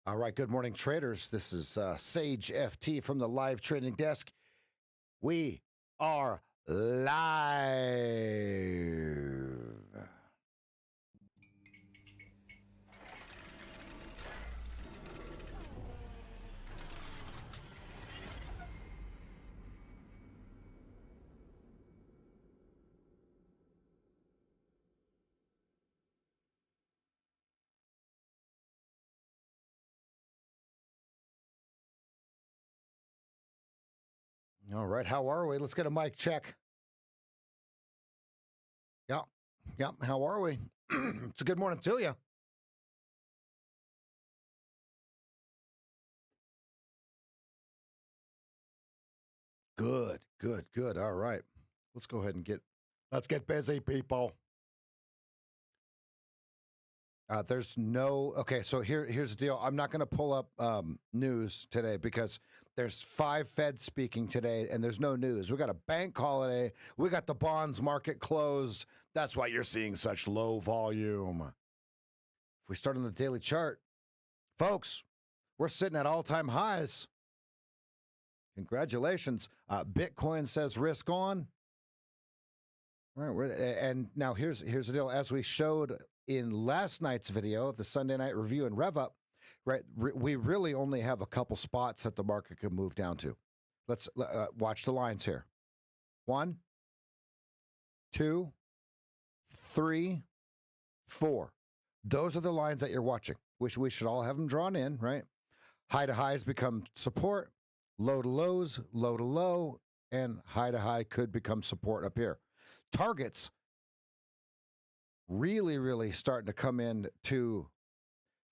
All right, good morning, traders. This is SageFT from the live trading desk. We are live. All right, how are we? Let's get a mic check. Yeah, how are we? It's a good morning to you. Good. All right, let's go ahead and let's get busy, people. There's no, okay, so here's the deal. I'm not going to pull up news today because there's 5 Feds speaking today and there's no news. We got a bank holiday. We got the bonds market closed. That's why you're seeing such low volume. If we start on the daily chart, folks, we're sitting at all-time highs. Congratulations. Bitcoin says risk on. All right, and now here's the deal. As we showed in last night's video of the Sunday night review and rev up, right? We really only have a couple spots that the market could move down to. Let's watch the lines here. 1, 2, 3, 4. Those are the lines that you're watching. We should all have them drawn in, right? High to highs become support, low to lows, low to low, and high to high could become support up here. Targets really starting to come in to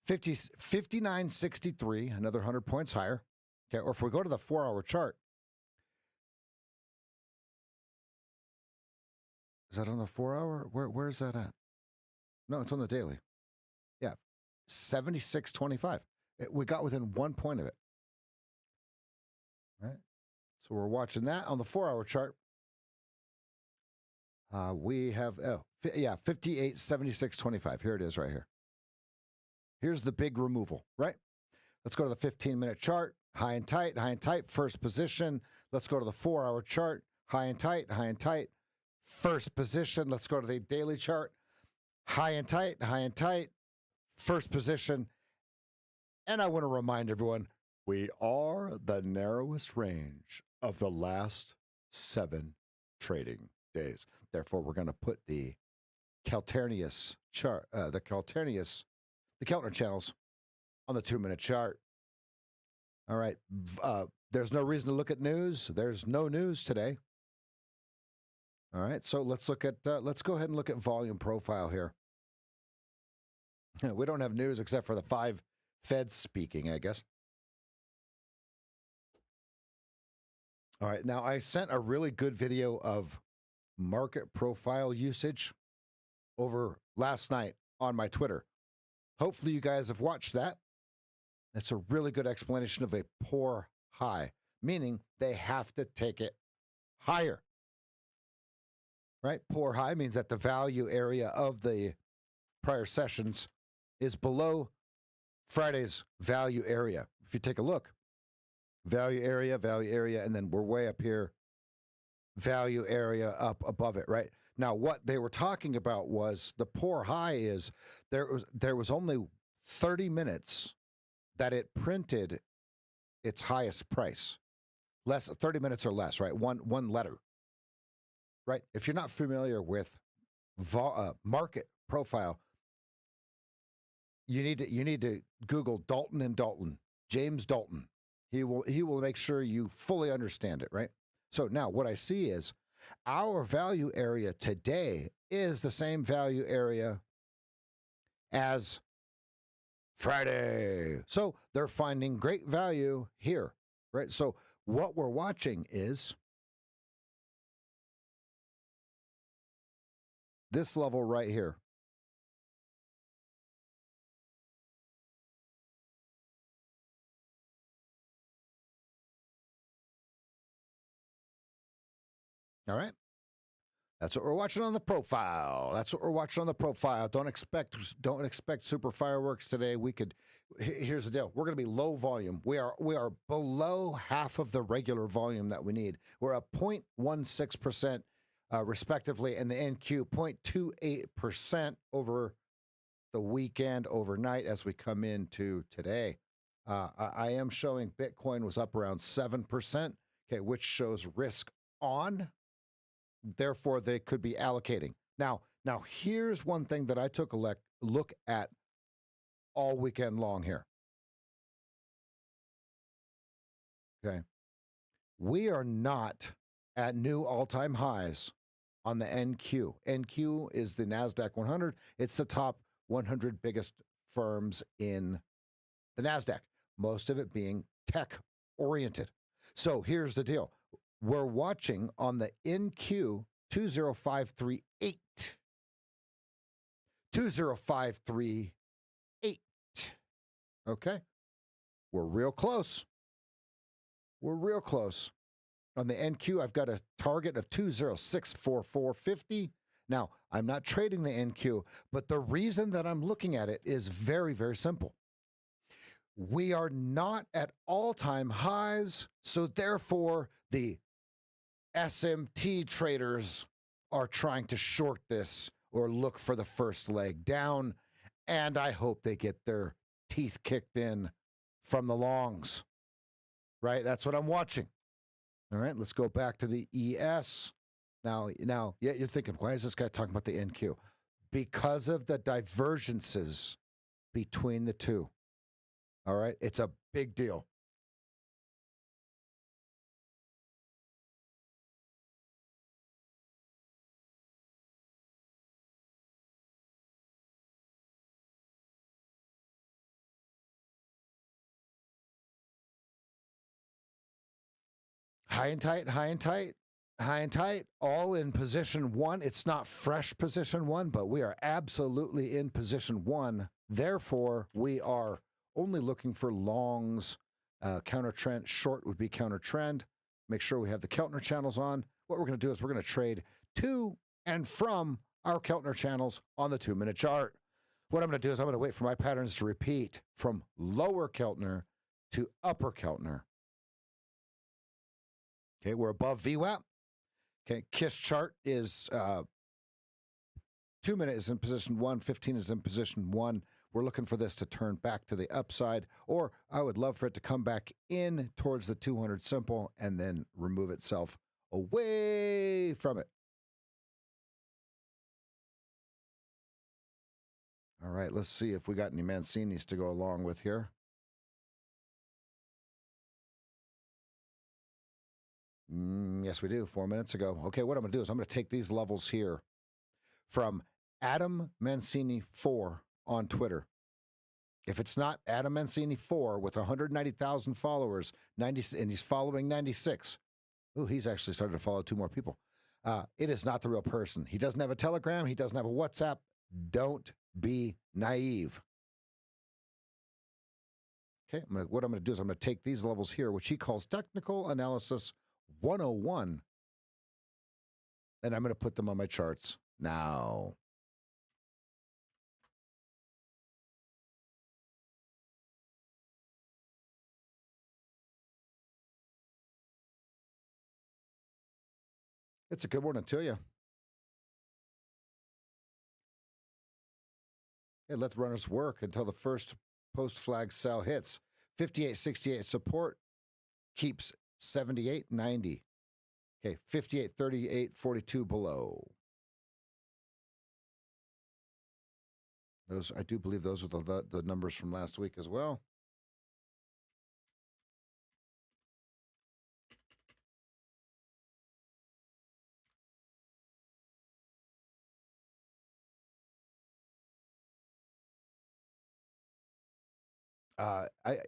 59.63, another 100 points higher. Okay, or if we go to the 4-hour chart, is that on the 4-hour? Where's that at? No, it's on the daily. Yeah, 76.25. We got within 1 point of it. All right, so we're watching that on the 4-hour chart. We have 58.76.25. Here it is right here. Here's the big removal, right? Let's go to the 15-minute chart. High and tight, first position. Let's go to the 4-hour chart. High and tight, first position. Let's go to the daily chart. High and tight, first position. And I want to remind everyone, we are the narrowest range of the last 7 trading days. Therefore, we're going to put the Calternius chart, the Keltner channels on the 2-minute chart. All right. There's no reason to look at news. There's no news today. All right. So let's go ahead and look at volume profile here. We don't have news except for the 5 Feds speaking, I guess. All right. Now, I sent a really good video of market profile usage over last night on my Twitter. Hopefully you guys have watched that. It's a really good explanation of a poor high, meaning they have to take it higher, right? Poor high means that the value area of the prior sessions is below Friday's value area. If you take a look, value area, and then we're way up here, value area up above it, right? Now, what they were talking about was the poor high is there was only 30 minutes that it printed its highest price. 30 minutes or less, right? One letter, right? If you're not familiar with market profile, you need to Google Dalton and Dalton, James Dalton. He will make sure you fully understand it, right? So now what I see is our value area today is the same value area as Friday. So they're finding great value here, right? So what we're watching is this level right here. All right. That's what we're watching on the profile. That's what we're watching on the profile. Don't expect super fireworks today. Here's the deal. We're going to be low volume. We are below half of the regular volume that we need. We're at 0.16%, respectively, and the NQ 0.28% over the weekend overnight as we come into today. I am showing Bitcoin was up around 7%, okay, which shows risk on. Therefore, they could be allocating. Now here's one thing that I took a look at all weekend long here. Okay. We are not at new all-time highs on the NQ. NQ is the NASDAQ 100. It's the top 100 biggest firms in the NASDAQ, most of it being tech-oriented. So here's the deal. We're watching on the NQ 20538. 20538. Okay. We're real close. We're real close. On the NQ, I've got a target of 2064450. Now, I'm not trading the NQ, but the reason that I'm looking at it is very, very simple. We are not at all-time highs, so therefore the SMT traders are trying to short this or look for the first leg down, and I hope they get their teeth kicked in from the longs, right? That's what I'm watching. All right, let's go back to the ES. Now, yeah, you're thinking, why is this guy talking about the NQ? Because of the divergences between the two. All right, it's a big deal. High and tight, high and tight, high and tight, all in position one. It's not fresh position one, but we are absolutely in position one. Therefore, we are only looking for longs, counter trend. Short would be counter trend. Make sure we have the Keltner channels on. What we're going to do is we're going to trade to and from our Keltner channels on the 2-minute chart. What I'm going to do is I'm going to wait for my patterns to repeat from lower Keltner to upper Keltner. Okay, we're above VWAP. Okay, KISS chart is 2 minute is in position 1, 15 is in position 1. We're looking for this to turn back to the upside, or I would love for it to come back in towards the 200 simple and then remove itself away from it. All right, let's see if we got any Mancinis to go along with here. Yes, we do. 4 minutes ago. Okay, what I'm going to do is I'm going to take these levels here from Adam Mancini 4 on Twitter. If it's not Adam Mancini 4 with 190,000 followers, and he's following 96. Oh, he's actually started to follow 2 more people. It is not the real person. He doesn't have a Telegram. He doesn't have a WhatsApp. Don't be naive. Okay, what I'm going to do is I'm going to take these levels here, which he calls Technical Analysis 101, and I'm going to put them on my charts now. It's a good morning to you. Hey, let the runners work until the first post-flag sell hits. 58.68 support keeps 78.90. Okay, 58.38.42 below. Those, I do believe those are the numbers from last week as well.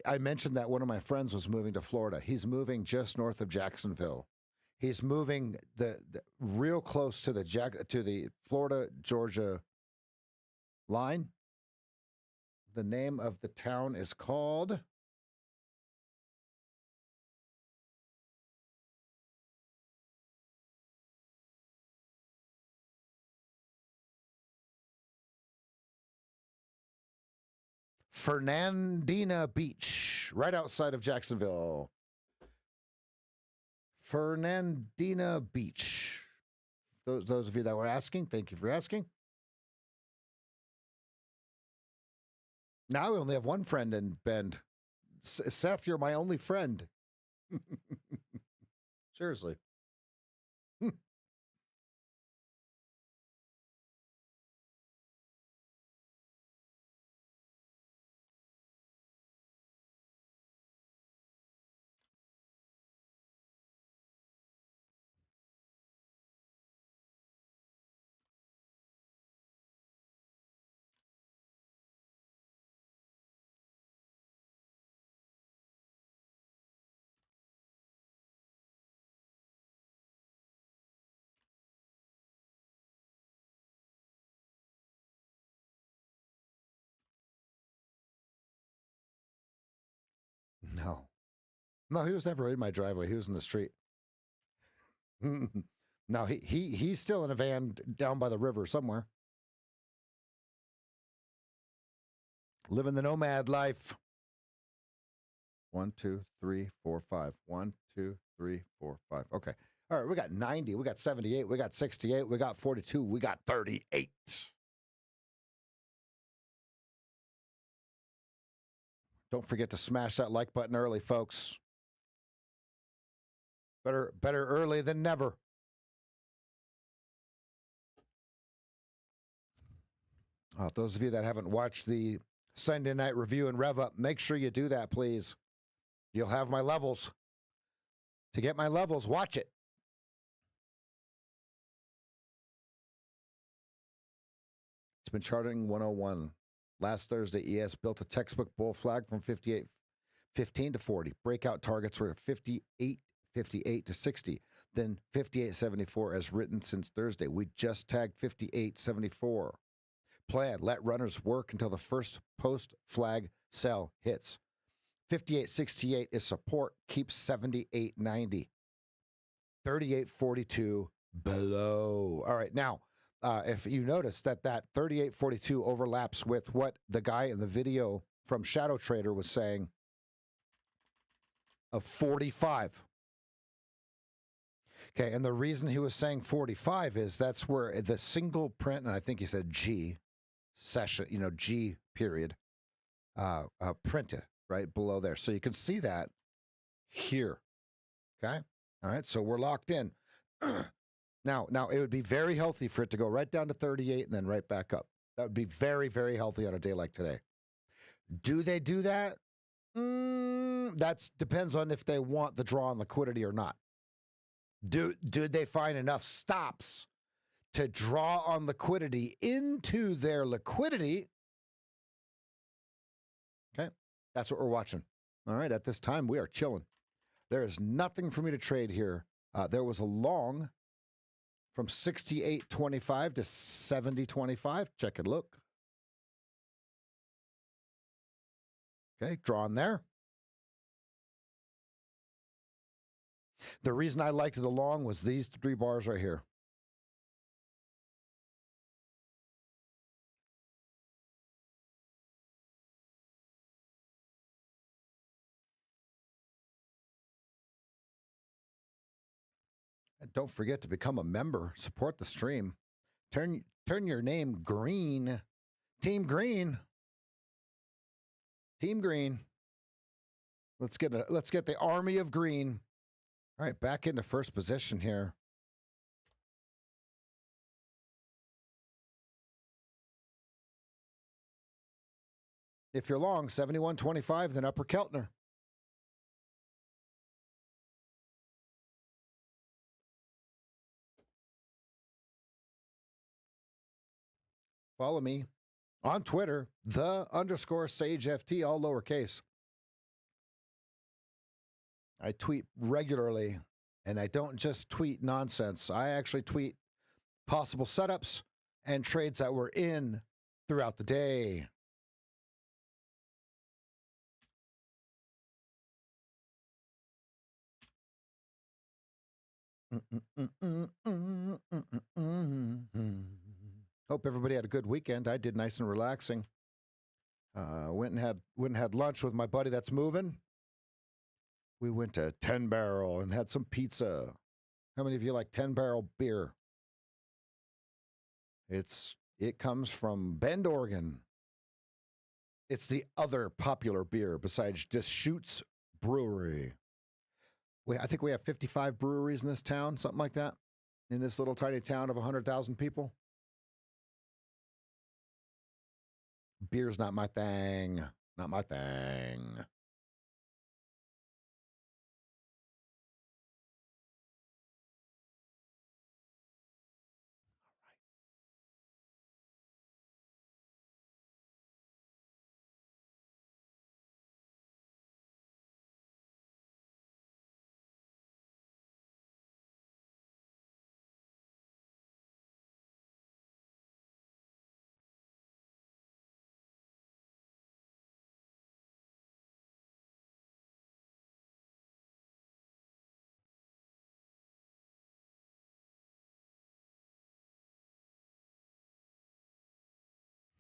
I mentioned that one of my friends was moving to Florida. He's moving just north of Jacksonville. He's moving the real close to the Florida-Georgia line. The name of the town is called Fernandina Beach, right outside of Jacksonville. Fernandina Beach. Those of you that were asking, thank you for asking. Now we only have one friend in Bend. Seth, you're my only friend. Seriously. No. No, he was never in my driveway. He was in the street. No, he's still in a van down by the river somewhere. Living the nomad life. 1, 2, 3, 4, 5. 1, 2, 3, 4, 5. Okay. All right, we got 90, we got 78, we got 68, we got 42, we got 38. Don't forget to smash that like button early, folks. Better early than never. Those of you that haven't watched the Sunday night review and rev up, make sure you do that, please. You'll have my levels. To get my levels, watch it. It's been charting 101. Last Thursday, ES built a textbook bull flag from 58.15 to 40. Breakout targets were 58.58 to 60. Then 58.74 as written since Thursday. We just tagged 58.74. Plan, let runners work until the first post-flag sell hits. 58.68 is support, keep 78.90. 38.42 below. All right, now, if you notice that 38.42 overlaps with what the guy in the video from Shadow Trader was saying of 45. Okay, and the reason he was saying 45 is that's where the single print, and I think he said G session, G period, printed right below there. So you can see that here. Okay, all right, so we're locked in. Now, it would be very healthy for it to go right down to 38 and then right back up. That would be very, very healthy on a day like today. Do they do that? That depends on if they want the draw on liquidity or not. Do they find enough stops to draw on liquidity into their liquidity? Okay, that's what we're watching. All right, at this time, we are chilling. There is nothing for me to trade here. There was a long from 68.25 to 70.25. Check and look. Okay, drawn there. The reason I liked the long was these 3 bars right here. And don't forget to become a member. Support the stream. Turn your name green. Team Green. Team Green. Let's get the army of green. All right, back into first position here. If you're long, 71.25, then upper Keltner. Follow me on Twitter, _SageFT, all lowercase. I tweet regularly, and I don't just tweet nonsense. I actually tweet possible setups and trades that we're in throughout the day. Hope everybody had a good weekend. I did, nice and relaxing. Went and had lunch with my buddy that's moving. We went to 10 Barrel and had some pizza. How many of you like 10 Barrel beer? It comes from Bend, Oregon. It's the other popular beer besides Deschutes Brewery. I think we have 55 breweries in this town, something like that, in this little tiny town of 100,000 people. Beer's not my thing. Not my thing.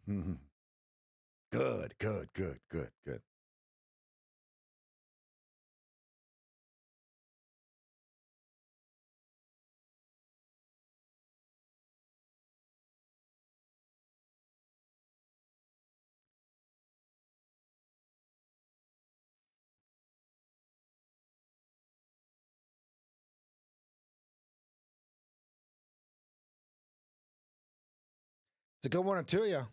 Mm-hmm. Good. It's a good one to you.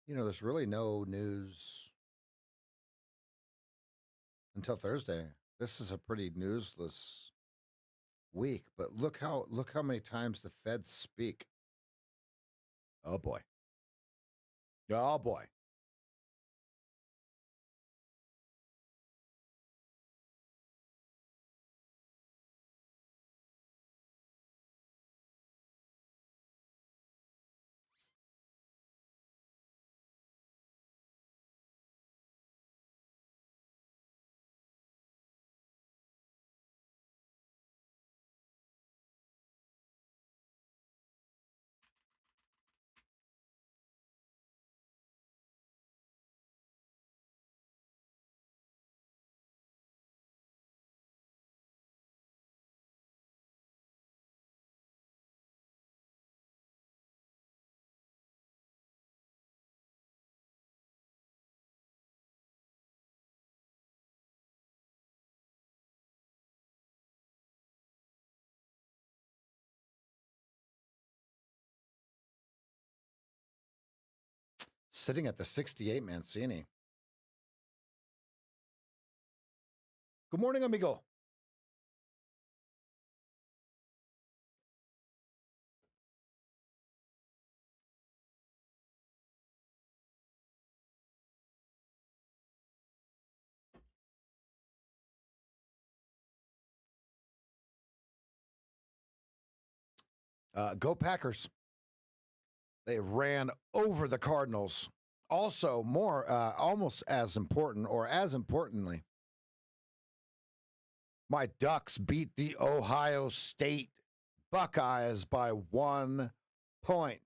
You know, there's really no news until Thursday. This is a pretty newsless week, but look how many times the Feds speak. Oh boy. Oh boy. Sitting at the 68 Mancini. Good morning, amigo. Go Packers. They ran over the Cardinals. Also, more, almost as important, or as importantly, my Ducks beat the Ohio State Buckeyes by 1 point.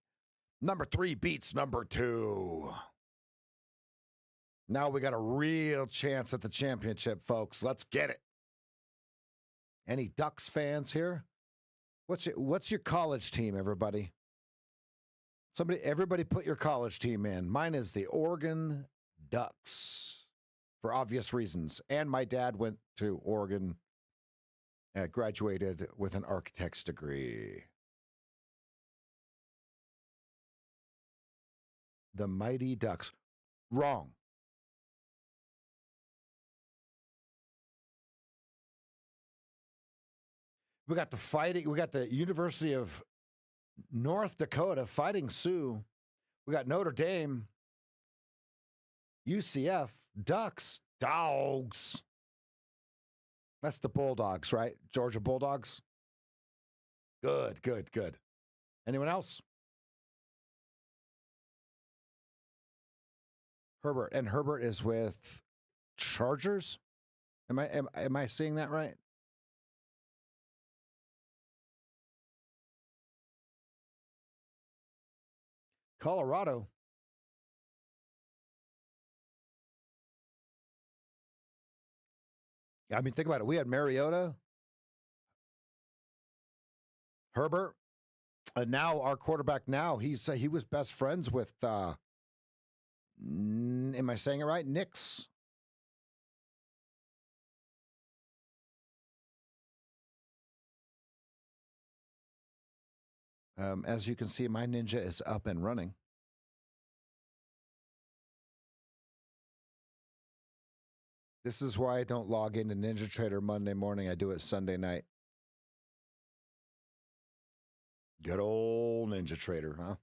Number 3 beats number 2. Now we got a real chance at the championship, folks. Let's get it. Any Ducks fans here? What's your college team, everybody? Everybody put your college team in. Mine is the Oregon Ducks. for obvious reasons. And my dad went to Oregon, graduated with an architect's degree. The Mighty Ducks. Wrong. We got the University of North Dakota fighting Sioux. We got Notre Dame, UCF, Ducks, Dogs. That's the Bulldogs, right? Georgia Bulldogs. Good, good, good. Anyone else? Herbert. And Herbert is with Chargers? Am I seeing that right? Colorado. I mean, think about it. We had Mariota, Herbert, and now our quarterback now, he was best friends with, am I saying it right? Nix. As you can see, my Ninja is up and running. This is why I don't log into NinjaTrader Monday morning. I do it Sunday night. Good old NinjaTrader, huh?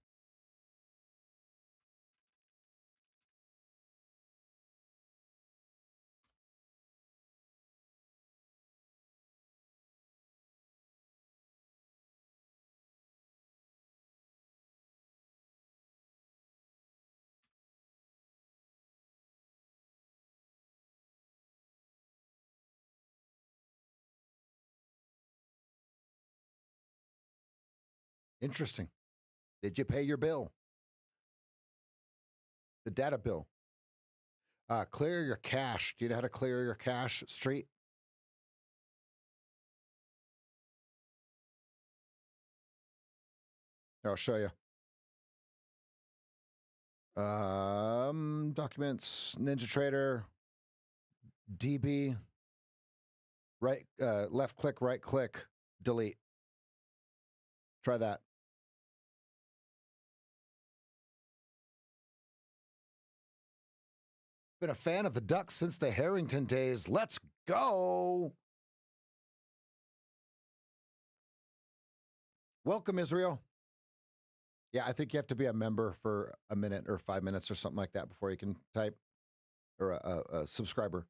Interesting. Did you pay your bill? The data bill. Clear your cache. Do you know how to clear your cache, Street? I'll show you. Documents, NinjaTrader, DB, right, left click, right click, delete. Try that. Been a fan of the Ducks since the Harrington days. Let's go. Welcome, Israel. Yeah, I think you have to be a member for a minute or 5 minutes or something like that before you can type, or a subscriber.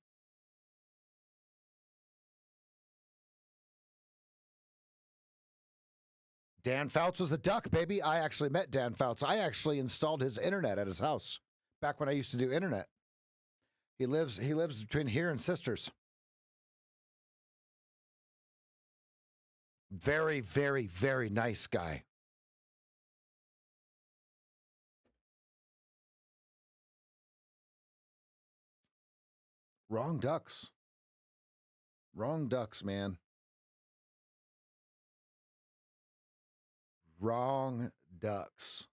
Dan Fouts was a duck, baby. I actually met Dan Fouts. I actually installed his internet at his house back when I used to do internet. He lives between here and Sisters. Very, very, very nice guy. Wrong Ducks. Wrong Ducks, man. Wrong Ducks.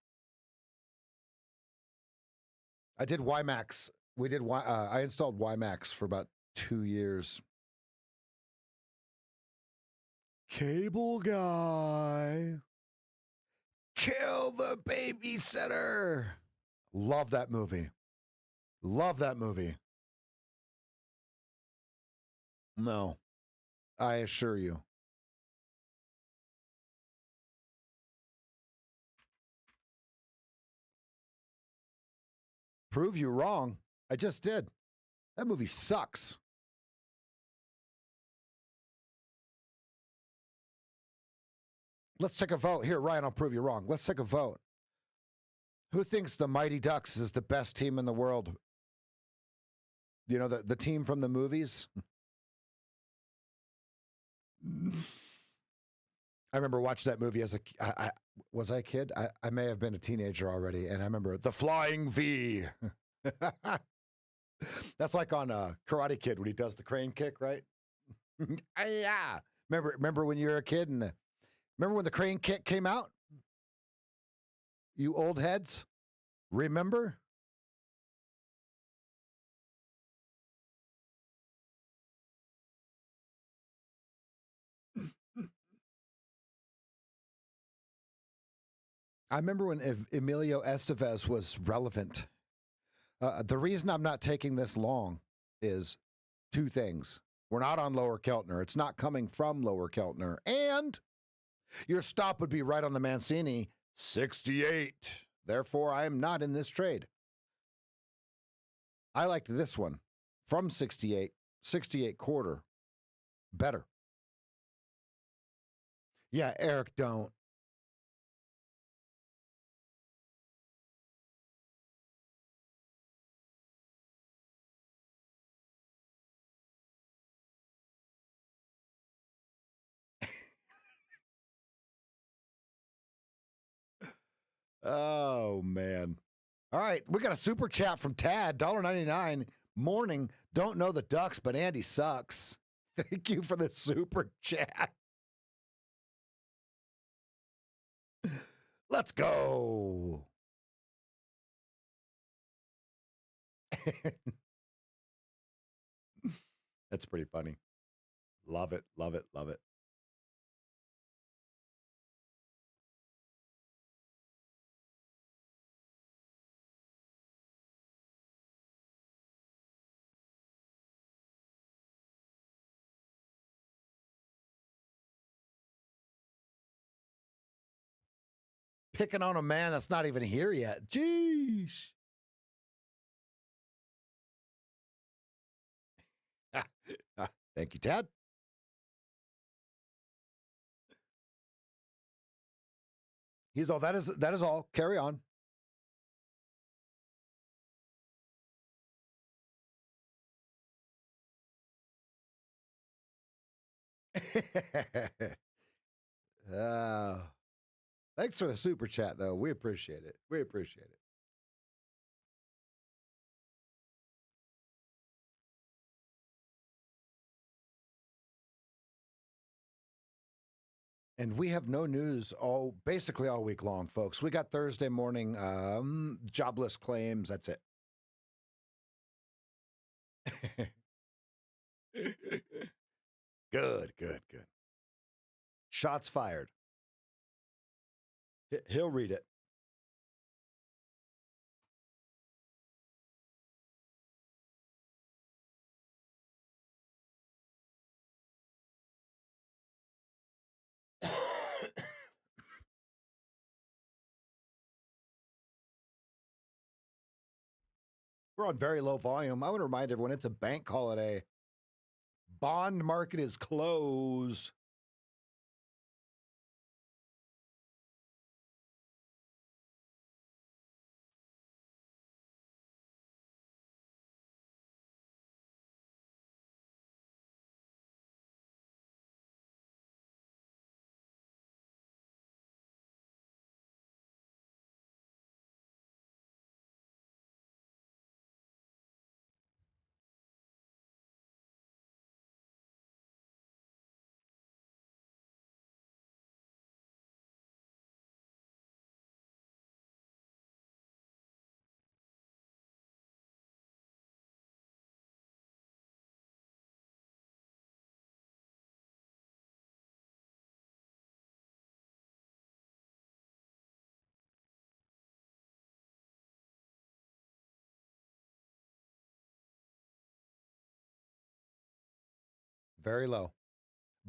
I did WiMAX. I installed WiMAX for about 2 years. Cable Guy. Kill the babysitter. Love that movie. Love that movie. No, I assure you. Prove you wrong. I just did. That movie sucks. Let's take a vote. Here, Ryan, I'll prove you wrong. Let's take a vote. Who thinks the Mighty Ducks is the best team in the world? You know, the team from the movies? I remember watching that movie as was I a kid? I may have been a teenager already, and I remember the Flying V. That's like on Karate Kid when he does the crane kick, right? Yeah. Remember when you were a kid and remember when the crane kick came out? You old heads, remember? I remember when Emilio Estevez was relevant. The reason I'm not taking this long is two things. We're not on Lower Keltner. It's not coming from Lower Keltner. And your stop would be right on the Mancini, 68. Therefore, I am not in this trade. I liked this one from 68, 68 quarter. Better. Yeah, Eric, don't. Oh, man. All right, we got a super chat from Tad, $1.99. Morning, don't know the Ducks, but Andy sucks. Thank you for the super chat. Let's go. That's pretty funny. Love it, love it, love it. Picking on a man that's not even here yet. Jeez. Thank you, Tad. He's all that is all. Carry on. Thanks for the super chat, though. We appreciate it. We appreciate it. And we have no news basically all week long, folks. We got Thursday morning jobless claims. That's it. Good, good, good. Shots fired. He'll read it. We're on very low volume. I want to remind everyone it's a bank holiday. Bond market is closed. Very low.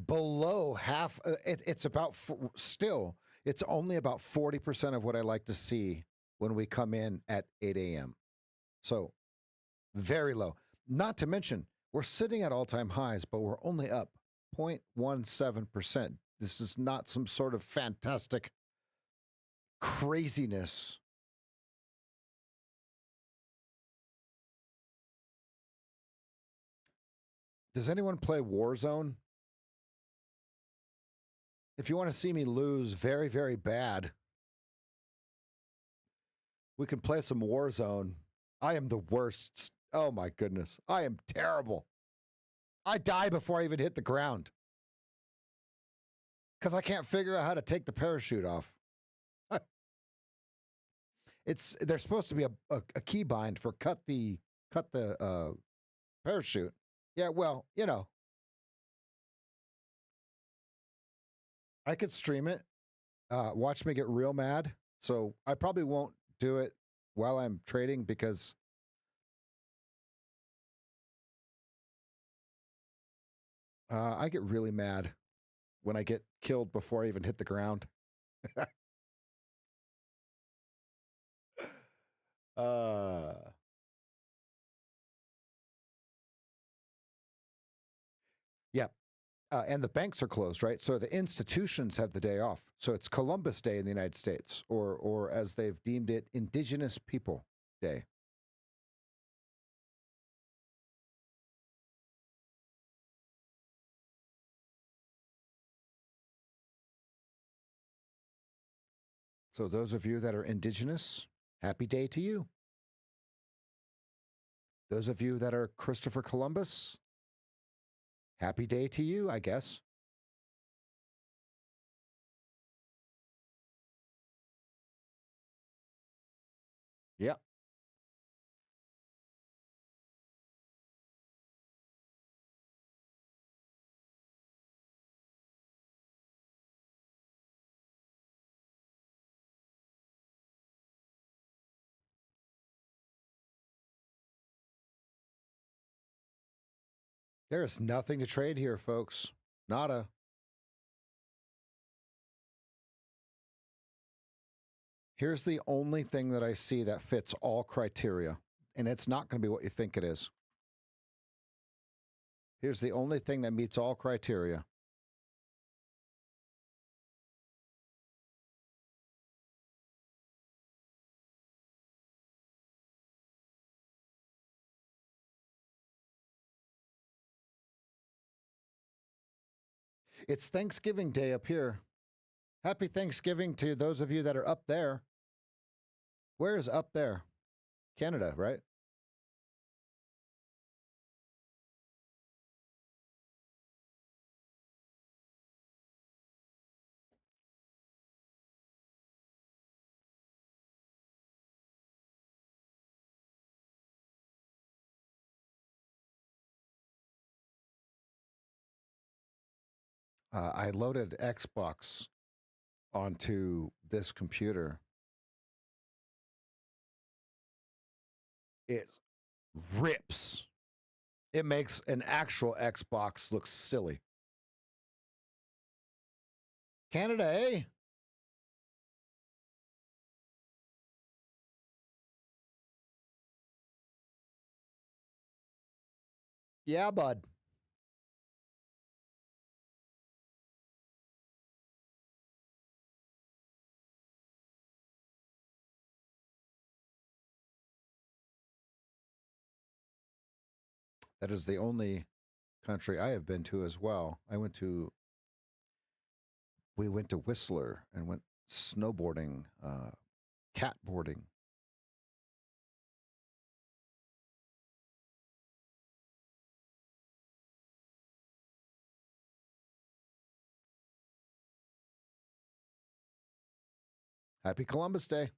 Below half. It's about still. It's only about 40% of what I like to see when we come in at 8 a.m. So very low. Not to mention, we're sitting at all-time highs, but we're only up 0.17%. This is not some sort of fantastic craziness. Does anyone play Warzone? If you want to see me lose very, very bad, we can play some Warzone. I am the worst. Oh my goodness. I am terrible. I die before I even hit the ground. Because I can't figure out how to take the parachute off. There's supposed to be a key bind for cut the parachute. Yeah, well, you know. I could stream it. Watch me get real mad. So I probably won't do it while I'm trading because I get really mad when I get killed before I even hit the ground. uh, yeah. And the banks are closed, right? So the institutions have the day off. So it's Columbus Day in the United States, or as they've deemed it, Indigenous People Day. So those of you that are indigenous, happy day to you. Those of you that are Christopher Columbus, happy day to you, I guess. Yeah. There's nothing to trade here, folks. Nada. Here's the only thing that I see that fits all criteria, and it's not going to be what you think it is. Here's the only thing that meets all criteria. It's Thanksgiving Day up here. Happy Thanksgiving to those of you that are up there. Where is up there? Canada, right? I loaded Xbox onto this computer. It rips. It makes an actual Xbox look silly. Canada, eh? Yeah, bud. That is the only country I have been to as well. We went to Whistler and went snowboarding, catboarding. Happy Columbus Day.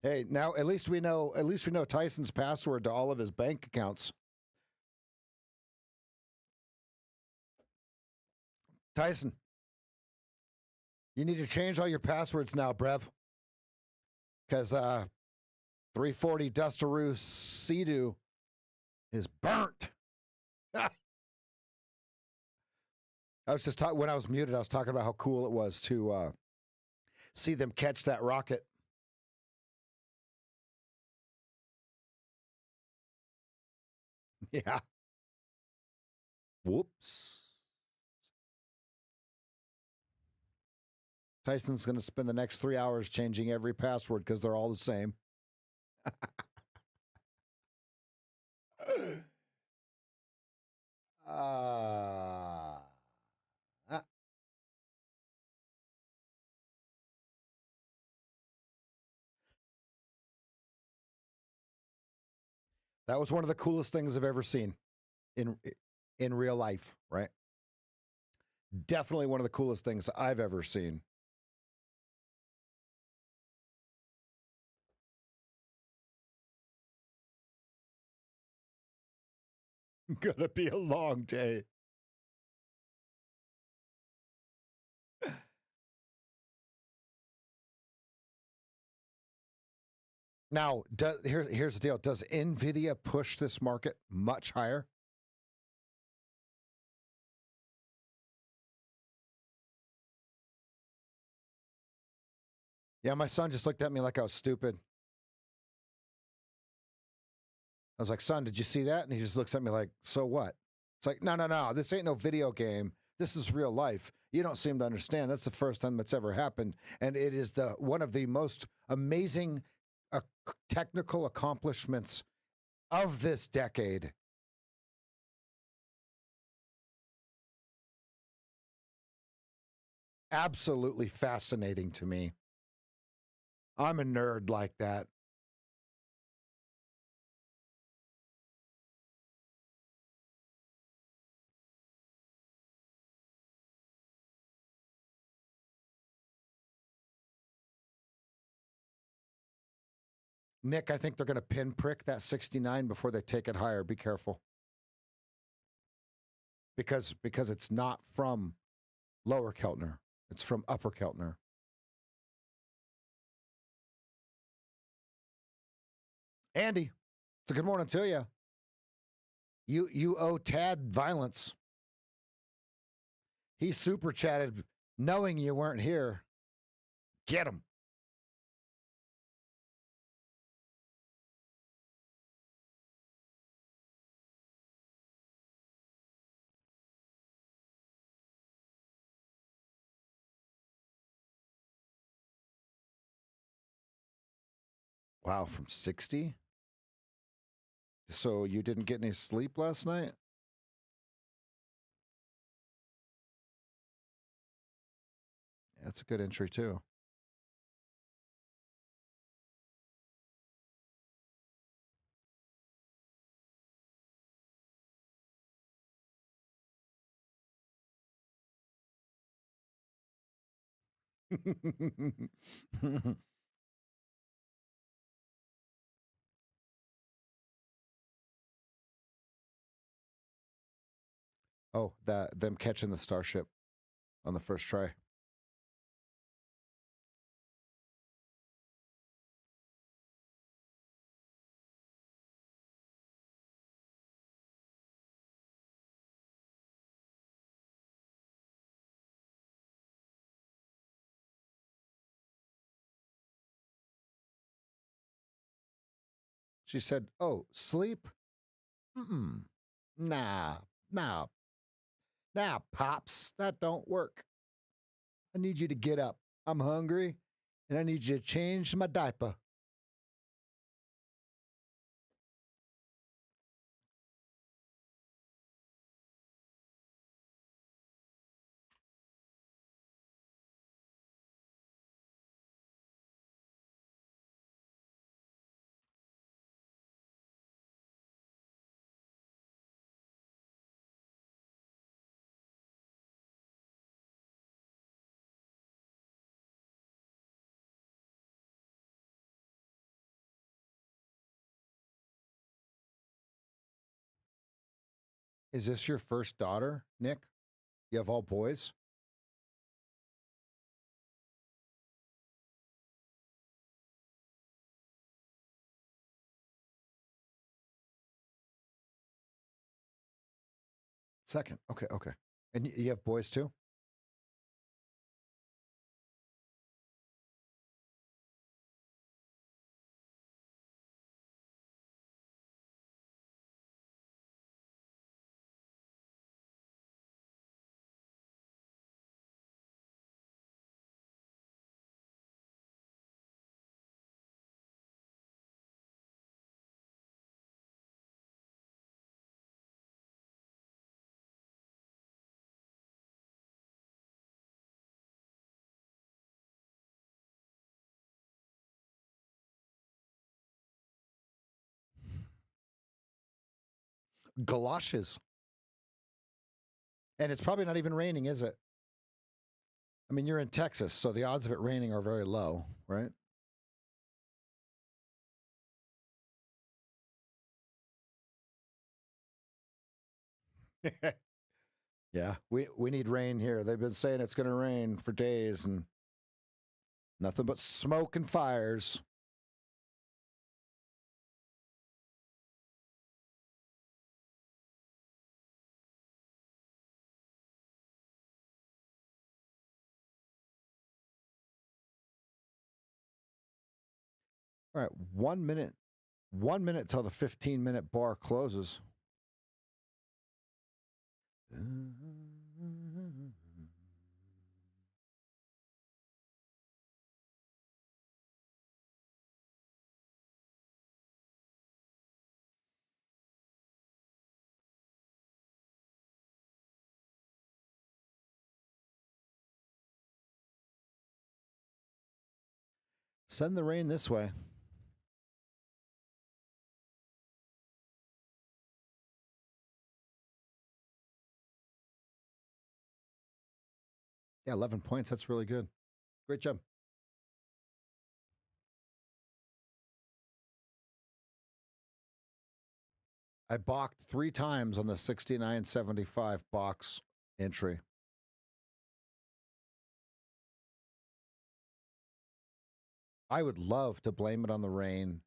Hey, now at least we know Tyson's password to all of his bank accounts. Tyson, you need to change all your passwords now, Brev. Because 340 Dusteroo Sea-Doo is burnt. I was just talking when I was muted. I was talking about how cool it was to see them catch that rocket. Yeah. Whoops. Tyson's going to spend the next 3 hours changing every password because they're all the same. uh, that was one of the coolest things I've ever seen in real life, right? Definitely one of the coolest things I've ever seen. Gonna be a long day. Now, here's the deal. Does NVIDIA push this market much higher? Yeah, my son just looked at me like I was stupid. I was like, son, did you see that? And he just looks at me like, so what? It's like, no. This ain't no video game. This is real life. You don't seem to understand. That's the first time that's ever happened. And it is one of the most amazing technical accomplishments of this decade. Absolutely fascinating to me. I'm a nerd like that. Nick, I think they're going to pinprick that 69 before they take it higher. Be careful. Because it's not from Lower Keltner. It's from Upper Keltner. Andy, it's a good morning to you. You owe Tad violence. He super chatted knowing you weren't here. Get him. Wow, from 60? So you didn't get any sleep last night? That's a good entry, too. Oh, them catching the Starship on the first try. She said, "Oh, sleep? Mm-mm. Nah, pops, that don't work. I need you to get up. I'm hungry, and I need you to change my diaper." Is this your first daughter, Nick? You have all boys? Second. Okay, okay. And you have boys too? Galoshes. And it's probably not even raining, is it? I mean, you're in Texas, so the odds of it raining are very low, right? Yeah, we need rain here. They've been saying it's going to rain for days and nothing but smoke and fires. All right, 1 minute. 1 minute till the 15-minute bar closes. Send the rain this way. Yeah, 11 points. That's really good. Great job. I balked 3 times on the 69.75 box entry. I would love to blame it on the rain.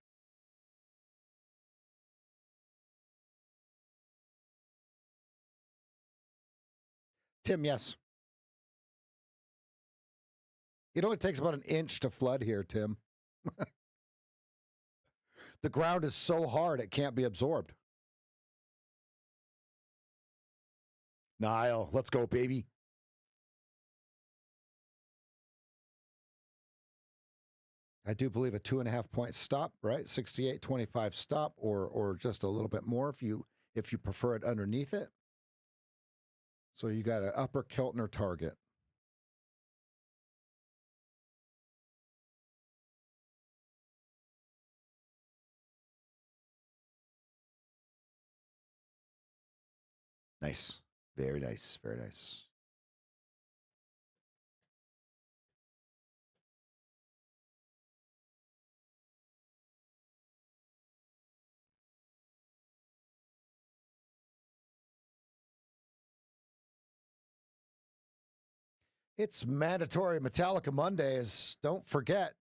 Tim, yes. It only takes about an inch to flood here, Tim. The ground is so hard it can't be absorbed. Niall, let's go, baby. I do believe a 2.5 point stop, right? 68.25 stop, or just a little bit more if you prefer it underneath it. So you got an upper Keltner target. Nice. Very nice. Very nice. It's mandatory Metallica Mondays. Don't forget.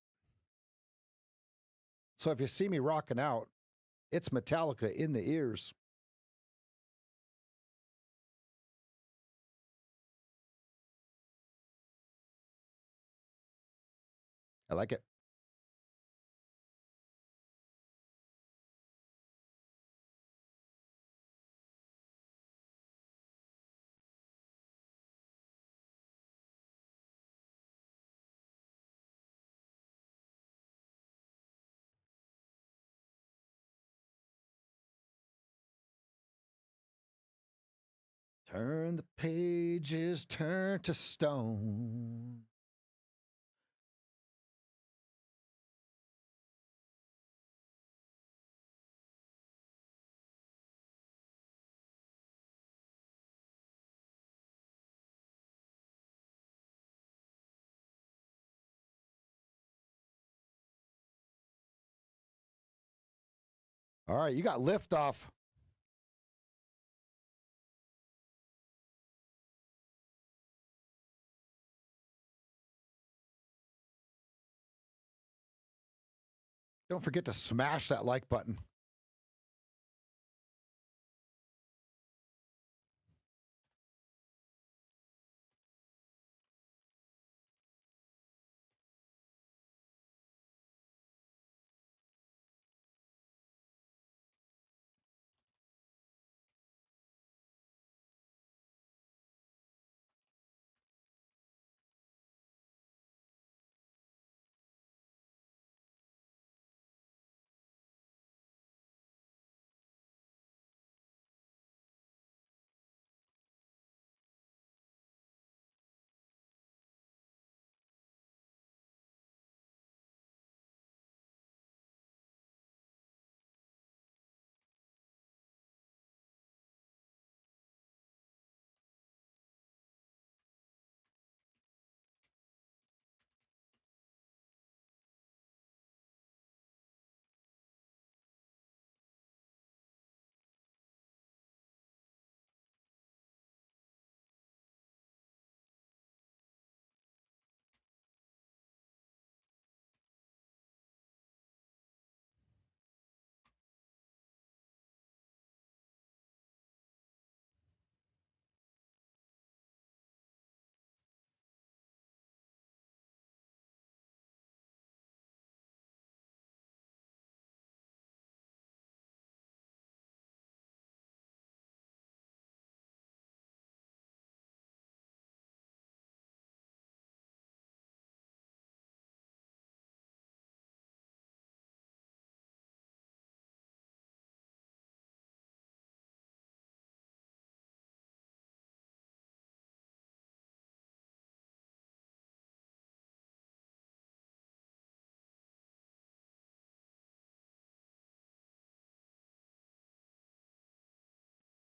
So if you see me rocking out, it's Metallica in the ears. I like it. Turn the pages, turn to stone. All right, you got liftoff. Don't forget to smash that like button.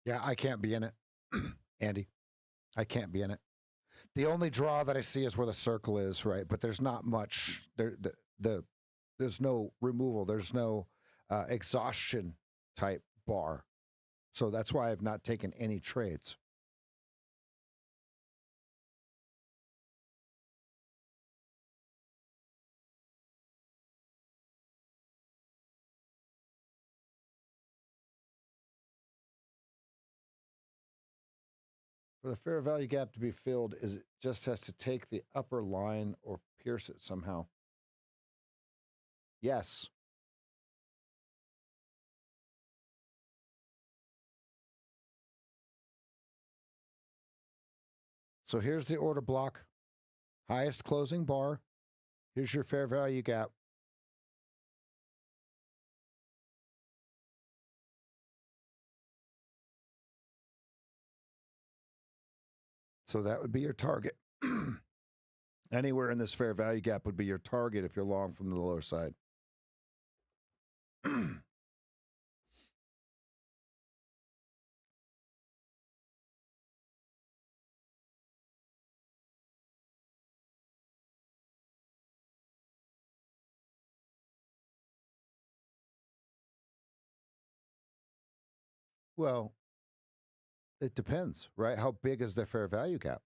Yeah, I can't be in it, Andy. I can't be in it. The only draw that I see is where the circle is, right? But there's not much. There's no removal. There's no exhaustion type bar. So that's why I've not taken any trades. For the fair value gap to be filled, is it just has to take the upper line or pierce it somehow? Yes. So here's the order block. Highest closing bar. Here's your fair value gap. So that would be your target. Anywhere in this fair value gap would be your target if you're long from the lower side. Well, it depends, right? How big is the fair value gap?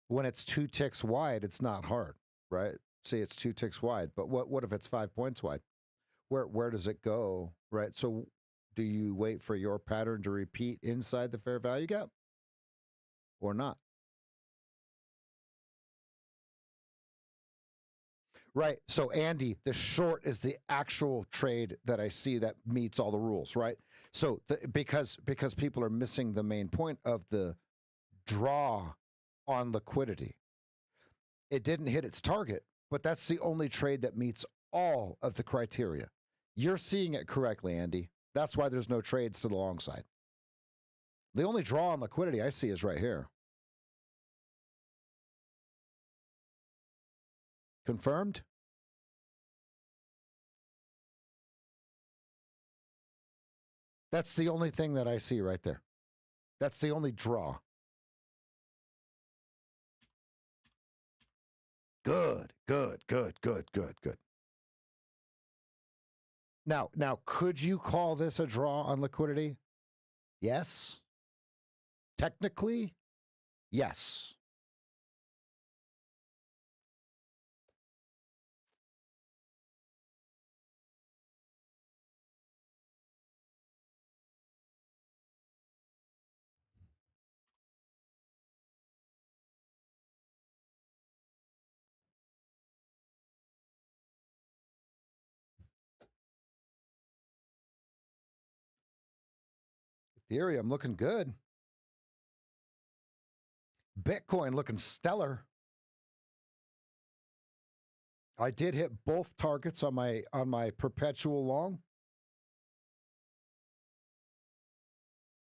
When it's 2 ticks wide, it's not hard, right? Say it's 2 ticks wide, but what if it's 5 points wide? Where does it go, right? So do you wait for your pattern to repeat inside the fair value gap or not? Right. So Andy, the short is the actual trade that I see that meets all the rules, right? So because people are missing the main point of the draw on liquidity. It didn't hit its target, but that's the only trade that meets all of the criteria. You're seeing it correctly, Andy. That's why there's no trades to the long side. The only draw on liquidity I see is right here. Confirmed? That's the only thing that I see right there. That's the only draw. Good. Now, could you call this a draw on liquidity? Yes. Technically, yes. Ethereum looking good. Bitcoin looking stellar. I did hit both targets on my perpetual long.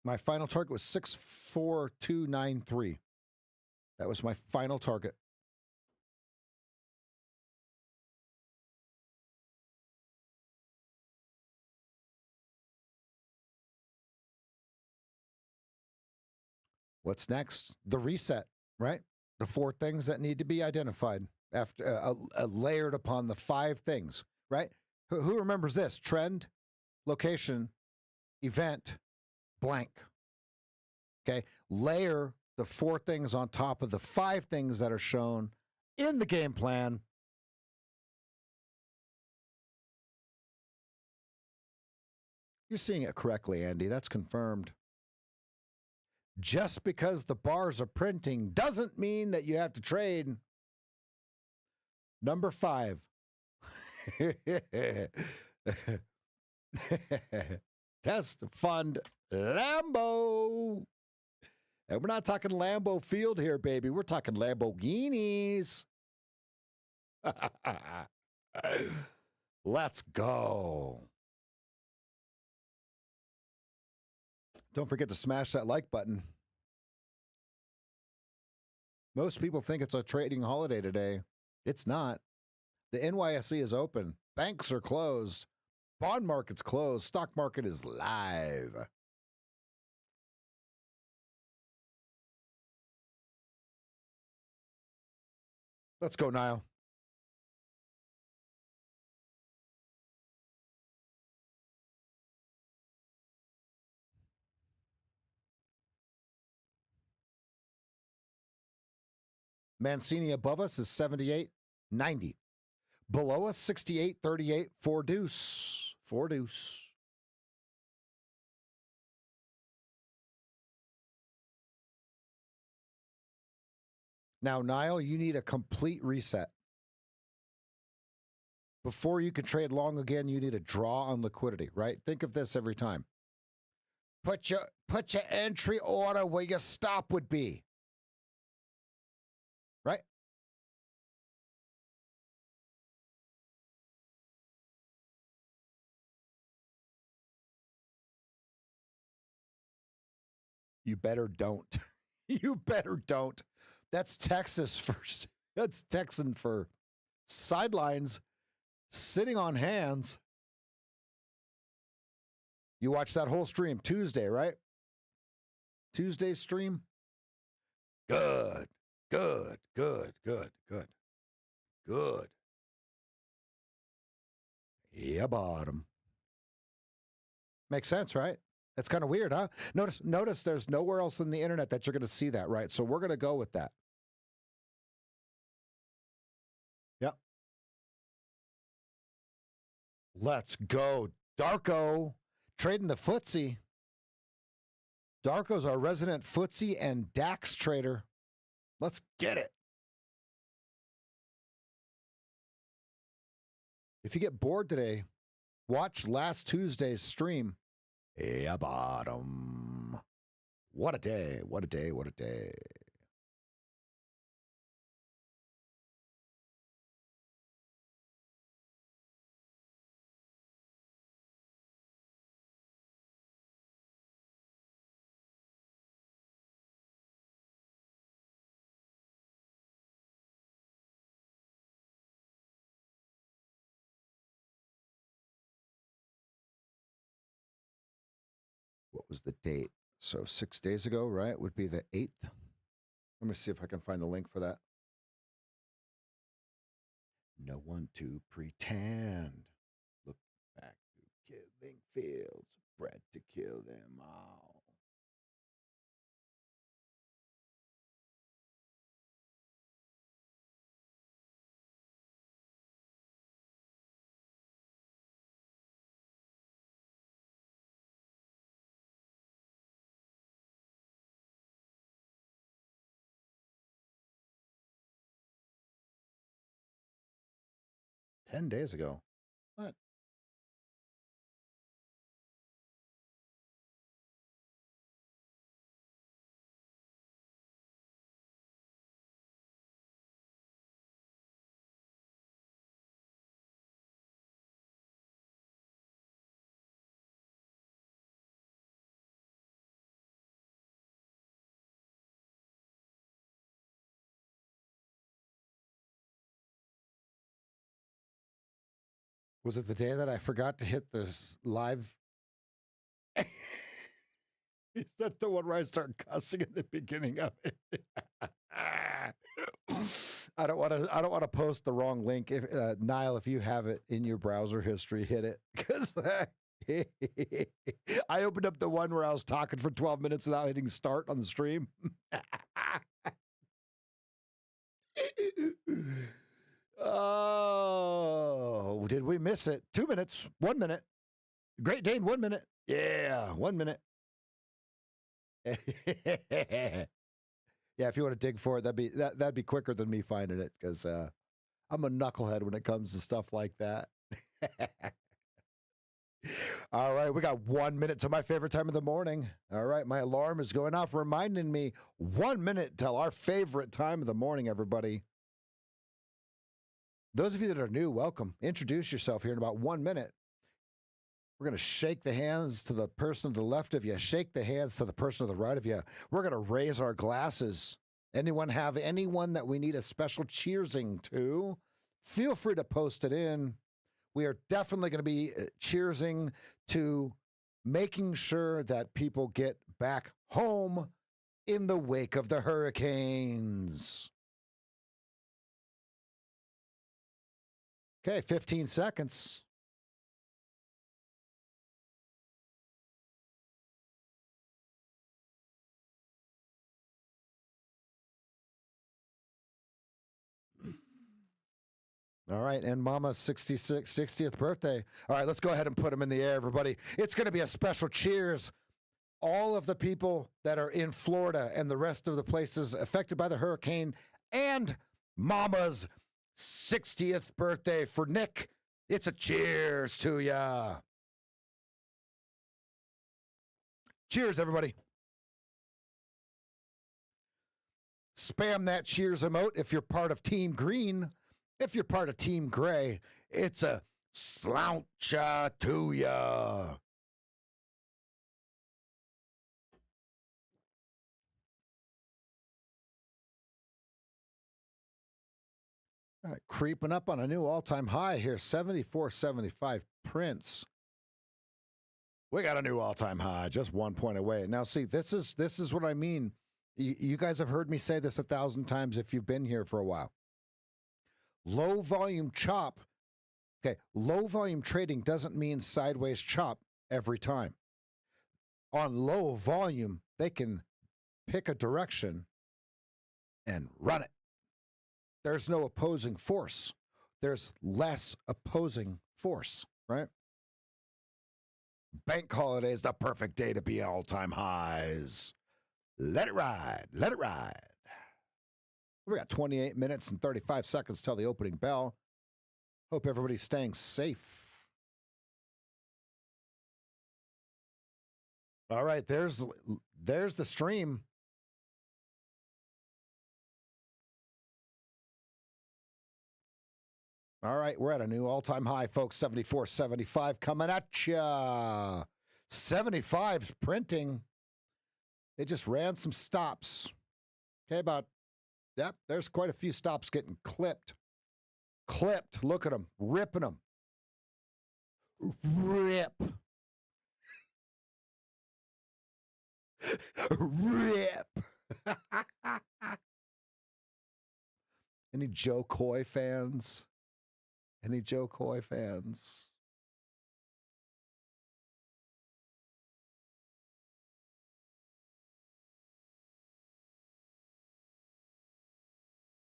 My final target was 64293. That was my final target. What's next? The reset, right? The 4 things that need to be identified after layered upon the 5 things, right? Who remembers this? Trend, location, event, blank. Okay, layer the 4 things on top of the 5 things that are shown in the game plan. You're seeing it correctly, Andy. That's confirmed. Just because the bars are printing doesn't mean that you have to trade. Number 5. Test fund Lambo. And we're not talking Lambeau Field here, baby. We're talking Lamborghinis. Let's go. Don't forget to smash that like button. Most people think it's a trading holiday today. It's not. The NYSE is open. Banks are closed. Bond market's closed. Stock market is live. Let's go, Niall. Mancini above us is 78.90. Below us, 68.38. 4 deuce. 4 deuce. Now, Niall, you need a complete reset. Before you can trade long again, you need a draw on liquidity, right? Think of this every time. Put your entry order where your stop would be. Right? You better don't. You better don't. That's Texas first. That's Texan for sidelines, sitting on hands. You watched that whole stream Tuesday, right? Tuesday's stream? Good, good, good, good, good, good. Yeah, bottom. Makes sense, right? That's kind of weird, huh? Notice there's nowhere else in the internet that you're going to see that, right? So we're going to go with that. Yep. Let's go. Darko trading the footsie. Darko's our resident footsie and DAX trader. Let's get it. If you get bored today, watch last Tuesday's stream. Yeah, bottom. What a day. What a day. What a day. What was the date? So 6 days ago, right? Would be the 8th. Let me see if I can find the link for that. No one to pretend. Look back to killing fields, bred to kill them all. $10 days ago. What? Was it the day that I forgot to hit this live? Is that the one where I start cussing at the beginning of it? I don't want to post the wrong link. If Niall, if you have it in your browser history, hit it, because I opened up the one where I was talking for 12 minutes without hitting start on the stream. Oh, did we miss it? 2 minutes, 1 minute. Great Dane, 1 minute. Yeah, 1 minute. Yeah, if you want to dig for it, that'd be quicker than me finding it, because I'm a knucklehead when it comes to stuff like that. All right, we got 1 minute to my favorite time of the morning. All right, my alarm is going off, reminding me 1 minute till our favorite time of the morning, everybody. Those of you that are new, welcome. Introduce yourself here in about 1 minute. We're going to shake the hands to the person to the left of you, shake the hands to the person to the right of you. We're going to raise our glasses. Anyone have anyone that we need a special cheersing to? Feel free to post it in. We are definitely going to be cheersing to making sure that people get back home in the wake of the hurricanes. Okay, 15 seconds. All right, and Mama's 60th birthday. All right, let's go ahead and put them in the air, everybody. It's going to be a special cheers. All of the people that are in Florida and the rest of the places affected by the hurricane, and Mama's 60th birthday for Nick. It's a cheers to ya. Cheers, everybody. Spam that cheers emote if you're part of Team Green. If you're part of Team Gray, it's a sloucha to ya. All right, creeping up on a new all-time high here, 74.75 prints. We got a new all-time high, just 1 point away. Now, see, this is what I mean. You guys have heard me say this 1,000 times if you've been here for a while. Low volume chop. Okay, low volume trading doesn't mean sideways chop every time. On low volume, they can pick a direction and run it. There's no opposing force. There's less opposing force, right? Bank holiday is the perfect day to be at all-time highs. Let it ride. Let it ride. We got 28 minutes and 35 seconds till the opening bell. Hope everybody's staying safe. All right, there's the stream. All right, we're at a new all-time high, folks. 74.75 coming at ya. 75's printing. They just ran some stops. Okay, yep, there's quite a few stops getting clipped. Clipped. Look at them. Ripping them. Rip. Rip. Any Joe Coy fans? Any Joe Coy fans?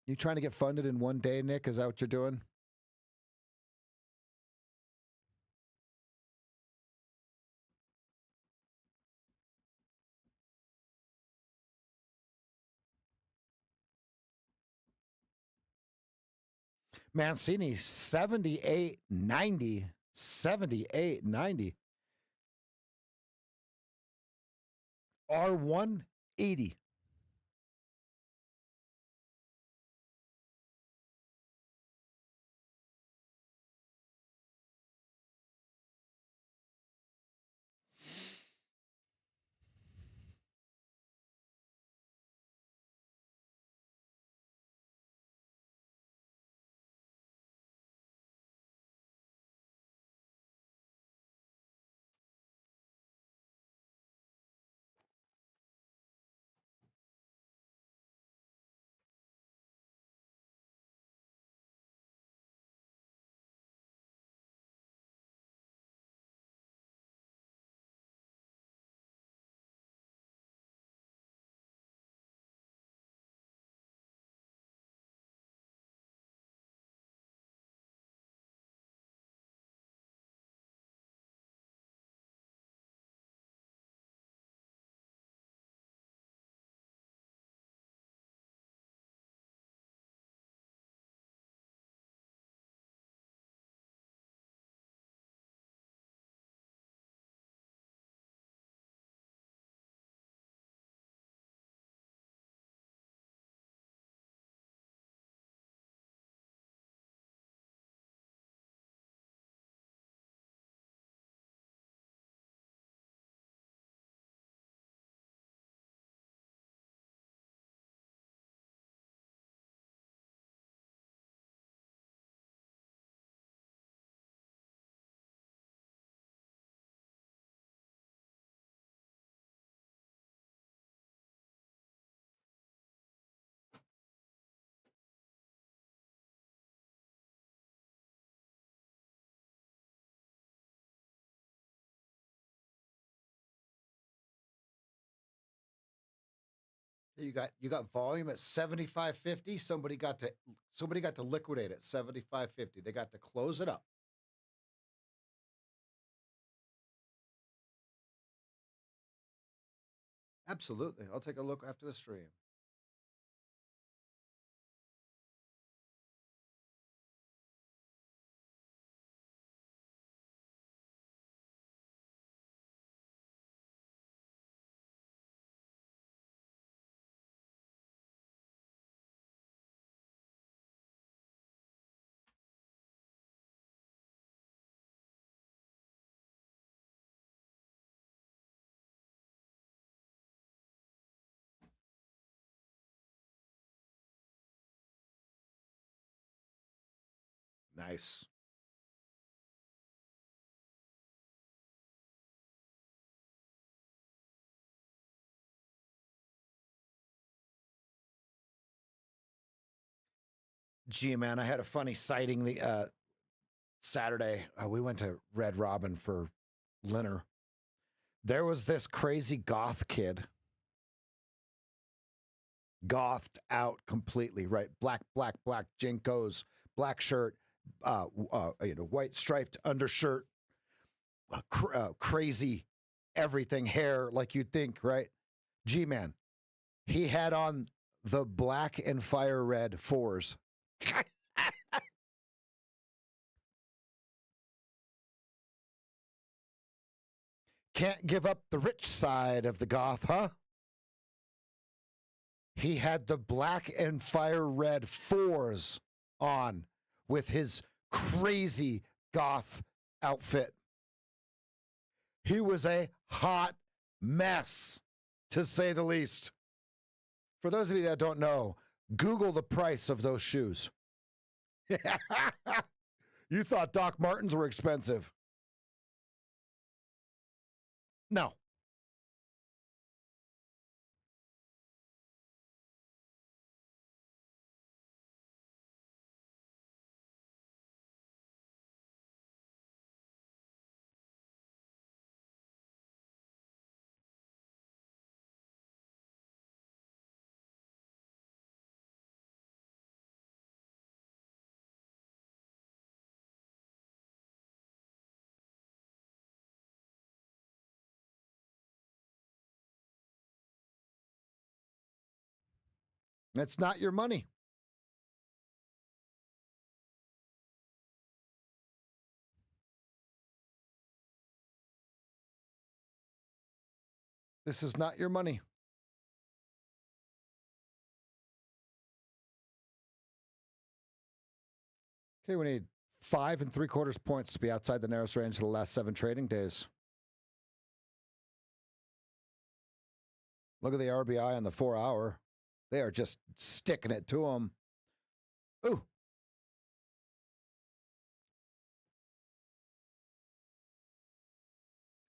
You trying to get funded in one day, Nick? Is that what you're doing? Mancini, 78.90. 78.90. R1, 80. You got volume at 75.50. Somebody got to liquidate at 75.50. They got to close it up. Absolutely. I'll take a look after the stream. Nice. Gee, man, I had a funny sighting the Saturday. We went to Red Robin for dinner. There was this crazy goth kid, gothed out completely, right? Black Jinkos, black shirt, white striped undershirt, crazy everything, hair like you'd think, right? Gee, man, he had on the black and fire red fours. Can't give up the rich side of the goth, huh? He had the black and fire red fours on with his crazy goth outfit. He was a hot mess, to say the least. For those of you that don't know, Google the price of those shoes. You thought Doc Martens were expensive. No. That's not your money. This is not your money. Okay, we need 5 3/4 points to be outside the narrowest range of the last 7 trading days. Look at the RBI on the 4-hour. They are just sticking it to them. Ooh.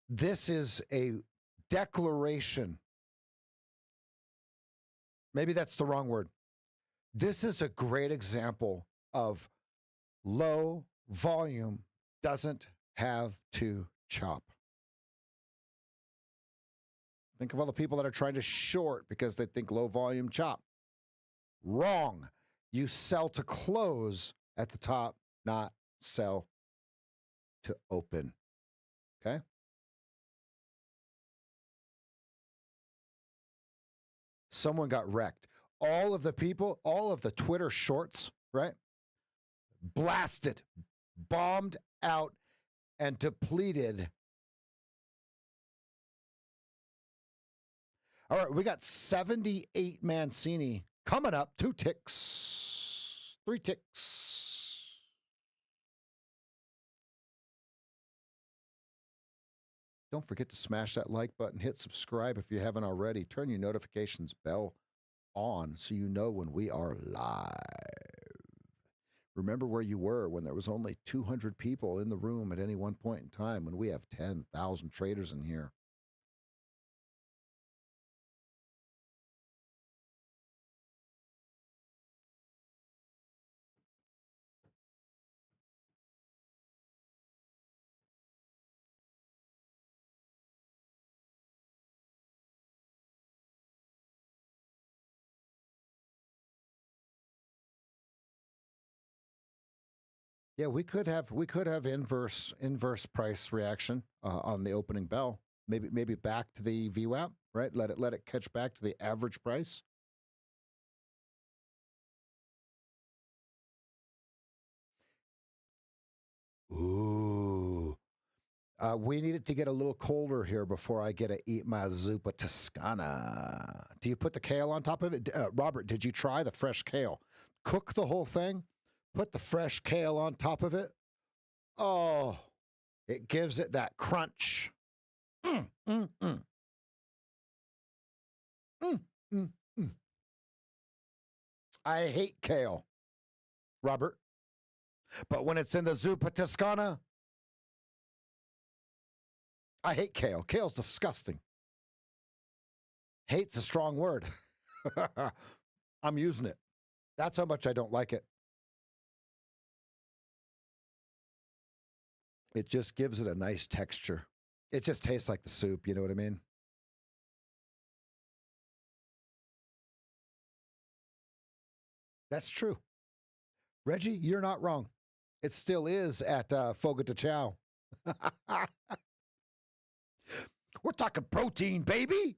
This is a declaration. Maybe that's the wrong word. This is a great example of low volume doesn't have to chop. Think of all the people that are trying to short because they think low volume chop. Wrong. You sell to close at the top, not sell to open. Okay? Someone got wrecked. All of the people, all of the Twitter shorts, right? Blasted, bombed out, and depleted. All right, we got 78 Mancini coming up. 2 ticks, 3 ticks. Don't forget to smash that like button, hit subscribe if you haven't already. Turn your notifications bell on so you know when we are live. Remember where you were when there was only 200 people in the room at any one point in time, when we have 10,000 traders in here. Yeah, we could have inverse price reaction on the opening bell. Maybe back to the VWAP, right? Let it catch back to the average price. Ooh. We need it to get a little colder here before I get to eat my zuppa toscana. Do you put the kale on top of it? Robert, did you try the fresh kale? Cook the whole thing, put the fresh kale on top of it. Oh, it gives it that crunch. Mm, mm, mm. Mm, mm, mm. I hate kale, Robert. But when it's in the zuppa toscana, I hate kale. Kale's disgusting. Hate's a strong word. I'm using it. That's how much I don't like it. It just gives it a nice texture. It just tastes like the soup, you know what I mean? That's true. Reggie, you're not wrong. It still is at Fogo de Chao. We're talking protein, baby.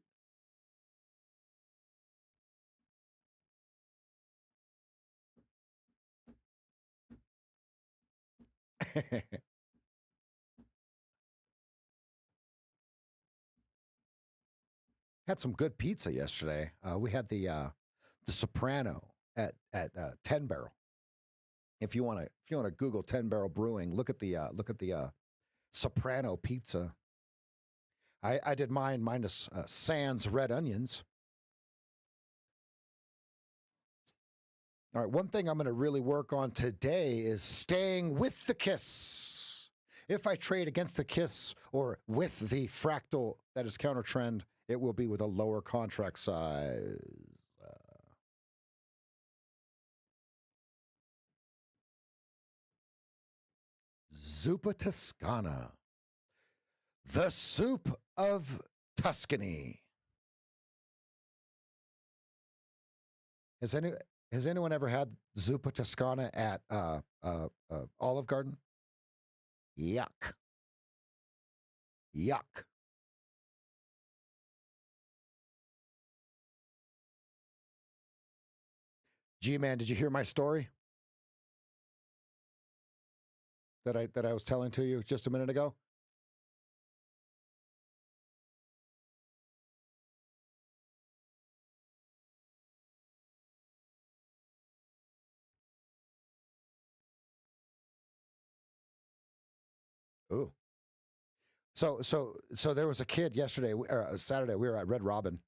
Had some good pizza yesterday. We had the Soprano at 10 Barrel. If you want to Google 10 Barrel Brewing, look at the Soprano pizza. I did mine minus sans red onions. All right, one thing I'm going to really work on today is staying with the KISS. If I trade against the KISS or with the fractal that is counter trend, it will be with a lower contract size. Zuppa Toscana, the soup of Tuscany. Has anyone ever had Zuppa Toscana at Olive Garden? Yuck. Yuck. G-Man, did you hear my story that I was telling to you just a minute ago? Ooh. So there was a kid yesterday, or Saturday. We were at Red Robin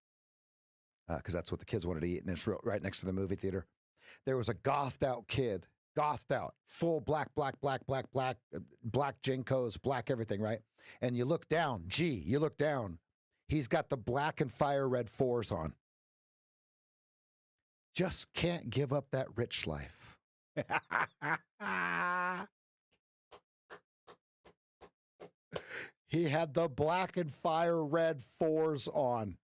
because that's what the kids wanted to eat, and it's right next to the movie theater. There was a gothed out kid, gothed out, full black Jinkos, black everything, right? And you look down, you look down. He's got the black and fire red fours on. Just can't give up that rich life. He had the black and fire red fours on.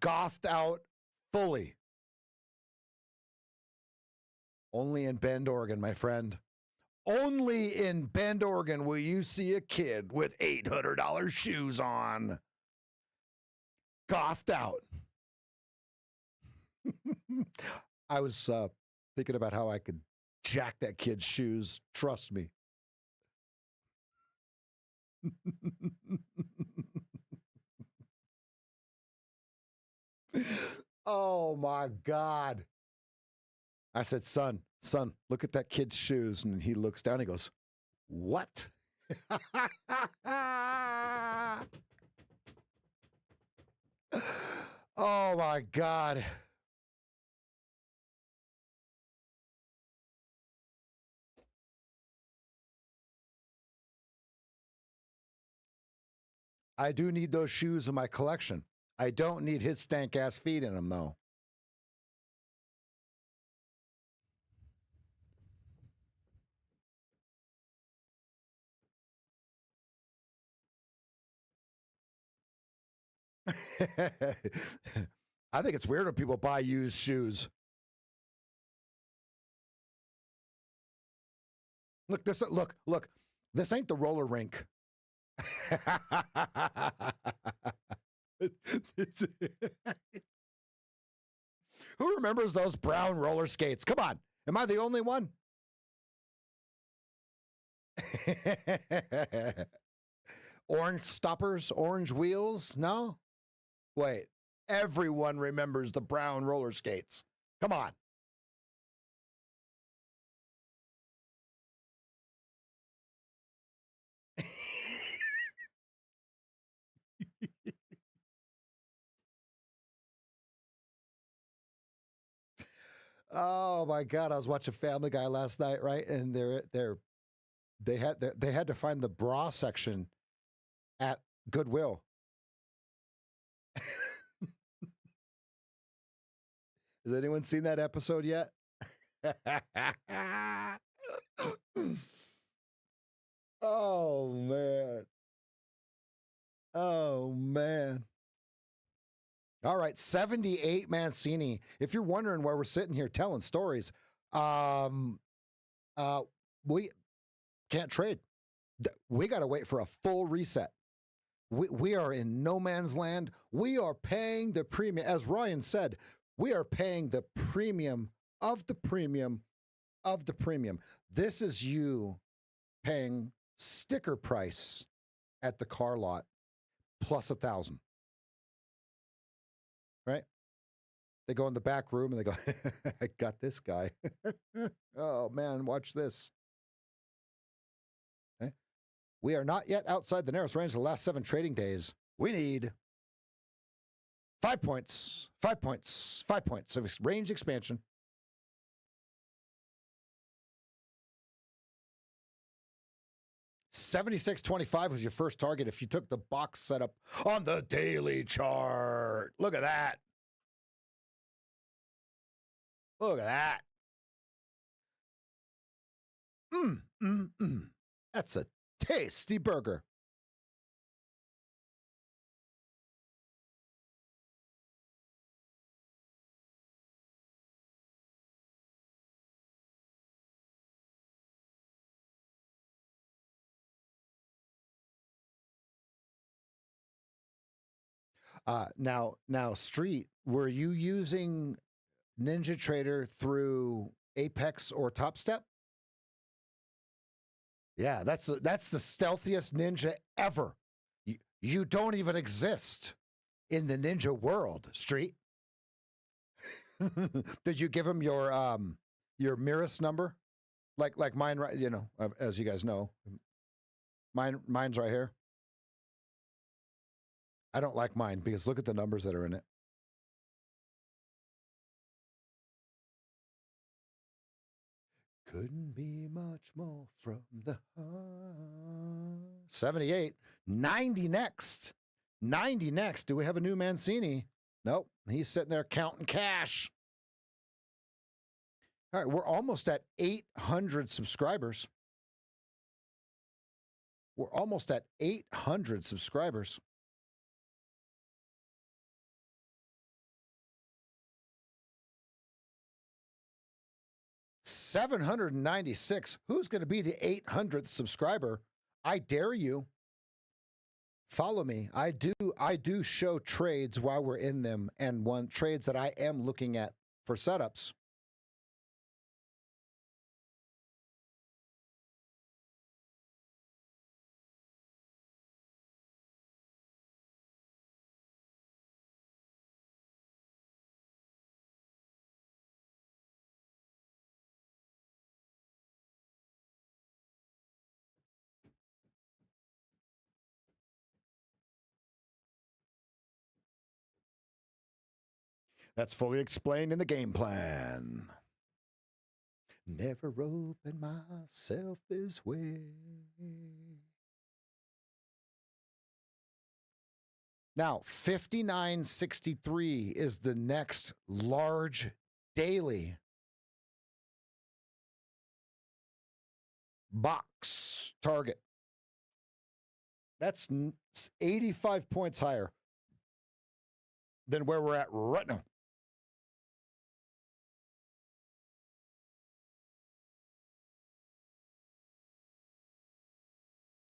Gothed out fully. Only in Bend, Oregon, my friend. Only in Bend, Oregon will you see a kid with $800 shoes on. Gothed out. I was thinking about how I could jack that kid's shoes. Trust me. Oh my God. I said, son, look at that kid's shoes. And he looks down, he goes, what? Oh my God. I do need those shoes in my collection. I don't need his stank ass feet in them, though. I think it's weird when people buy used shoes. Look, look. This ain't the roller rink. Who remembers those brown roller skates? Come on. Am I the only one? Orange stoppers, orange wheels? No? Wait. Everyone remembers the brown roller skates. Come on. Oh my God! I was watching Family Guy last night, right? And they had to find the bra section at Goodwill. Has anyone seen that episode yet? Oh man! Oh man! All right, 78 Mancini. If you're wondering why we're sitting here telling stories, we can't trade. We got to wait for a full reset. We are in no man's land. We are paying the premium. As Ryan said, we are paying the premium of the premium of the premium. This is you paying sticker price at the car lot plus 1,000. Right? They go in the back room and they go, I got this guy. Oh man, watch this. Okay. We are not yet outside the narrowest range of the last 7 trading days. We need 5 points, 5 points, 5 points of range expansion. $76.25 was your first target if you took the box setup on the daily chart. Look at that. Look at that. That's a tasty burger. Now, Street, were you using Ninja Trader through Apex or Top Step? Yeah, that's the stealthiest ninja ever. You don't even exist in the ninja world, Street. Did you give him your Miras number? Like mine, right? You know, as you guys know, mine's right here. I don't like mine because look at the numbers that are in it. Couldn't be much more from the heart. 78, 90 next. 90 next. Do we have a new Mancini? Nope. He's sitting there counting cash. All right, we're almost at 800 subscribers. We're almost at 800 subscribers. $796. Who's going to be the 800th subscriber? I dare you. Follow me. I do show trades while we're in them, and trades that I am looking at for setups. That's fully explained in the game plan. Never open myself this way. Now, 59.63 is the next large daily box target. That's 85 points higher than where we're at right now.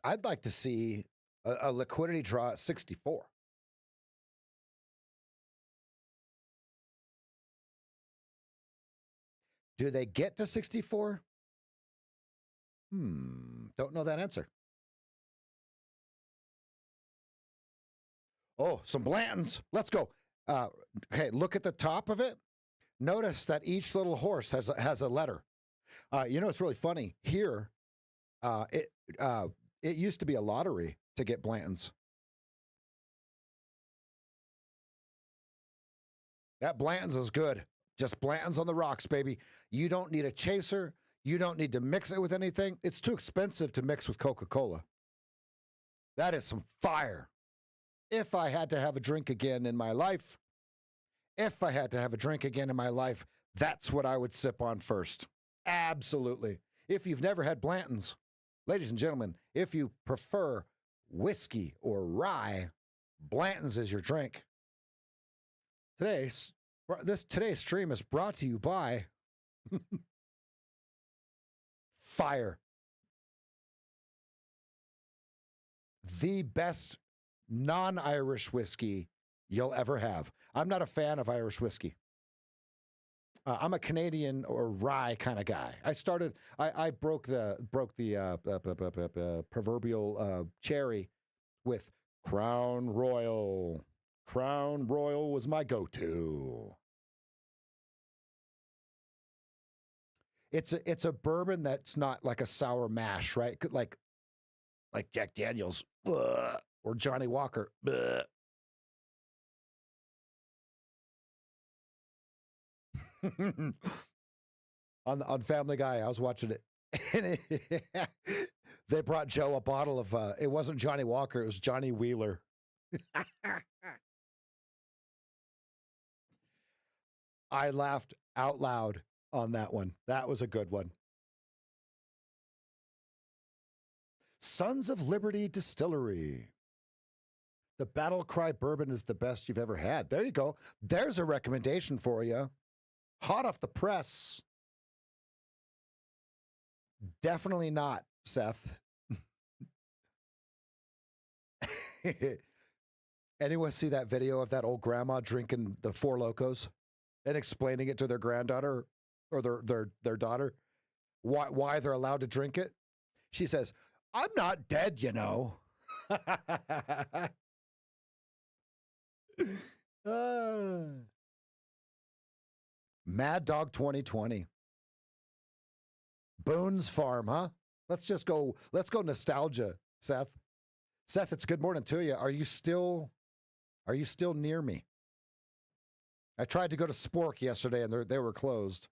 I'd like to see a liquidity draw at 64. Do they get to 64? Don't know that answer. Oh, some Blantons. Let's go. Okay, look at the top of it. Notice that each little horse has a letter. You know, it's really funny. Here, it used to be a lottery to get Blantons. That Blanton's is good. Just Blanton's on the rocks, baby. You don't need a chaser. You don't need to mix it with anything. It's too expensive to mix with Coca-Cola. That is some fire. If I had to have a drink again in my life, that's what I would sip on first. Absolutely. If you've never had Blanton's, ladies and gentlemen, if you prefer whiskey or rye, Blanton's is your drink. Today's stream is brought to you by Fire. The best non-Irish whiskey you'll ever have. I'm not a fan of Irish whiskey. I'm a Canadian or rye kind of guy. I broke the proverbial cherry with Crown Royal. Crown Royal was my go-to. It's a bourbon that's not like a sour mash, right? Like Jack Daniels or Johnny Walker. on Family Guy, I was watching it, and they brought Joe a bottle of it wasn't Johnny Walker, it was Johnny Wheeler. I laughed out loud on that one. That was a good one. Sons of Liberty Distillery. The Battle Cry bourbon is the best you've ever had. There you go. There's a recommendation for you. Hot off the press. Definitely not, Seth. Anyone see that video of that old grandma drinking the Four Locos and explaining it to their granddaughter or their daughter why they're allowed to drink it? She says, "I'm not dead, you know." Mad Dog 2020. Boone's Farm, huh? Let's go nostalgia, Seth. Seth, it's good morning to you. Are you still near me? I tried to go to Spork yesterday and they were closed.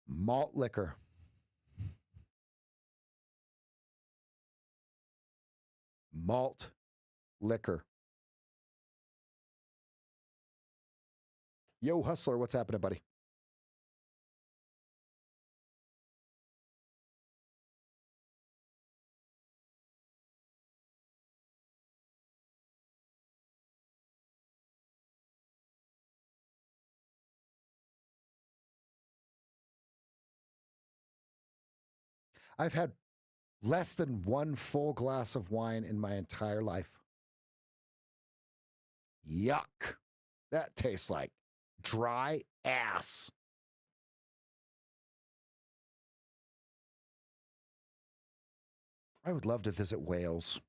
Malt liquor. Malt liquor. Yo, Hustler, what's happening, buddy? I've had less than one full glass of wine in my entire life. Yuck. That tastes like dry ass. I would love to visit Wales.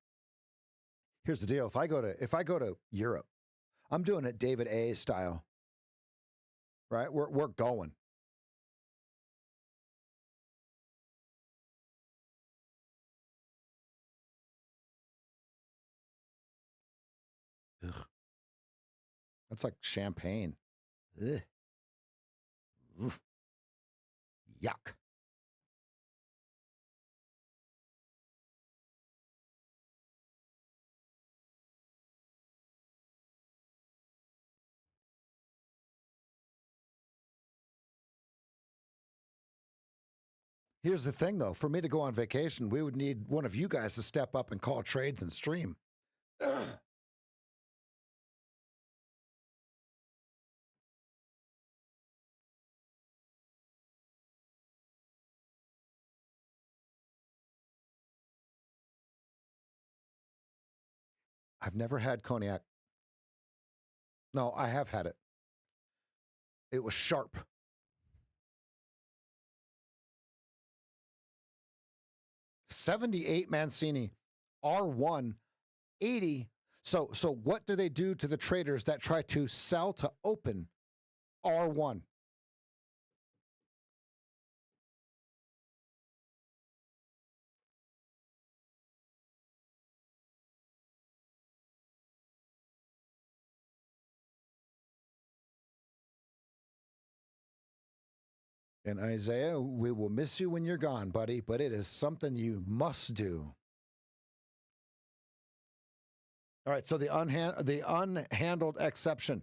Here's the deal. If I go to Europe, I'm doing it David A style. Right? We're going. Ugh. That's like champagne. Ugh. Oof. Yuck. Here's the thing, though. For me to go on vacation, we would need one of you guys to step up and call trades and stream. I've never had cognac. No, I have had it. It was sharp. $78 Mancini, R1, 80. So what do they do to the traders that try to sell to open R1? And Isaiah, we will miss you when you're gone, buddy, but it is something you must do. All right, so the unhandled exception.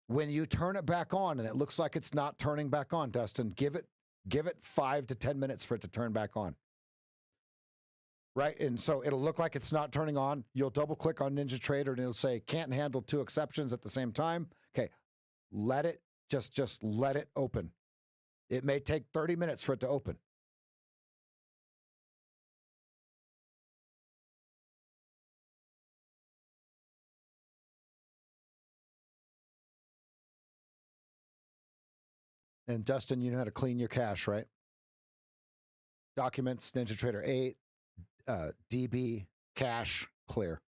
When you turn it back on and it looks like it's not turning back on, Dustin, give it 5 to 10 minutes for it to turn back on. Right? And so it'll look like it's not turning on. You'll double click on NinjaTrader and it'll say can't handle 2 exceptions at the same time. Okay. Let it just let it open. It may take 30 minutes for it to open. And Dustin, you know how to clean your cache, right? Documents, NinjaTrader 8, DB, cache, clear.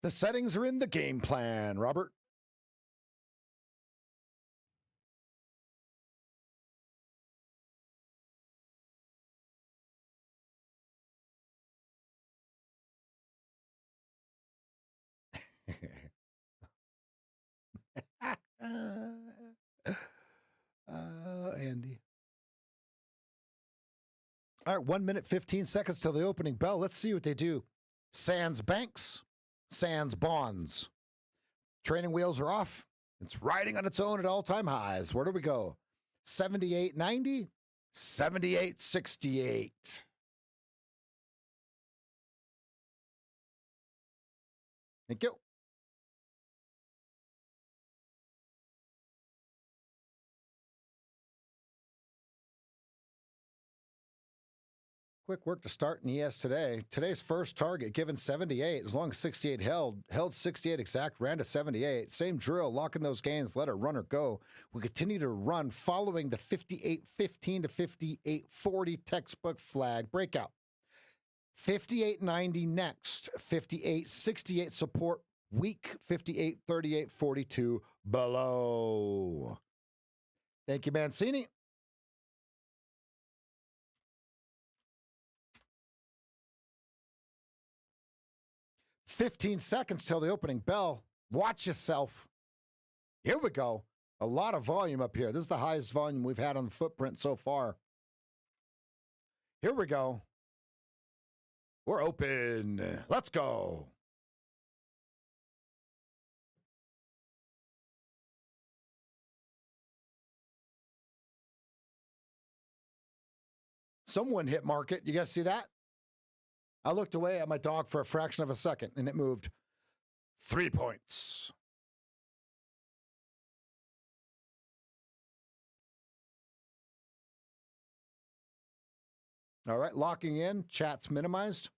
The settings are in the game plan, Robert. Andy. All right, 1 minute, 15 seconds till the opening bell. Let's see what they do. Sans banks, sans bonds. Training wheels are off. It's riding on its own at all-time highs. Where do we go? 78.90, 78.68. Thank you. Quick work to start in ES today. Today's first target given 78. As long as 68 held 68 exact, ran to 78. Same drill, locking those gains, let it run or go. We continue to run following the 58.15 to 58.40 textbook flag breakout. 58.90 next. 58.68 support, weak. 58.38.42 below. Thank you, Mancini. $15 seconds till the opening bell. Watch yourself. Here we go. A lot of volume up here. This is the highest volume we've had on the footprint so far. Here we go. We're open. Let's go. Someone hit market. You guys see that? I looked away at my dog for a fraction of a second, and it moved 3 points. All right, locking in. Chat's minimized.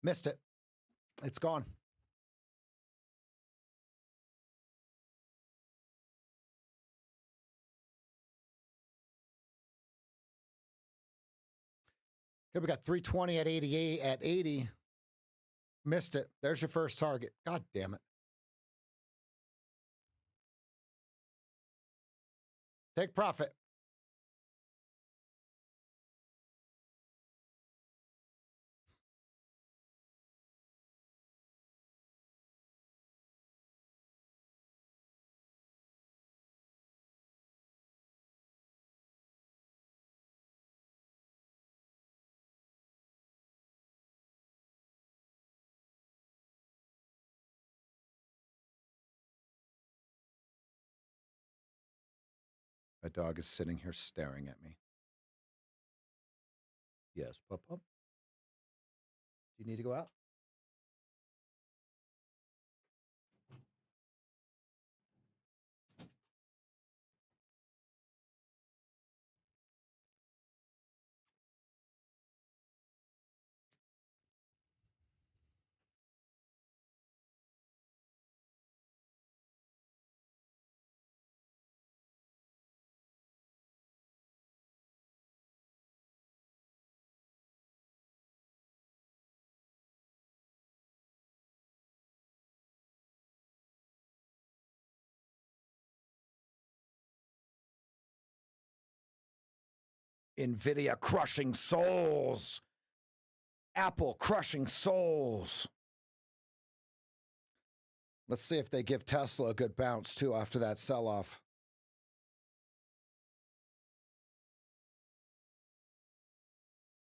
Missed it. It's gone. Okay, we got 320 at 88 at 80. Missed it. There's your first target. God damn it. Take profit. My dog is sitting here staring at me. Yes, pup. Do you need to go out? NVIDIA crushing souls. Apple crushing souls. Let's see if they give Tesla a good bounce, too, after that sell-off.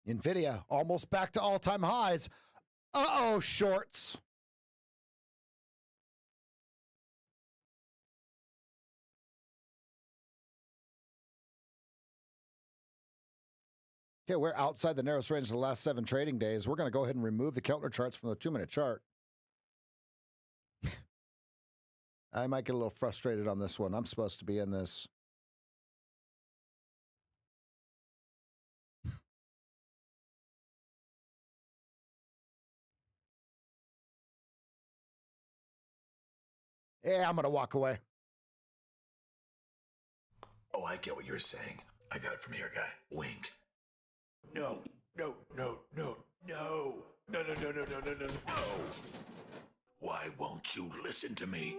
NVIDIA almost back to all-time highs. Uh-oh, shorts. Okay, we're outside the narrowest range of the last 7 trading days. We're going to go ahead and remove the counter charts from the 2-minute chart. I might get a little frustrated on this one. I'm supposed to be in this. Yeah, I'm going to walk away. Oh, I get what you're saying. I got it from here, guy. Wink. No, no, no, no, no. No, no, no, no, no, no, no, no. Why won't you listen to me?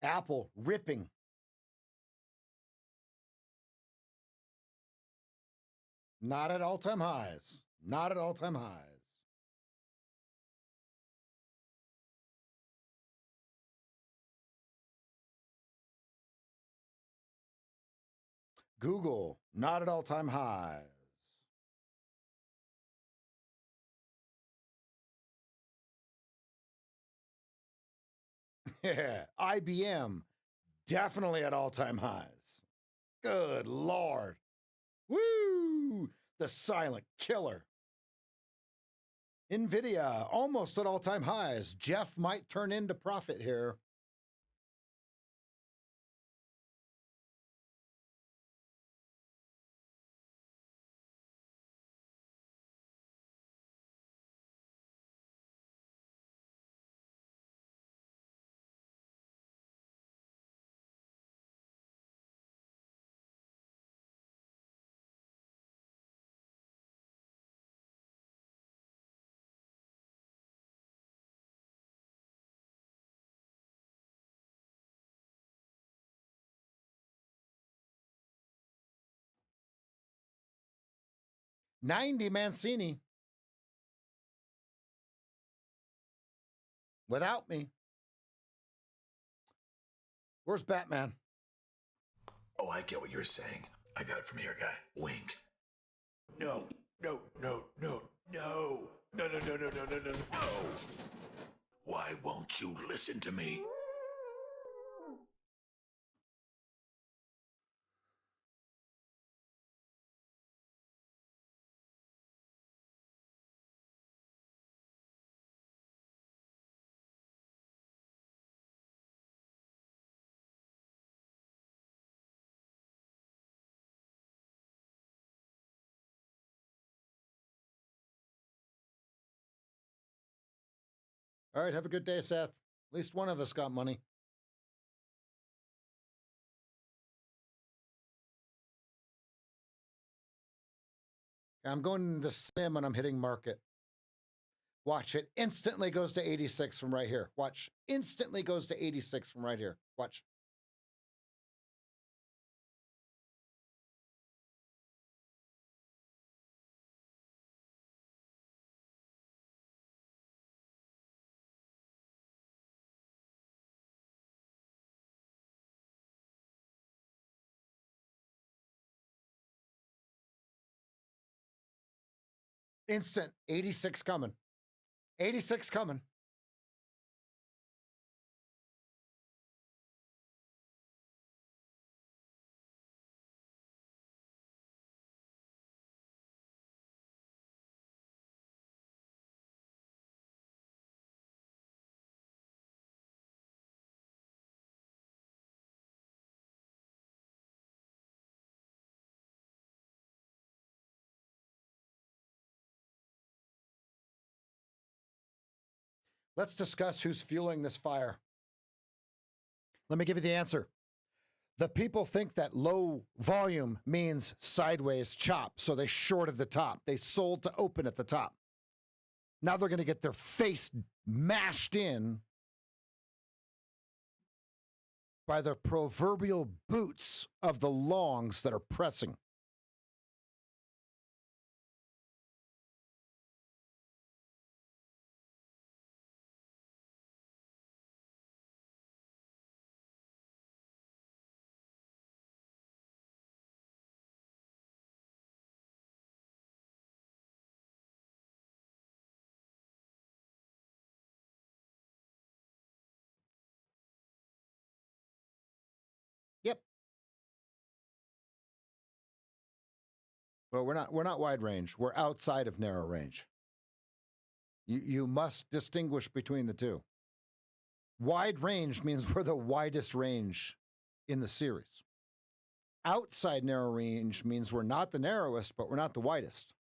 Apple ripping. Not at all-time highs. Not at all-time highs. Google, not at all-time highs. Yeah, IBM, definitely at all-time highs. Good Lord. Woo! The silent killer. NVIDIA, almost at all-time highs. Jeff might turn into profit here. $90 Mancini. Without me. Where's Batman? Oh, I get what you're saying. I got it from here, guy. Wink. No, no, no, no, no. No, no, no, no, no, no, no, no. Why won't you listen to me? All right, have a good day, Seth. At least one of us got money. I'm going to sim and I'm hitting market. Watch, it instantly goes to 86 from right here. Watch, instantly goes to 86 from right here. Watch. Instant, 86 coming. 86 coming. Let's discuss who's fueling this fire. Let me give you the answer. The people think that low volume means sideways chop, so they shorted the top. They sold to open at the top. Now they're going to get their face mashed in by the proverbial boots of the longs that are pressing. Yep. But we're not wide range. We're outside of narrow range. You must distinguish between the two. Wide range means we're the widest range in the series. Outside narrow range means we're not the narrowest, but we're not the widest.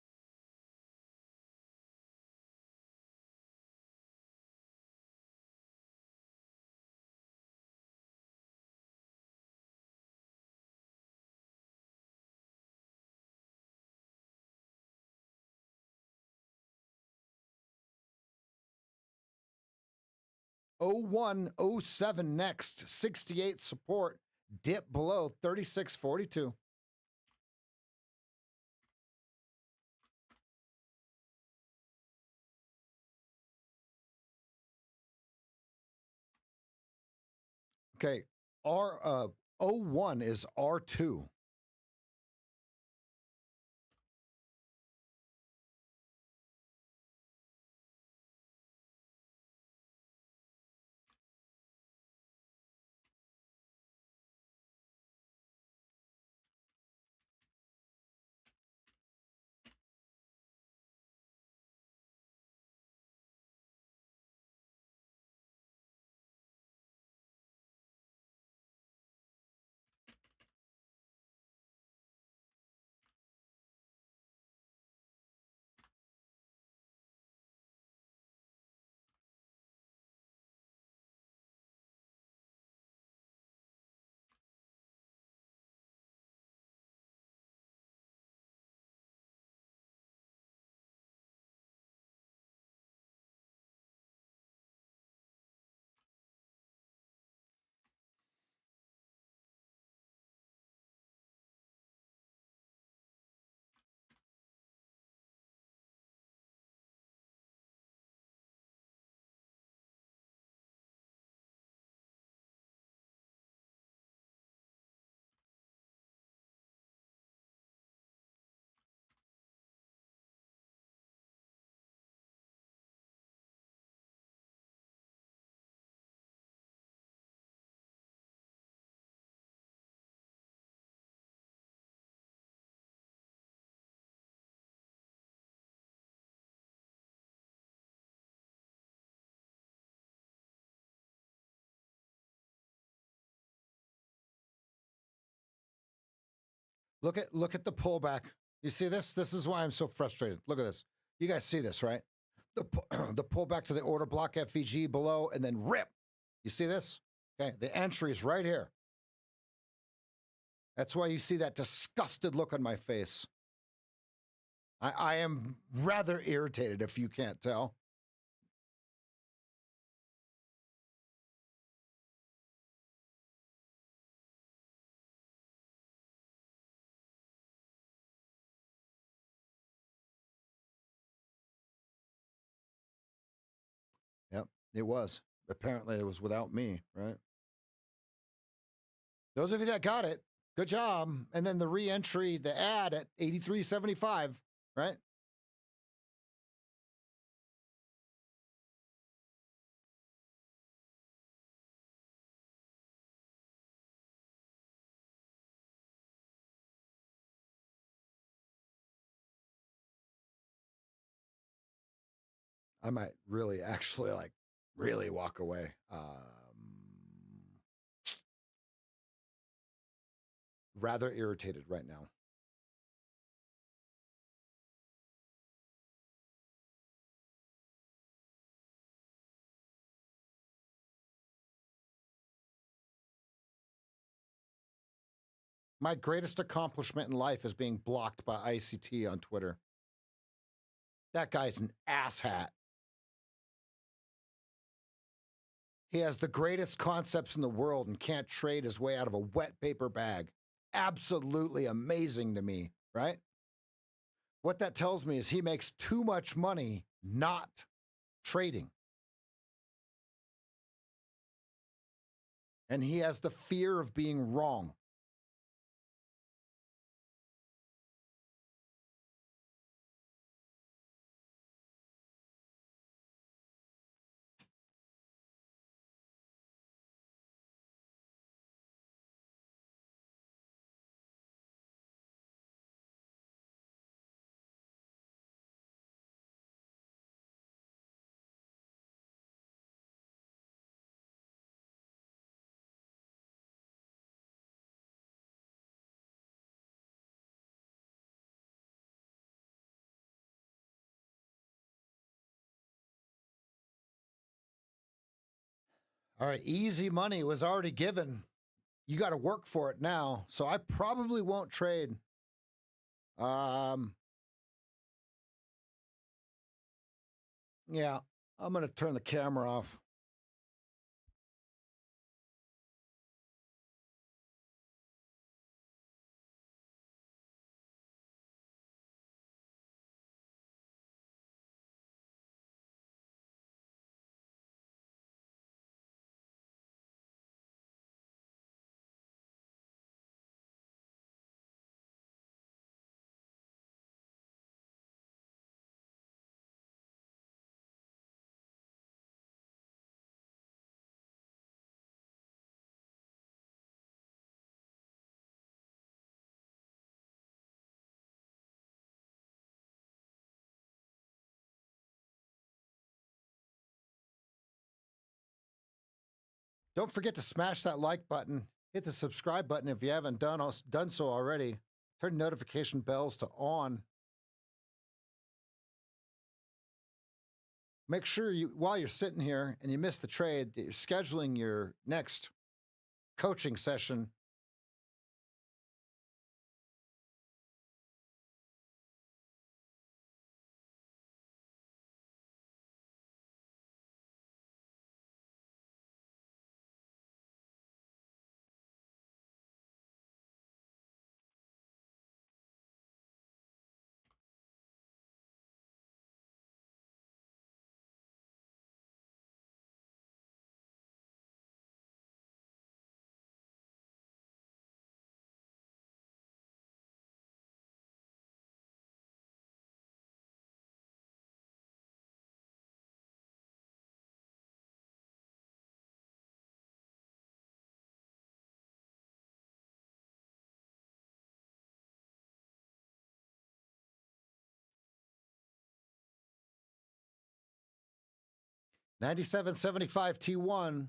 0107 next, 68 support, dip below 36.42. Okay, R01 is R2. Look at the pullback. You see this? This is why I'm so frustrated. Look at this. You guys see this, right? The pullback to the order block FVG below and then rip. You see this? Okay, the entry is right here. That's why you see that disgusted look on my face. I am rather irritated if you can't tell. Yep, it was. Apparently it was without me, right? Those of you that got it, good job. And then the re-entry, the ad at 83.75, right? I might really actually like really walk away. Rather irritated right now. My greatest accomplishment in life is being blocked by ICT on Twitter. That guy's an asshat. He has the greatest concepts in the world and can't trade his way out of a wet paper bag. Absolutely amazing to me, right? What that tells me is he makes too much money not trading. And he has the fear of being wrong. All right, easy money was already given. You got to work for it now. So I probably won't trade. Yeah, I'm going to turn the camera off. Don't forget to smash that like button. Hit the subscribe button if you haven't done so already. Turn notification bells to on. Make sure you, while you're sitting here and you miss the trade, that you're scheduling your next coaching session. $97.75 T1.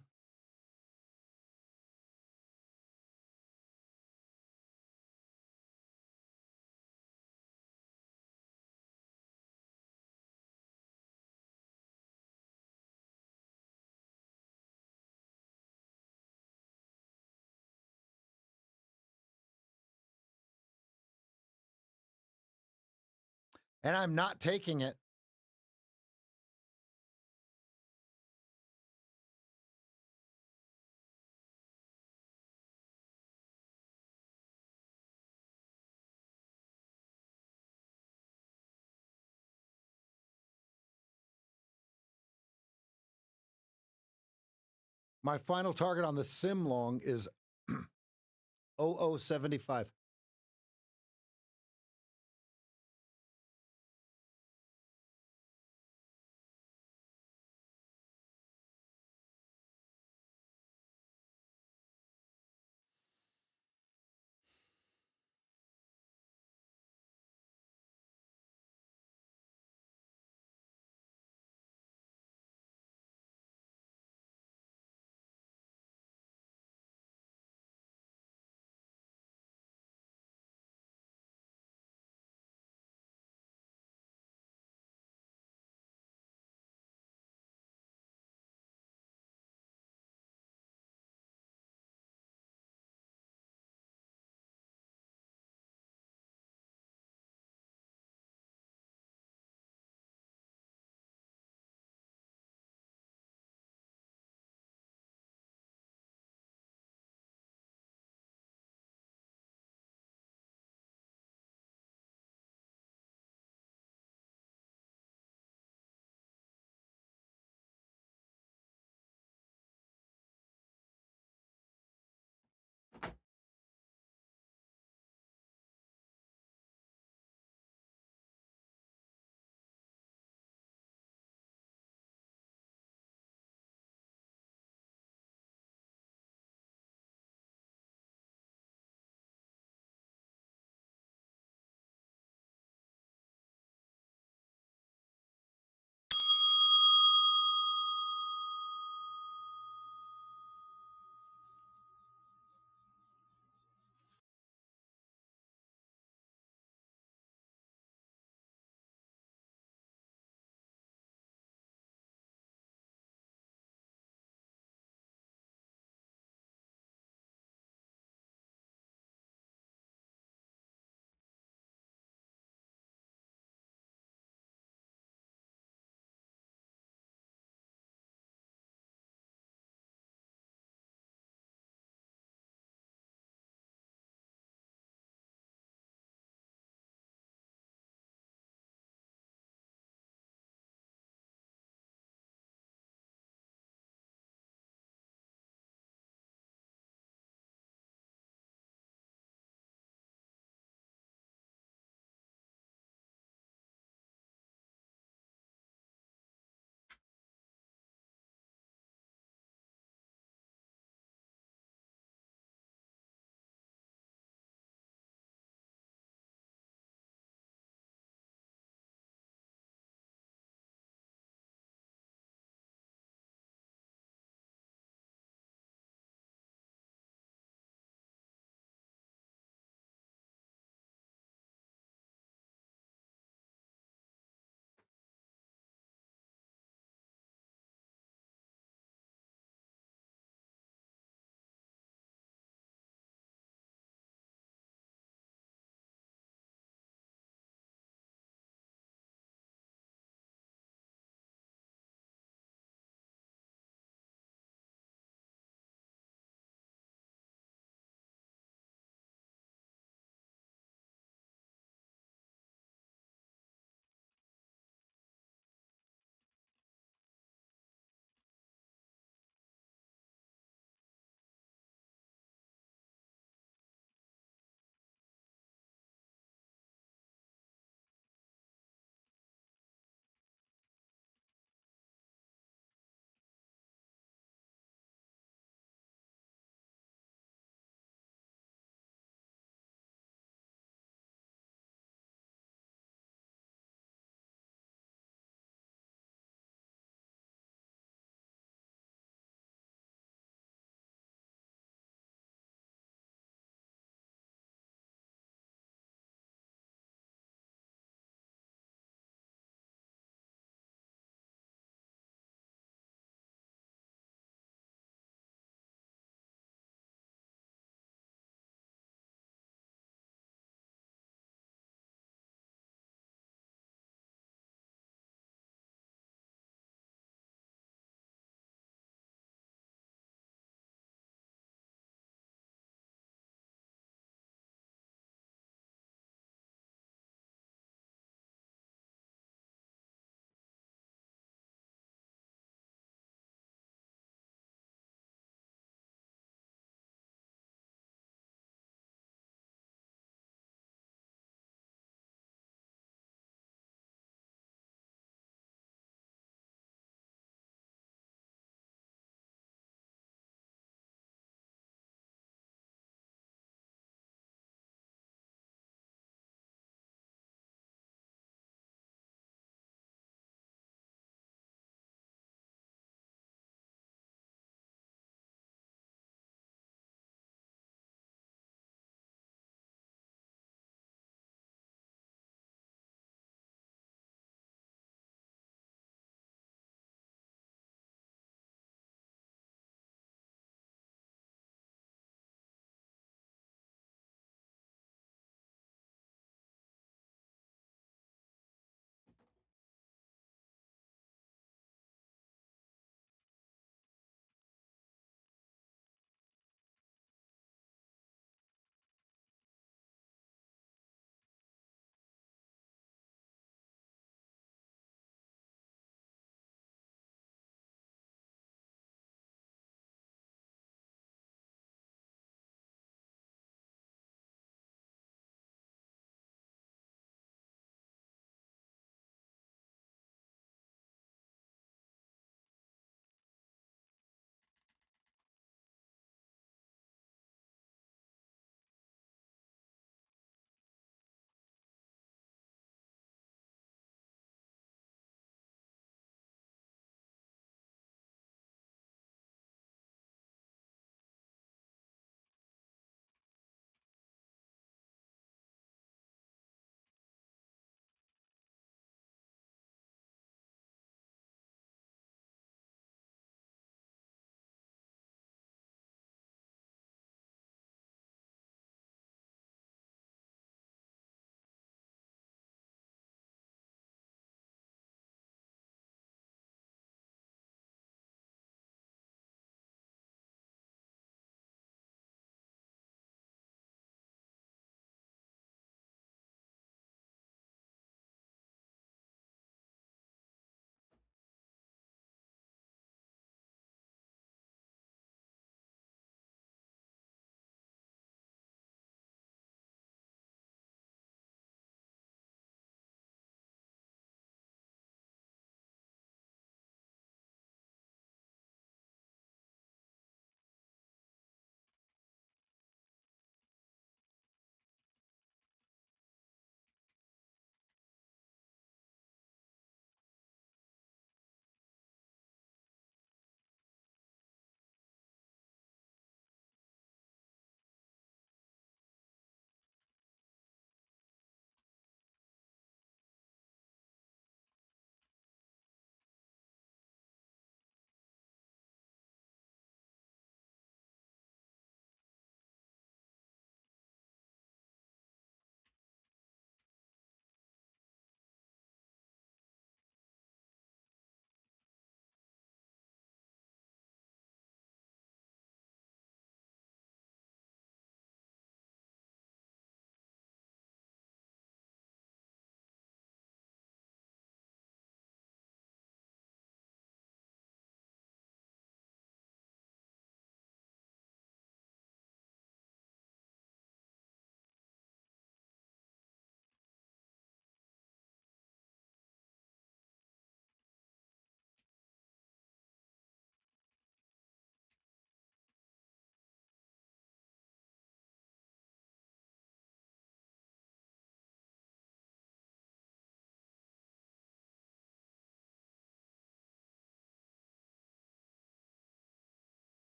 And I'm not taking it. My final target on the sim long is 0075.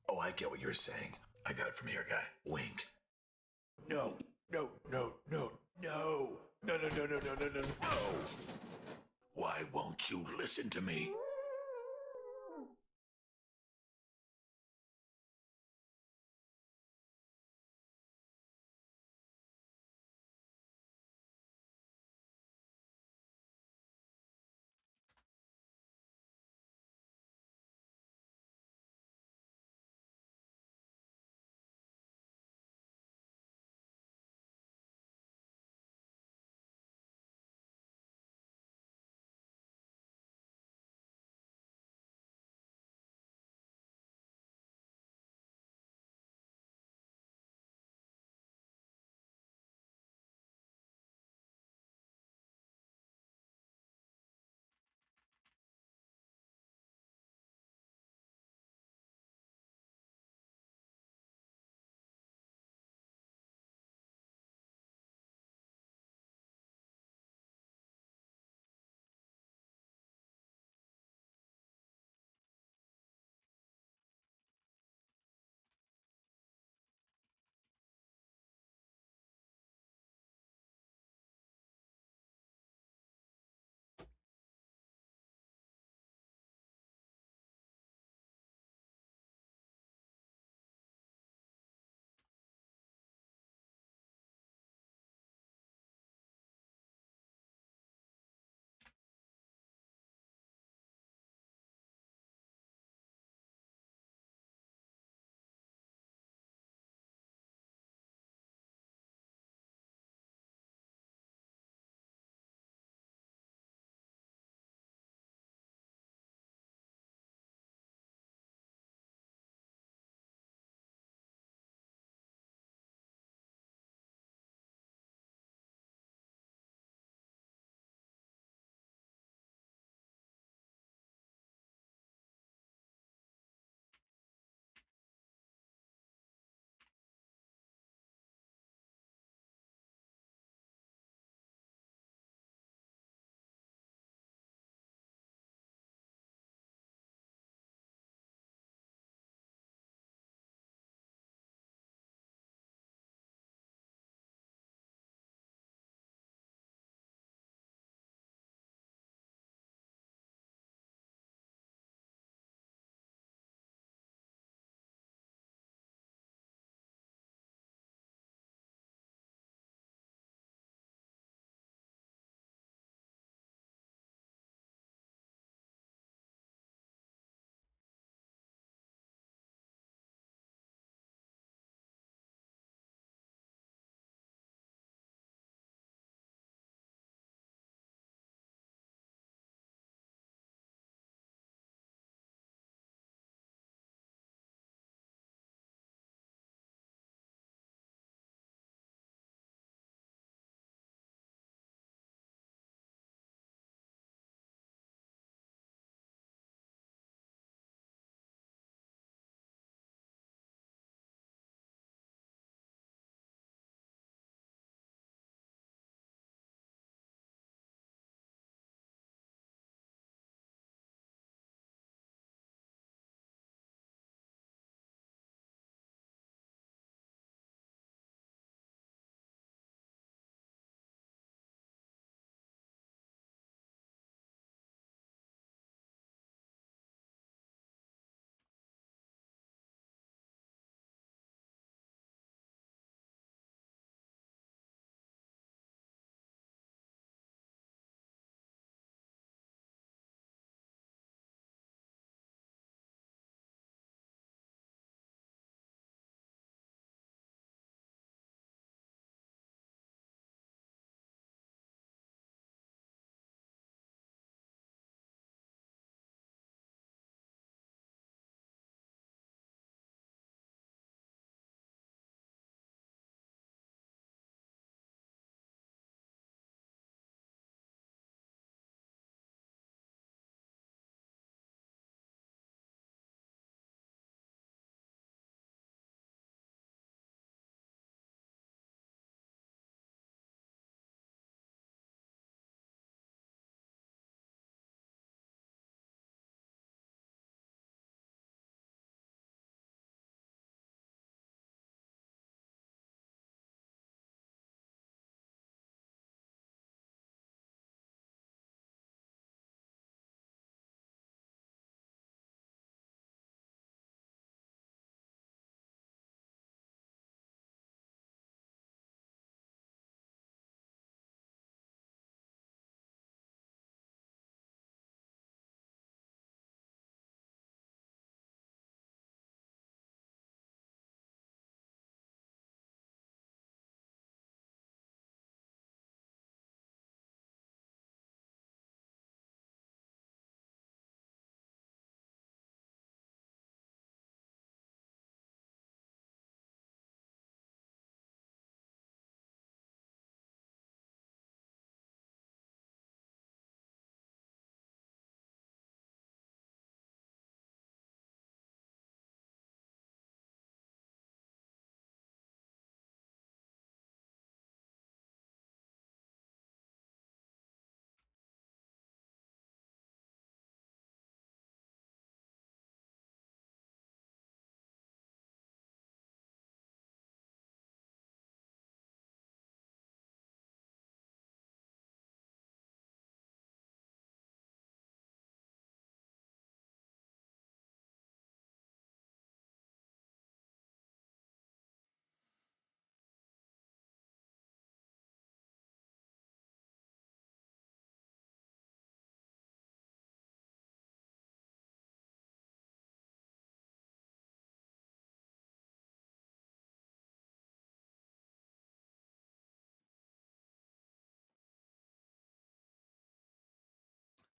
Oh, I get what you're saying. I got it from here, guy. Wink. No, no, no, no, no. No, no, no, no, no, no, no, no. Why won't you listen to me?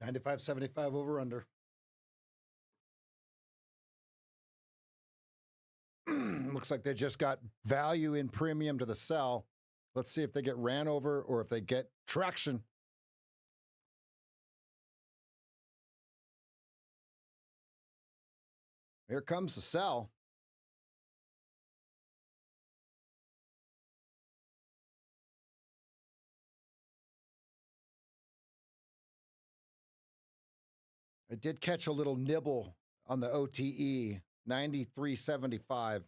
95.75 over under. Looks like they just got value in premium to the sell. Let's see if they get ran over or if they get traction. Here comes the sell. I did catch a little nibble on the OTE, 93.75.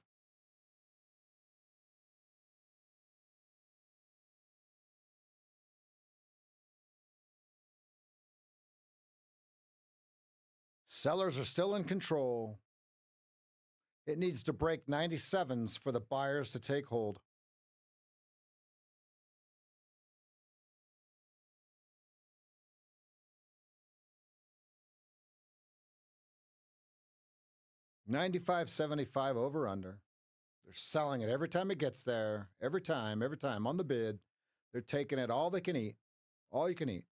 Sellers are still in control. It needs to break 97s for the buyers to take hold. $95.75 over under. They're selling it every time it gets there. Every time on the bid. They're taking it all they can eat. All you can eat.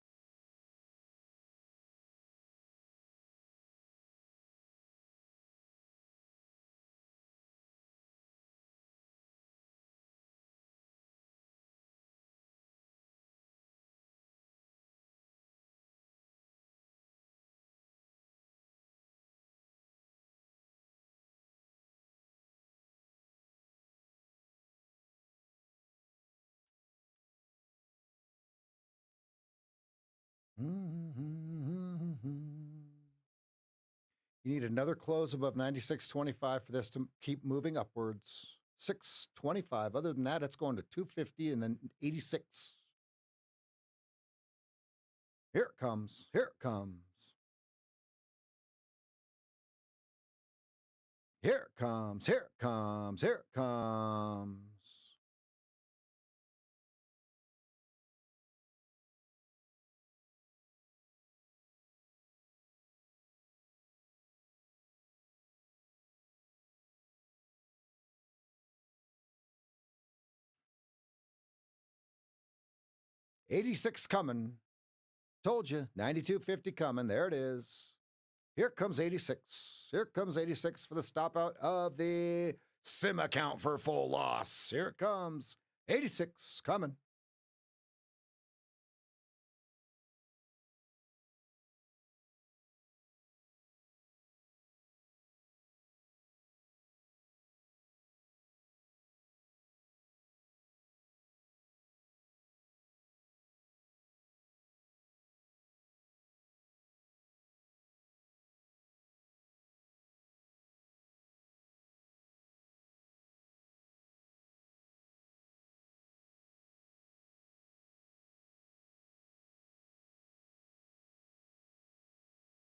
You need another close above 96.25 for this to keep moving upwards. 625. Other than that, it's going to 250 and then 86. Here it comes. Here it comes. Here it comes. Here it comes. Here it comes. $86 coming. Told you, 92.50 coming. There it is. Here comes 86. Here comes 86 for the stop out of the sim account for full loss. Here it comes. 86 coming.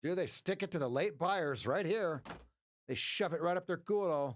Dude, they stick it to the late buyers right here. They shove it right up their culo.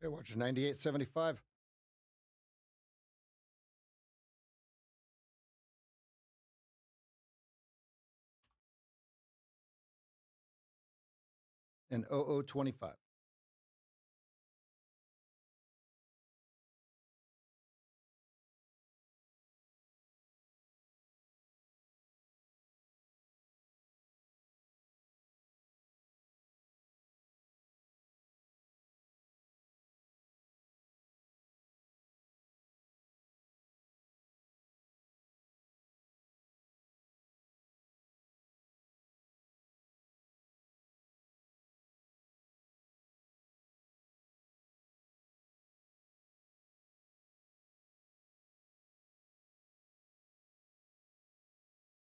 Hey, watch 98.75. And 00.25.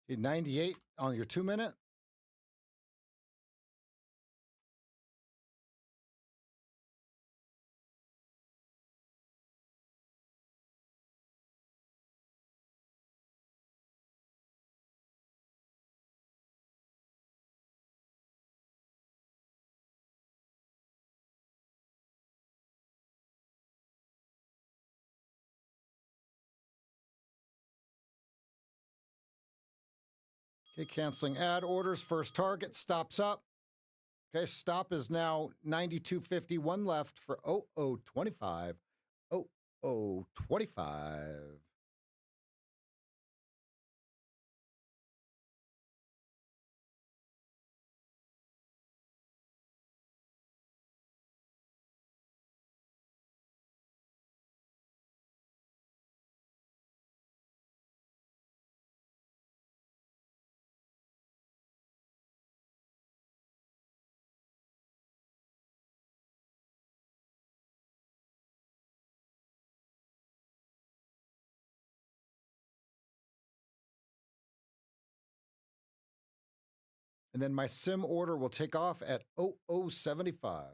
Okay, 98 on your 2-minute. Okay, canceling ad orders. First target stops up. Okay, stop is now 92.51 left for 00.25. 00.25. And then my sim order will take off at 00.75.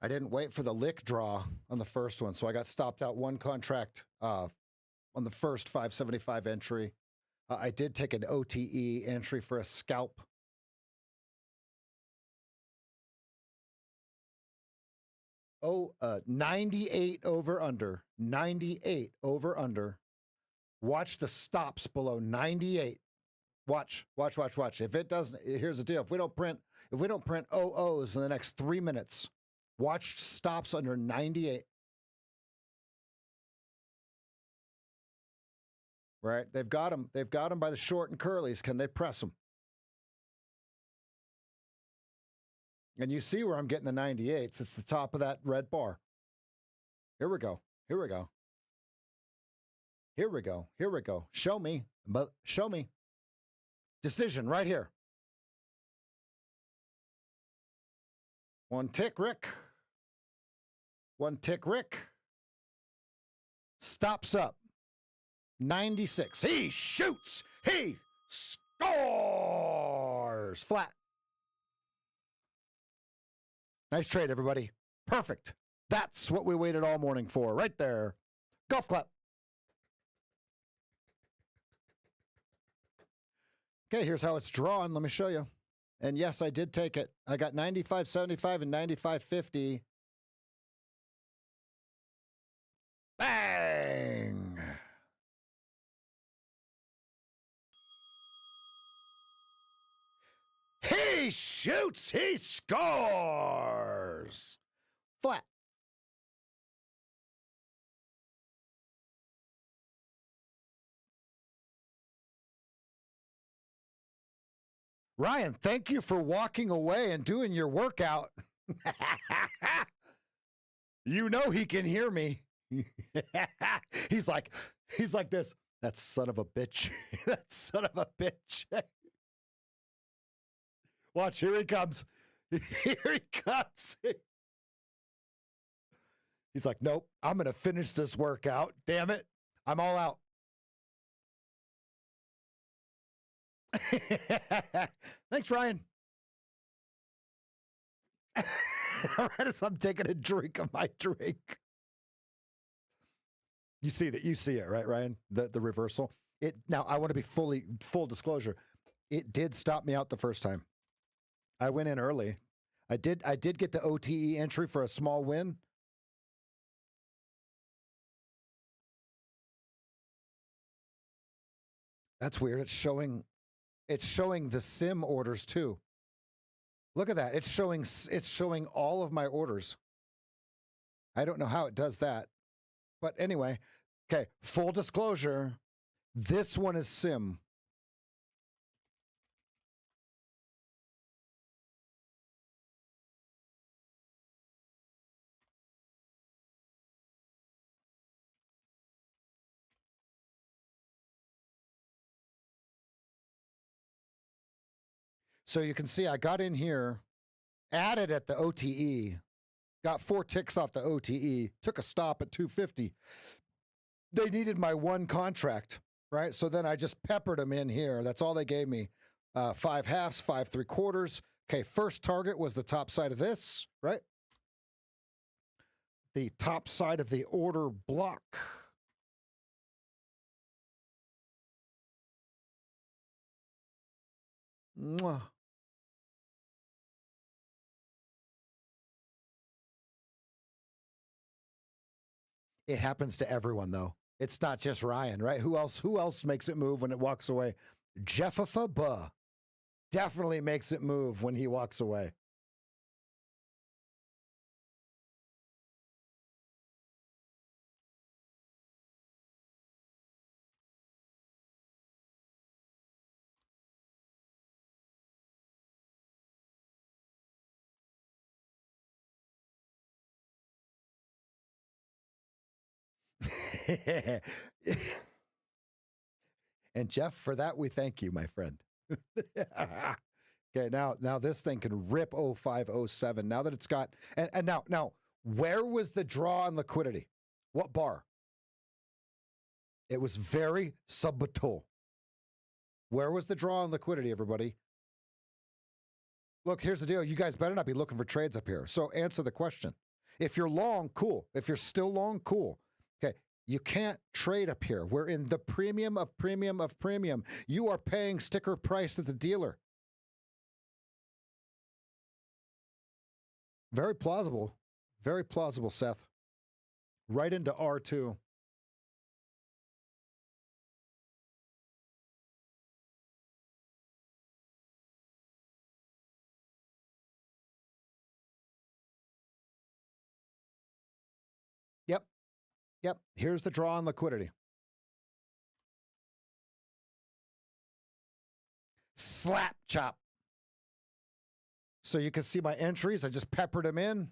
I didn't wait for the lick draw on the first one, so I got stopped out one contract on the first 575 entry. I did take an OTE entry for a scalp. Oh, 98 over under. 98 over under. Watch the stops below 98. Watch. If it doesn't, here's the deal. If we don't print OOs in the next 3 minutes, watch stops under 98. Right? They've got them. They've got them by the short and curlies. Can they press them? And you see where I'm getting the 98s. It's the top of that red bar. Here we go. Here we go. Here we go. Here we go. Show me. But show me. Decision right here. One tick, Rick. One tick, Rick. Stops up. 96. He shoots. He scores. Flat. Nice trade, everybody. Perfect. That's what we waited all morning for, right there. Golf clap. Okay, here's how it's drawn. Let me show you. And yes, I did take it. I got 95.75 and 95.50. Bang! He shoots, he scores. Flat. Ryan, thank you for walking away and doing your workout. You know he can hear me. He's like this. That son of a bitch. That son of a bitch. Watch, here he comes. Here he comes. He's like, nope, I'm going to finish this workout. Damn it. I'm all out. Thanks, Ryan. All right, as I'm taking a drink of my drink. You see that? You see it, right, Ryan? The reversal. Now I want to be full disclosure. It did stop me out the first time. I went in early. I did get the OTE entry for a small win. That's weird. It's showing the sim orders too. Look at that. It's showing all of my orders. I don't know how it does that. But anyway, okay, full disclosure, this one is sim. So you can see I got in here, added at the OTE, got 4 ticks off the OTE, took a stop at 250. They needed my one contract, right? So then I just peppered them in here. That's all they gave me. 5 halves, 5 3/4. Okay, first target was the top side of this, right? The top side of the order block. Mwah. It happens to everyone, though. It's not just Ryan, right? Who else makes it move when it walks away? Jeffafa definitely makes it move when he walks away. And Jeff, for that we thank you, my friend. Okay, now this thing can rip 0507. Now that it's got and now where was the draw on liquidity? What bar? It was very subtle. Where was the draw on liquidity, everybody? Look, here's the deal. You guys better not be looking for trades up here. So answer the question. If you're long, cool. If you're still long, cool. Okay, you can't trade up here. We're in the premium of premium of premium. You are paying sticker price at the dealer. Very plausible. Very plausible, Seth. Right into R2. Yep. Here's the draw on liquidity. Slap chop. So you can see my entries. I just peppered them in.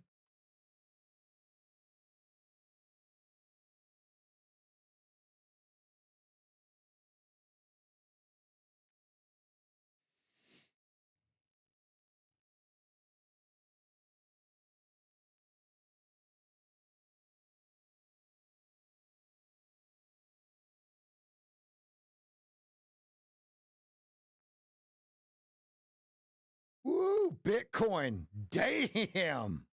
Woo, Bitcoin. Damn.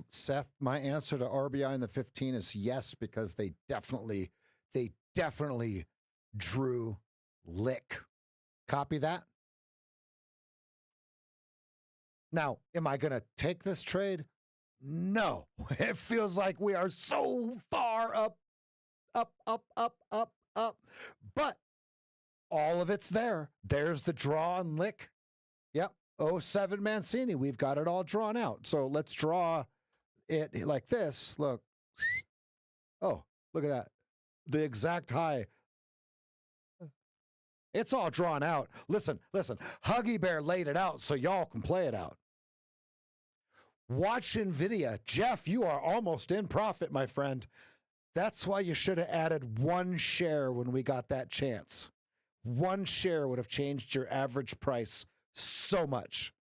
Seth, my answer to RBI in the 15 is yes, because they definitely drew lick. Copy that? Now, am I going to take this trade? No. It feels like we are so far up. But all of it's there. There's the draw and lick. Yep. 07 Mancini. We've got it all drawn out. So let's draw it like this. Look. Oh, look at that. The exact high. It's all drawn out. Listen. Huggy Bear laid it out so y'all can play it out. Watch NVIDIA. Jeff, you are almost in profit, my friend. That's why you should have added one share when we got that chance. One share would have changed your average price so much.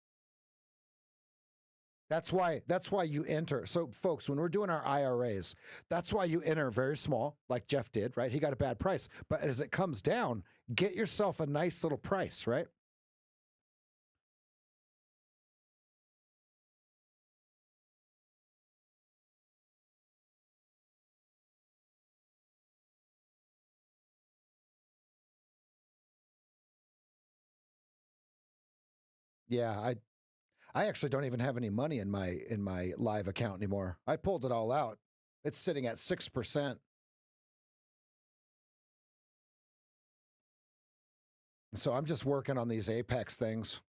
That's why you enter. So, folks, when we're doing our IRAs, that's why you enter very small, like Jeff did, right? He got a bad price. But as it comes down, get yourself a nice little price, right? Yeah, I actually don't even have any money in my live account anymore. I pulled it all out. It's sitting at 6%. So I'm just working on these Apex things.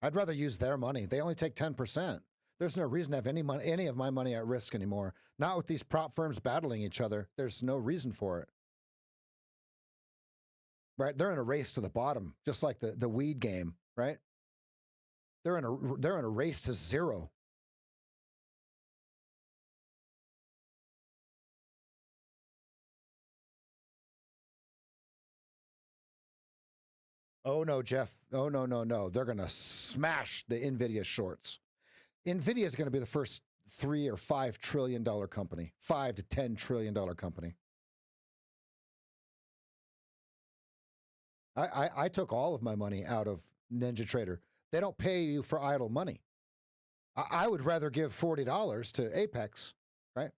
I'd rather use their money. They only take 10%. There's no reason to have any of my money at risk anymore. Not with these prop firms battling each other. There's no reason for it. Right? They're in a race to the bottom, just like the weed game, right? They're in a race to zero. Oh no, Jeff. Oh no. They're going to smash the NVIDIA shorts. NVIDIA is going to be the first $3 or $5 trillion company, $5 to $10 trillion company. I took all of my money out of Ninja Trader. They don't pay you for idle money. I would rather give $40 to Apex, right?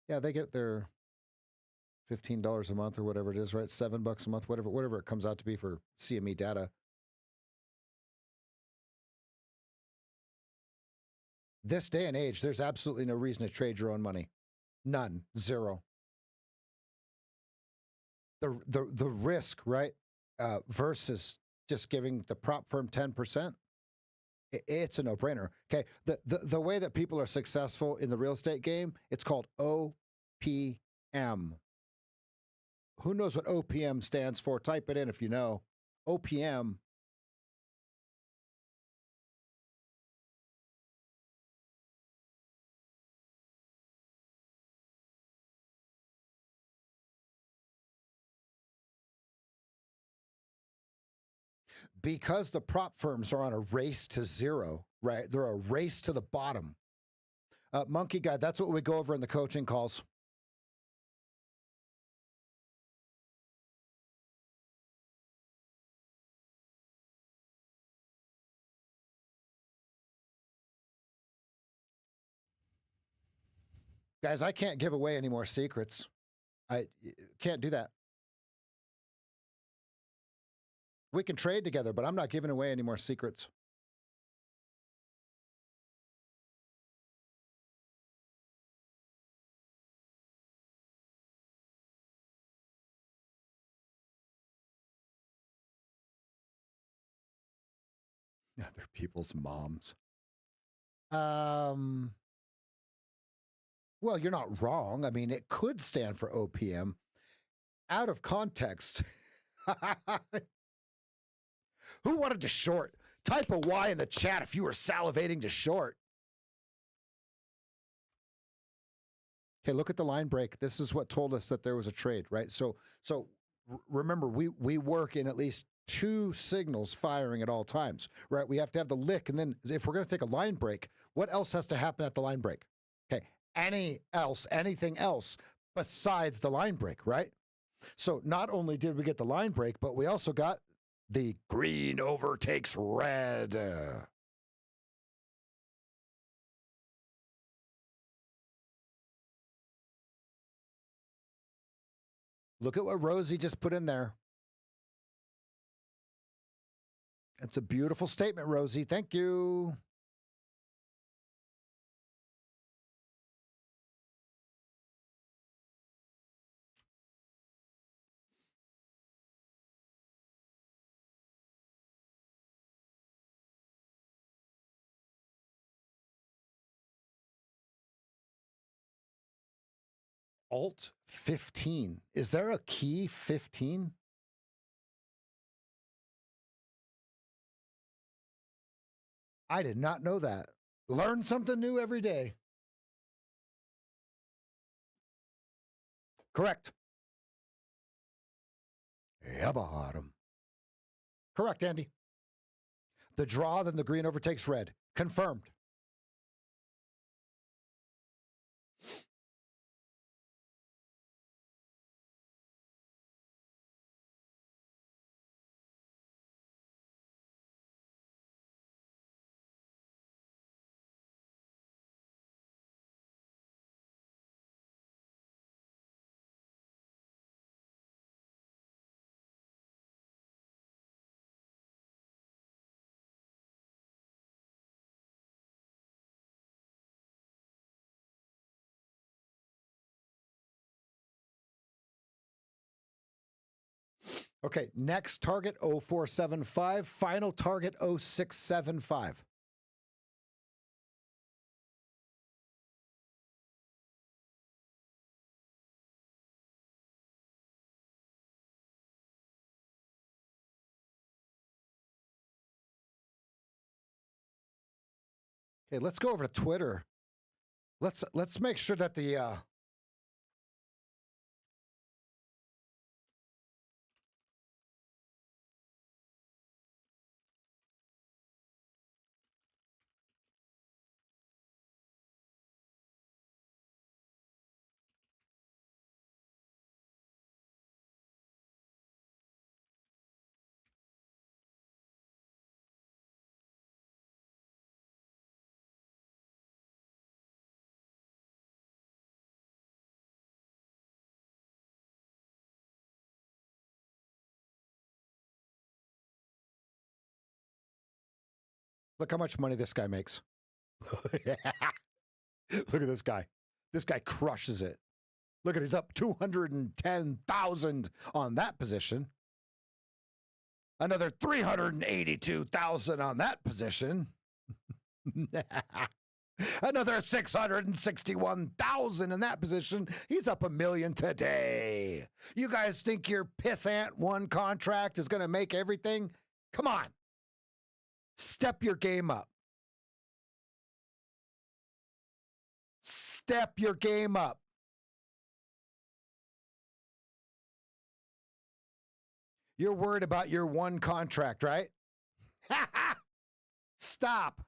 Yeah, they get their $15 a month or whatever it is, right? $7 a month, whatever it comes out to be for CME data. This day and age, there's absolutely no reason to trade your own money. None. Zero. The risk, right? Versus just giving the prop firm 10%. It's a no-brainer. Okay. The way that people are successful in the real estate game, it's called OPM. Who knows what OPM stands for? Type it in if you know. OPM. Because the prop firms are on a race to zero, right? They're a race to the bottom. Monkey Guy, that's what we go over in the coaching calls. Guys, I can't give away any more secrets. I can't do that. We can trade together, but I'm not giving away any more secrets. Other people's moms. Well, you're not wrong. I mean, it could stand for OPM. Out of context. Who wanted to short? Type a Y in the chat if you were salivating to short. Okay, look at the line break. This is what told us that there was a trade, right? So remember, we work in at least two signals firing at all times, right? We have to have the lick, and then if we're going to take a line break, what else has to happen at the line break? Okay, anything else besides the line break, right? So not only did we get the line break, but we also got the green overtakes red. Look at what Rosie just put in there. That's a beautiful statement, Rosie. Thank you. Alt 15. Is there a key 15? I did not know that. Learn something new every day. Correct. Yeah, bottom. Correct, Andy. The draw, then the green overtakes red. Confirmed. Okay, next target 0475, final target 0675. Okay, let's go over to Twitter. Let's make sure that the look how much money this guy makes. Look at this guy. This guy crushes it. Look at he's up 210,000 on that position. Another 382,000 on that position. Another 661,000 in that position. He's up $1 million today. You guys think your pissant one contract is going to make everything? Come on. Step your game up. Step your game up. You're worried about your one contract, right? Stop.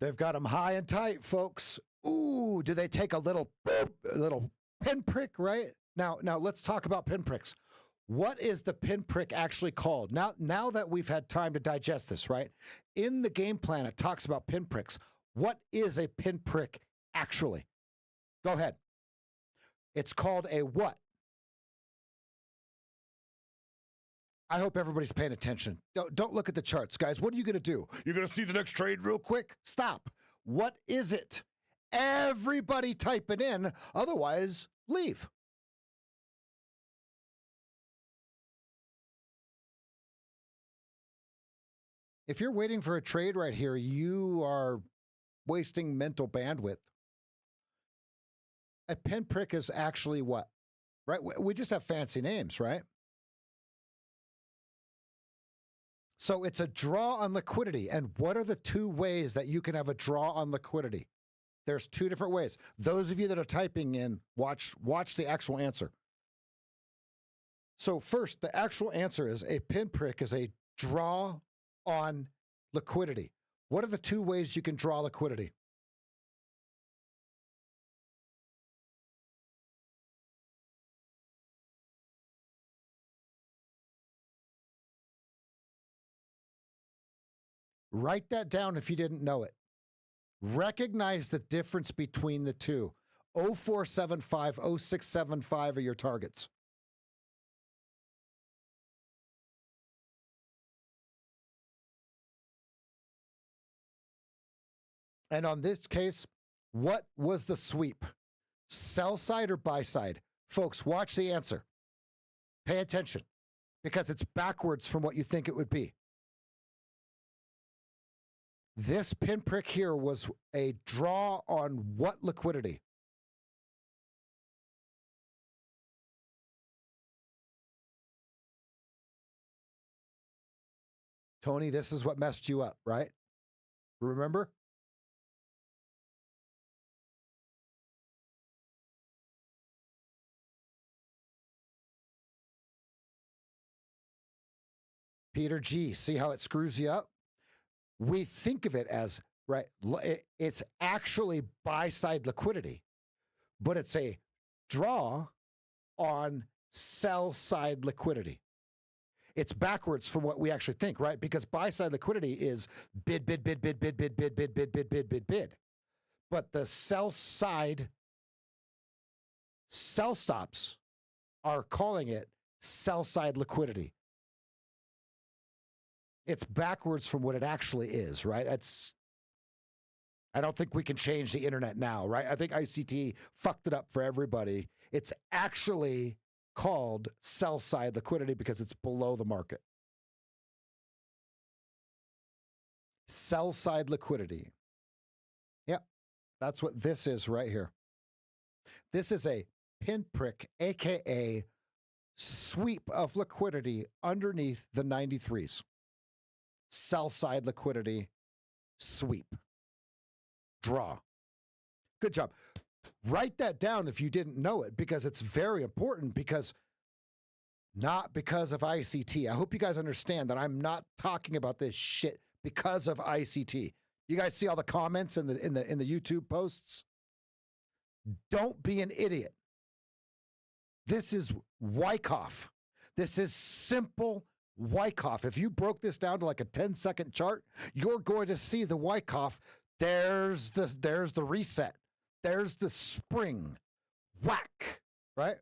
They've got them high and tight, folks. Ooh, do they take a little pinprick, right? Now let's talk about pinpricks. What is the pinprick actually called? Now that we've had time to digest this, right? In the game plan, it talks about pinpricks. What is a pinprick actually? Go ahead. It's called a what? I hope everybody's paying attention. Don't look at the charts, guys. What are you going to do? You're going to see the next trade real quick? Stop. What is it? Everybody type it in. Otherwise, leave. If you're waiting for a trade right here, you are wasting mental bandwidth. A pinprick is actually what? Right? We just have fancy names, right? So it's a draw on liquidity. And what are the two ways that you can have a draw on liquidity? There's two different ways. Those of you that are typing in, watch the actual answer. So first, the actual answer is a pinprick is a draw on liquidity. What are the two ways you can draw liquidity? Write that down if you didn't know it. Recognize the difference between the two. 0475, 0675 are your targets. And on this case, what was the sweep? Sell side or buy side? Folks, watch the answer. Pay attention because it's backwards from what you think it would be. This pinprick here was a draw on what liquidity? Tony, this is what messed you up, right? Remember? Peter G, see how it screws you up? We think of it as, right, it's actually buy-side liquidity, but it's a draw on sell-side liquidity. It's backwards from what we actually think, right? Because buy-side liquidity is bid, bid, bid, bid, bid, bid, bid, bid, bid, bid, bid, bid, bid. But the sell-side sell stops are calling it sell-side liquidity. It's backwards from what it actually is, right? I don't think we can change the internet now, right? I think ICT fucked it up for everybody. It's actually called sell-side liquidity because it's below the market. Sell-side liquidity. Yep, that's what this is right here. This is a pinprick, AKA sweep of liquidity underneath the 93s. Sell-side liquidity, sweep, draw. Good job. Write that down if you didn't know it because it's very important not because of ICT. I hope you guys understand that I'm not talking about this shit because of ICT. You guys see all the comments in the YouTube posts? Don't be an idiot. This is Wyckoff. This is simple Wyckoff. If you broke this down to like a 10-second chart, you're going to see the Wyckoff. There's the reset. There's the spring. Whack, right?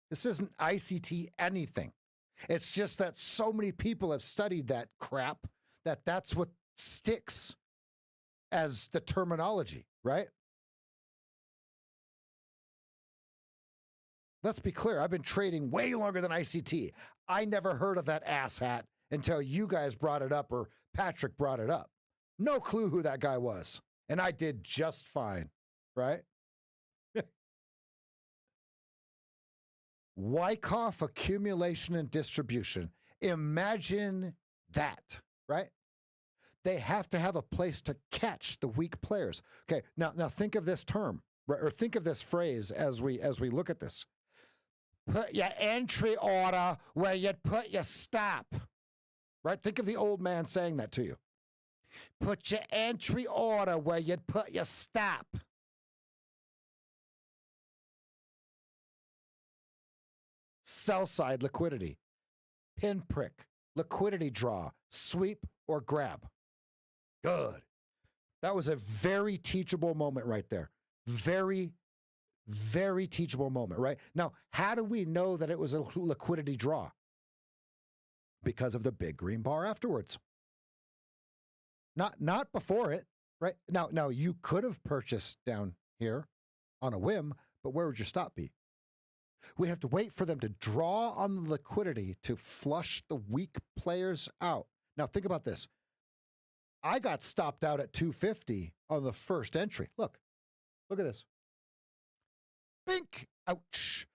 This isn't ICT anything. It's just that so many people have studied that crap that's what sticks as the terminology, right? Let's be clear. I've been trading way longer than ICT. I never heard of that asshat until you guys brought it up or Patrick brought it up. No clue who that guy was. And I did just fine, right? Wyckoff accumulation and distribution. Imagine that, right? They have to have a place to catch the weak players. Okay, now think of this term, or think of this phrase as we look at this. Put your entry order where you'd put your stop. Right? Think of the old man saying that to you. Put your entry order where you'd put your stop. Sell side liquidity. Pinprick. Liquidity draw. Sweep or grab. Good. That was a very teachable moment right there. Very, very teachable moment, right? Now, how do we know that it was a liquidity draw? Because of the big green bar afterwards. Not before it, right? Now you could have purchased down here on a whim, but where would your stop be? We have to wait for them to draw on the liquidity to flush the weak players out. Now think about this. I got stopped out at 250 on the first entry. Look at this. Bink, ouch.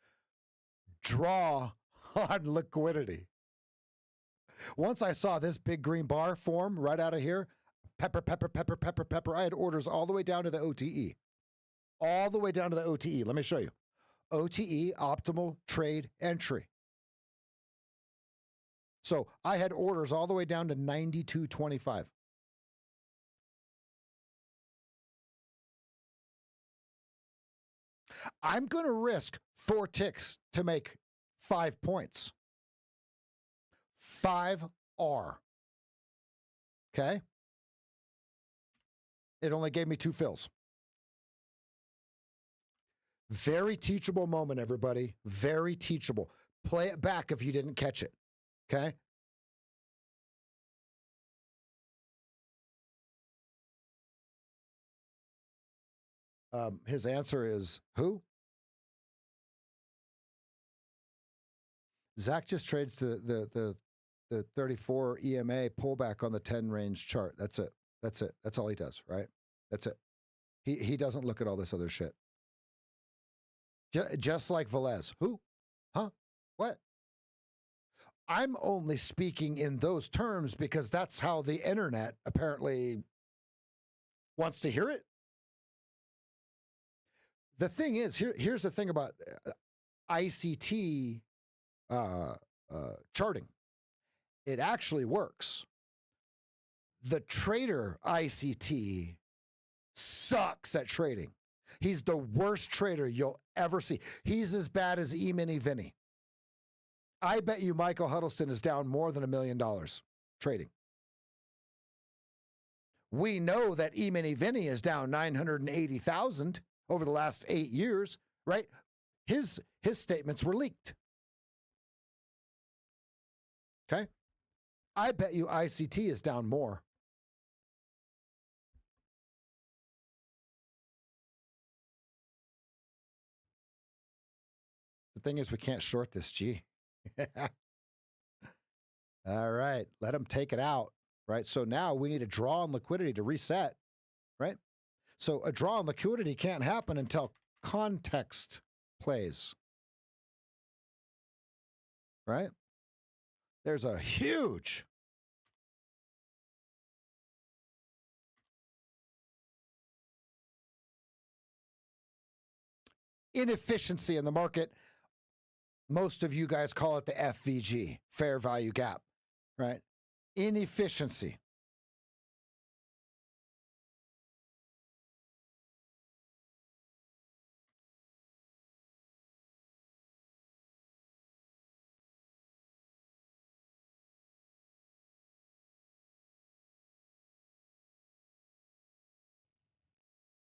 Draw on liquidity. Once I saw this big green bar form right out of here, pepper. I had orders all the way down to the OTE. All the way down to the OTE. Let me show you. OTE, optimal trade entry. So I had orders all the way down to 92.25. I'm going to risk 4 ticks to make 5 points. 5R. Okay? It only gave me 2 fills. Very teachable moment, everybody. Very teachable. Play it back if you didn't catch it. Okay? His answer is who? Zach just trades the 34 EMA pullback on the 10 range chart. That's it. That's all he does, right? That's it. He doesn't look at all this other shit. Just like Velez. Who? Huh? What? I'm only speaking in those terms because that's how the internet apparently wants to hear it. The thing is, here's the thing about ICT charting. It actually works. The trader ICT sucks at trading. He's the worst trader you'll ever see. He's as bad as E-Mini Vinny. I bet you Michael Huddleston is down more than $1 million trading. We know that E-Mini Vinny is down 980,000 over the last 8 years, right? His statements were leaked. Okay? I bet you ICT is down more. The thing is, we can't short this G. All right, let him take it out, right? So now we need a draw on liquidity to reset, right? So a draw on liquidity can't happen until context plays, right? There's a huge inefficiency in the market. Most of you guys call it the FVG, fair value gap, right? Inefficiency.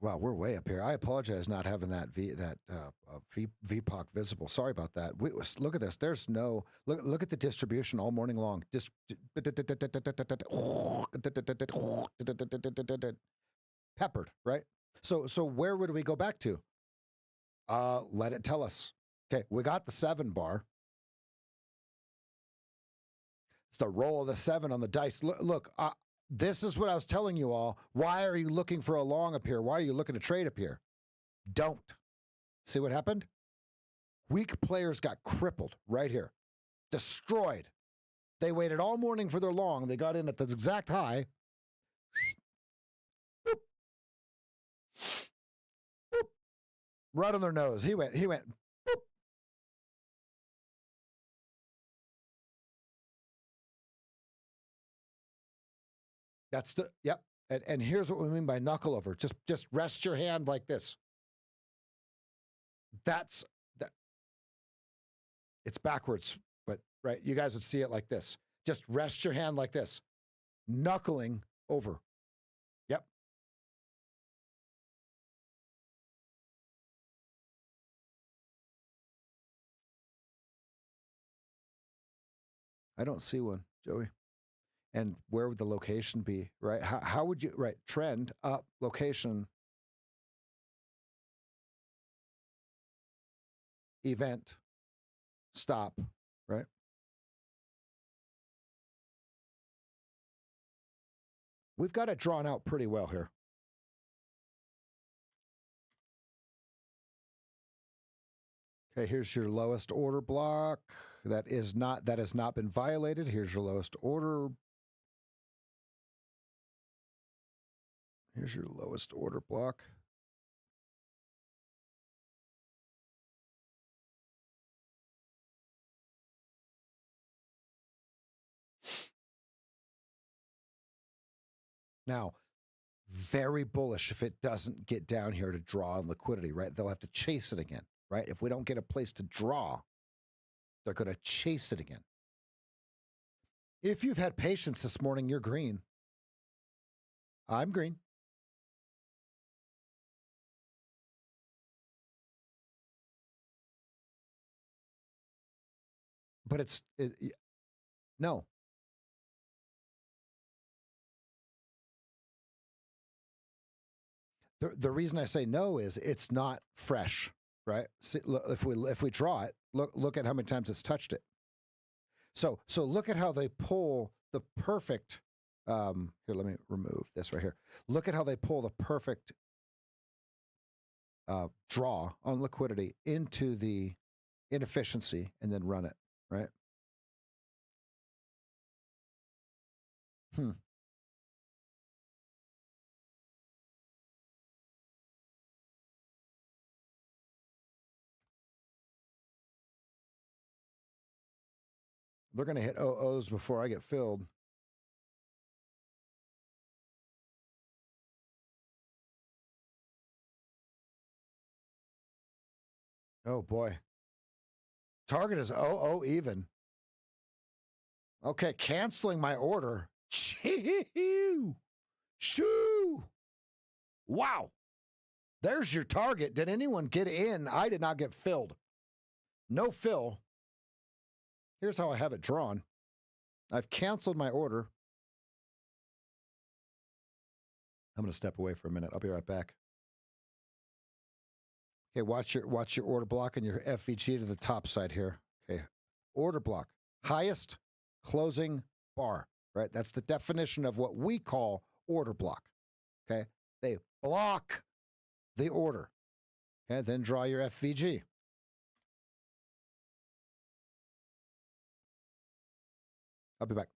Wow, we're way up here. I apologize not having that VPOC visible. Sorry about that. Look at this. There's no look at the distribution all morning long. Peppered, right? So where would we go back to? Let it tell us. Okay, we got the 7 bar. It's the roll of the 7 on the dice. Look, this is what I was telling you all. Why are you looking for a long up here? Why are you looking to trade up here? Don't. See what happened? Weak players got crippled right here. Destroyed. They waited all morning for their long. They got in at the exact high. Boop. Boop. Right on their nose. He went. Boop. That's the, yep. And here's what we mean by knuckle over. Just rest your hand like this. That's that. It's backwards, but right, you guys would see it like this. Just rest your hand like this. Knuckling over. Yep. I don't see one, Joey. And where would the location be, right? How would you, right? Trend up, location, event, stop, right? We've got it drawn out pretty well here. Okay, here's your lowest order block. That has not been violated. Here's your lowest order. Here's your lowest order block. Now, very bullish if it doesn't get down here to draw on liquidity, right? They'll have to chase it again, right? If we don't get a place to draw, they're going to chase it again. If you've had patience this morning, you're green. I'm green. But no. The reason I say no is it's not fresh, right? See, look, if we draw it, look at how many times it's touched it. So look at how they pull the perfect. Here, let me remove this right here. Look at how they pull the perfect draw on liquidity into the inefficiency and then run it, right? They're going to hit OOs before I get filled. Oh, boy. Target is OO even. Okay, canceling my order. Shoo! Shoo! Wow. There's your target. Did anyone get in? I did not get filled. No fill. Here's how I have it drawn. I've canceled my order. I'm going to step away for a minute. I'll be right back. Okay, watch your order block and your FVG to the top side here. Okay, order block. Highest closing bar, right? That's the definition of what we call order block. Okay, they block the order. Okay, then draw your FVG. I'll be back.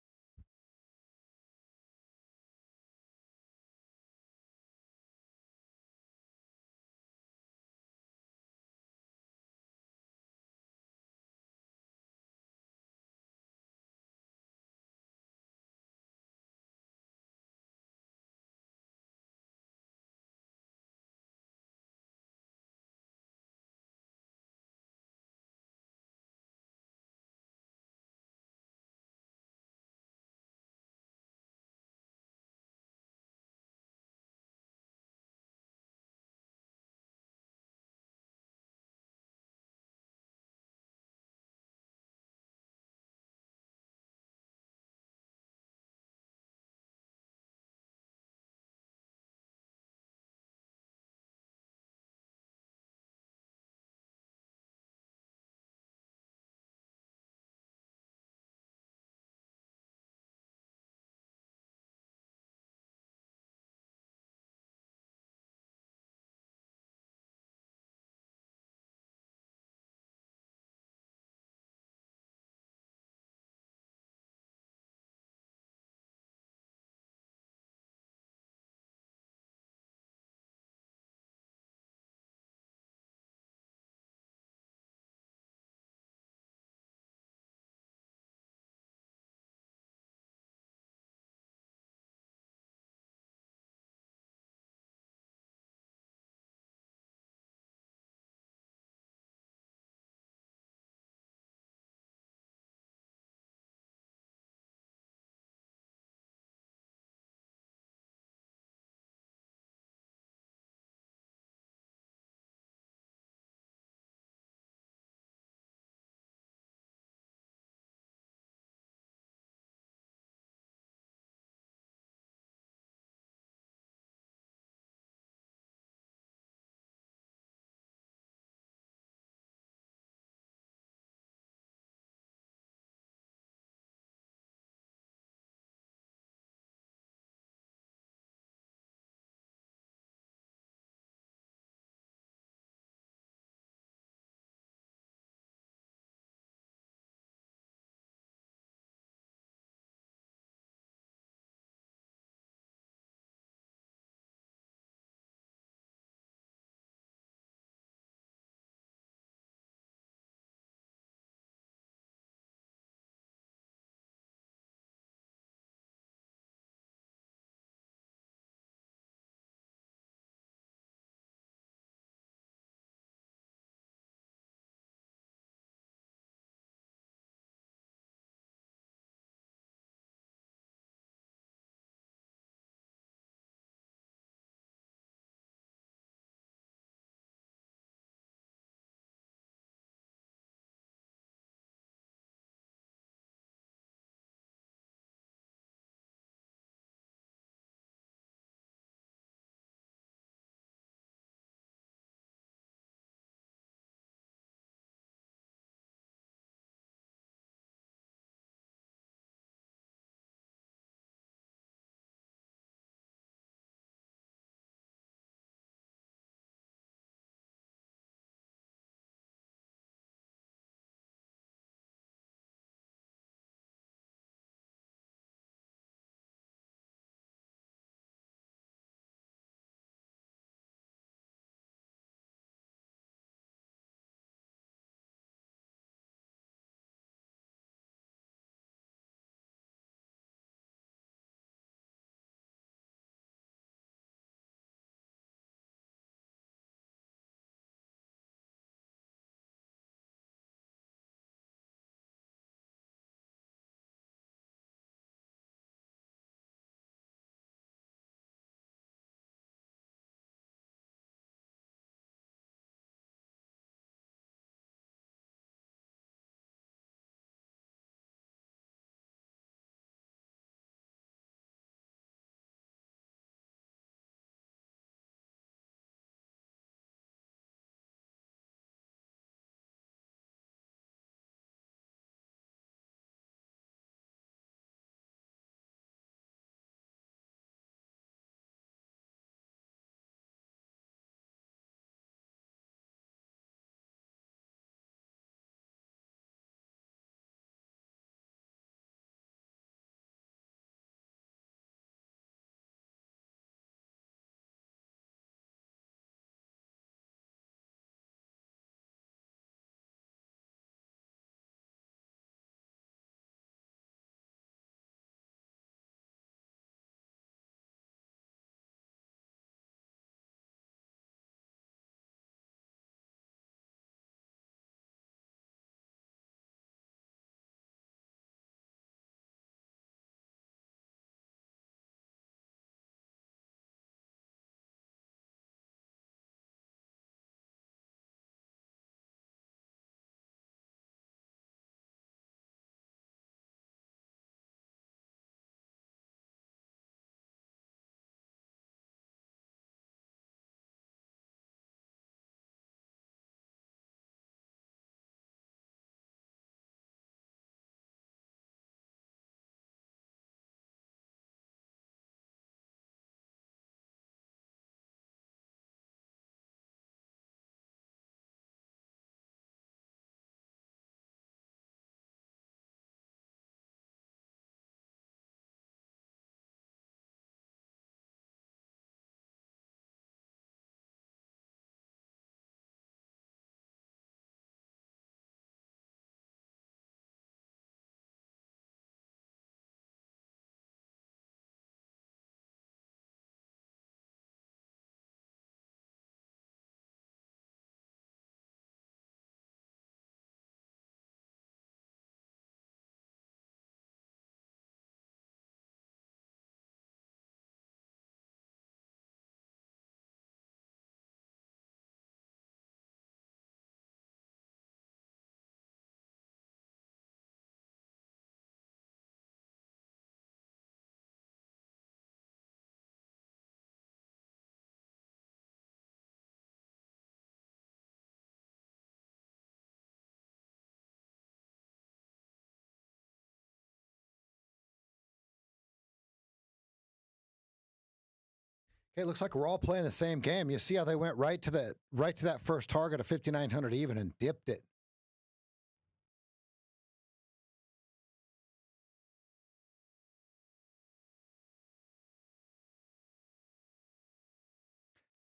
Okay, looks like we're all playing the same game. You see how they went right to that first target of 5,900 even and dipped it.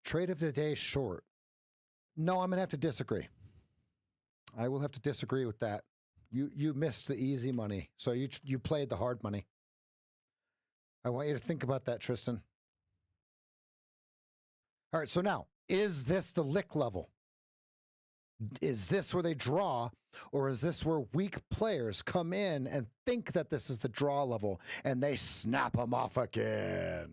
Trade of the day short. No, I'm going to have to disagree. I will have to disagree with that. You missed the easy money, so you played the hard money. I want you to think about that, Tristan. All right, so now, is this the lick level? Is this where they draw, or is this where weak players come in and think that this is the draw level and they snap them off again?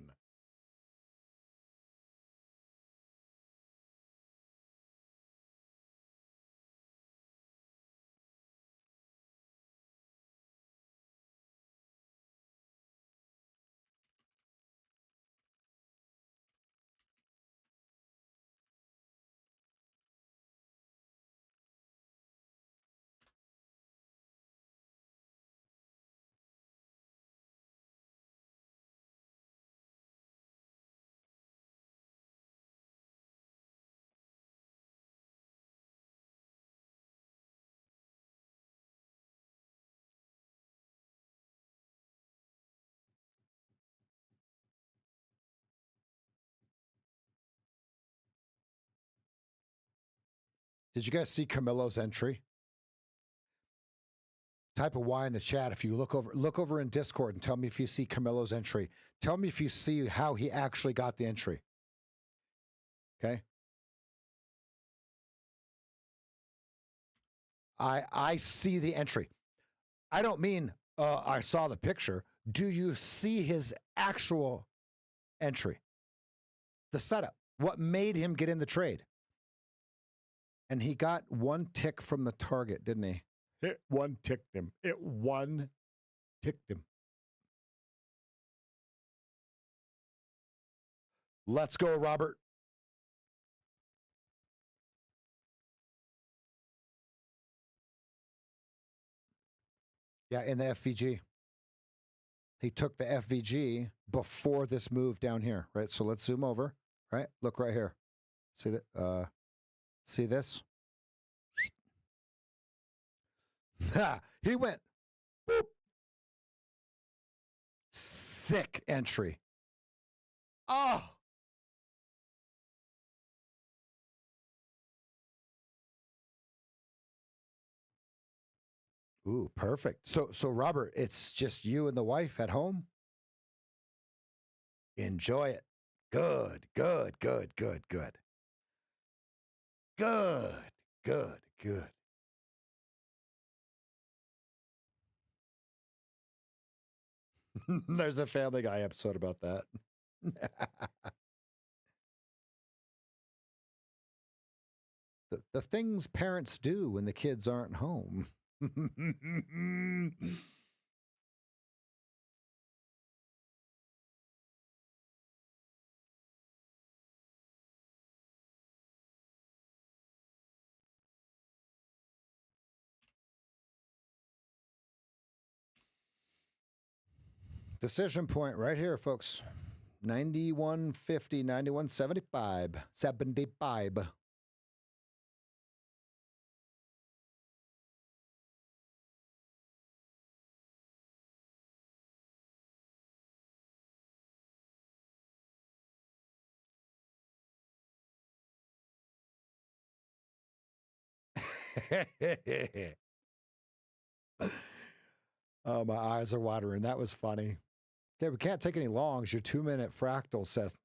Did you guys see Camilo's entry? Type a Y in the chat if you look over in Discord and tell me if you see Camilo's entry. Tell me if you see how he actually got the entry. Okay? I see the entry. I don't mean I saw the picture. Do you see his actual entry? The setup. What made him get in the trade? And he got one tick from the target, didn't he? It one ticked him. It one ticked him. Let's go, Robert. Yeah, in the FVG. He took the FVG before this move down here, right? So let's zoom over, right? Look right here. See that? See this? He went. Boop. Sick entry. Oh. Ooh, perfect. So Robert, it's just you and the wife at home. Enjoy it. Good, good, good, good, good. Good, good, good. There's a Family Guy episode about that. the things parents do when the kids aren't home. Decision point right here, folks. 91.50, 91.75, 75. Oh, my eyes are watering. That was funny. Okay, we can't take any longs. Your 2-minute fractal says.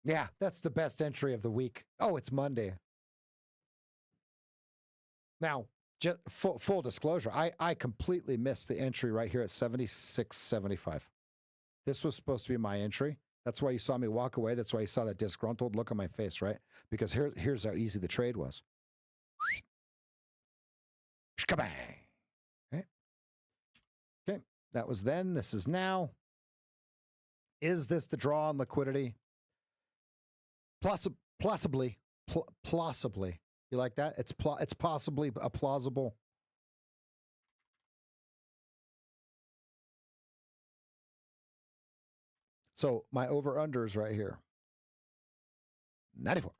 Yeah, that's the best entry of the week. Oh, it's Monday. Now, just full disclosure, I completely missed the entry right here at 76.75. This was supposed to be my entry. That's why you saw me walk away. That's why you saw that disgruntled look on my face, right? Because here's how easy the trade was. Shkabang. Okay. Okay. That was then. This is now. Is this the draw on liquidity? Plausibly. Plausibly. You like that? It's possibly a plausible. So my over-under is right here. 94.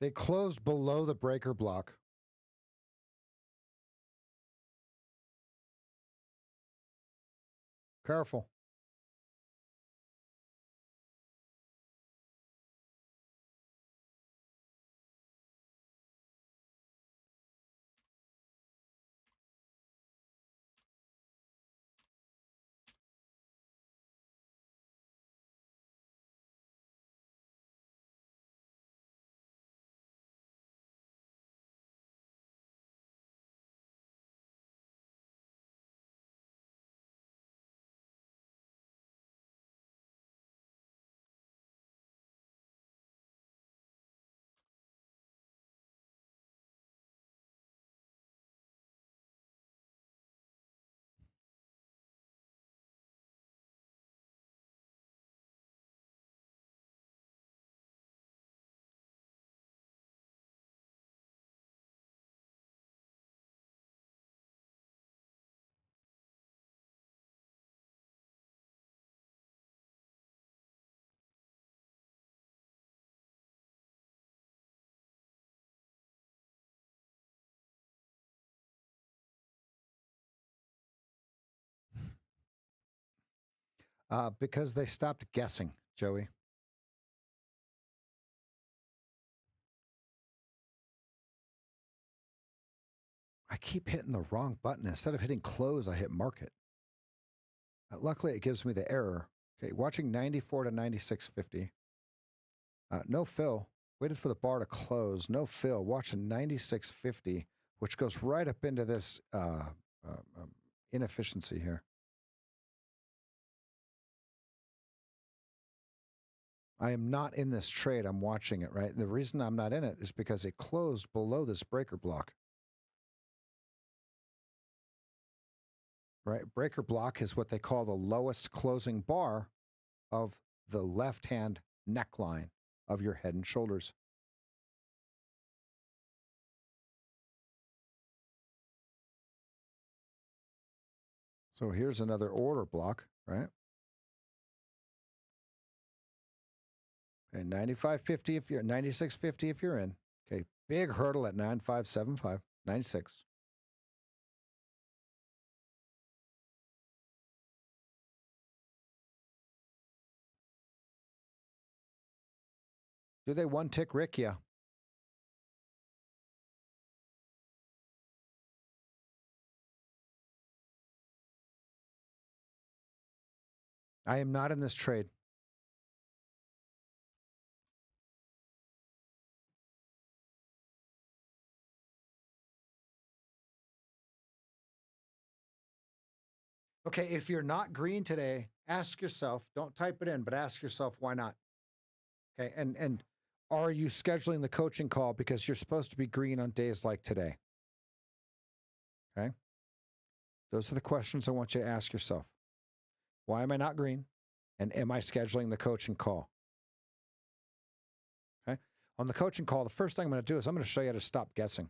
They closed below the breaker block. Careful. Because they stopped guessing, Joey. I keep hitting the wrong button. Instead of hitting close, I hit market. Luckily, it gives me the error. Okay, watching 94 to 96.50. No fill. Waited for the bar to close. No fill. Watching 96.50, which goes right up into this inefficiency here. I am not in this trade. I'm watching it, right? The reason I'm not in it is because it closed below this breaker block. Right? Breaker block is what they call the lowest closing bar of the left-hand neckline of your head and shoulders. So here's another order block, right? Okay, 95.50 if you're 96.50 if you're in. Okay, big hurdle at 95.75, 96. Do they one tick Rick? Yeah. I am not in this trade. Okay, if you're not green today, ask yourself, don't type it in, but ask yourself why not. Okay, and are you scheduling the coaching call because you're supposed to be green on days like today? Okay. Those are the questions I want you to ask yourself. Why am I not green? And am I scheduling the coaching call? Okay. On the coaching call, the first thing I'm going to do is I'm going to show you how to stop guessing.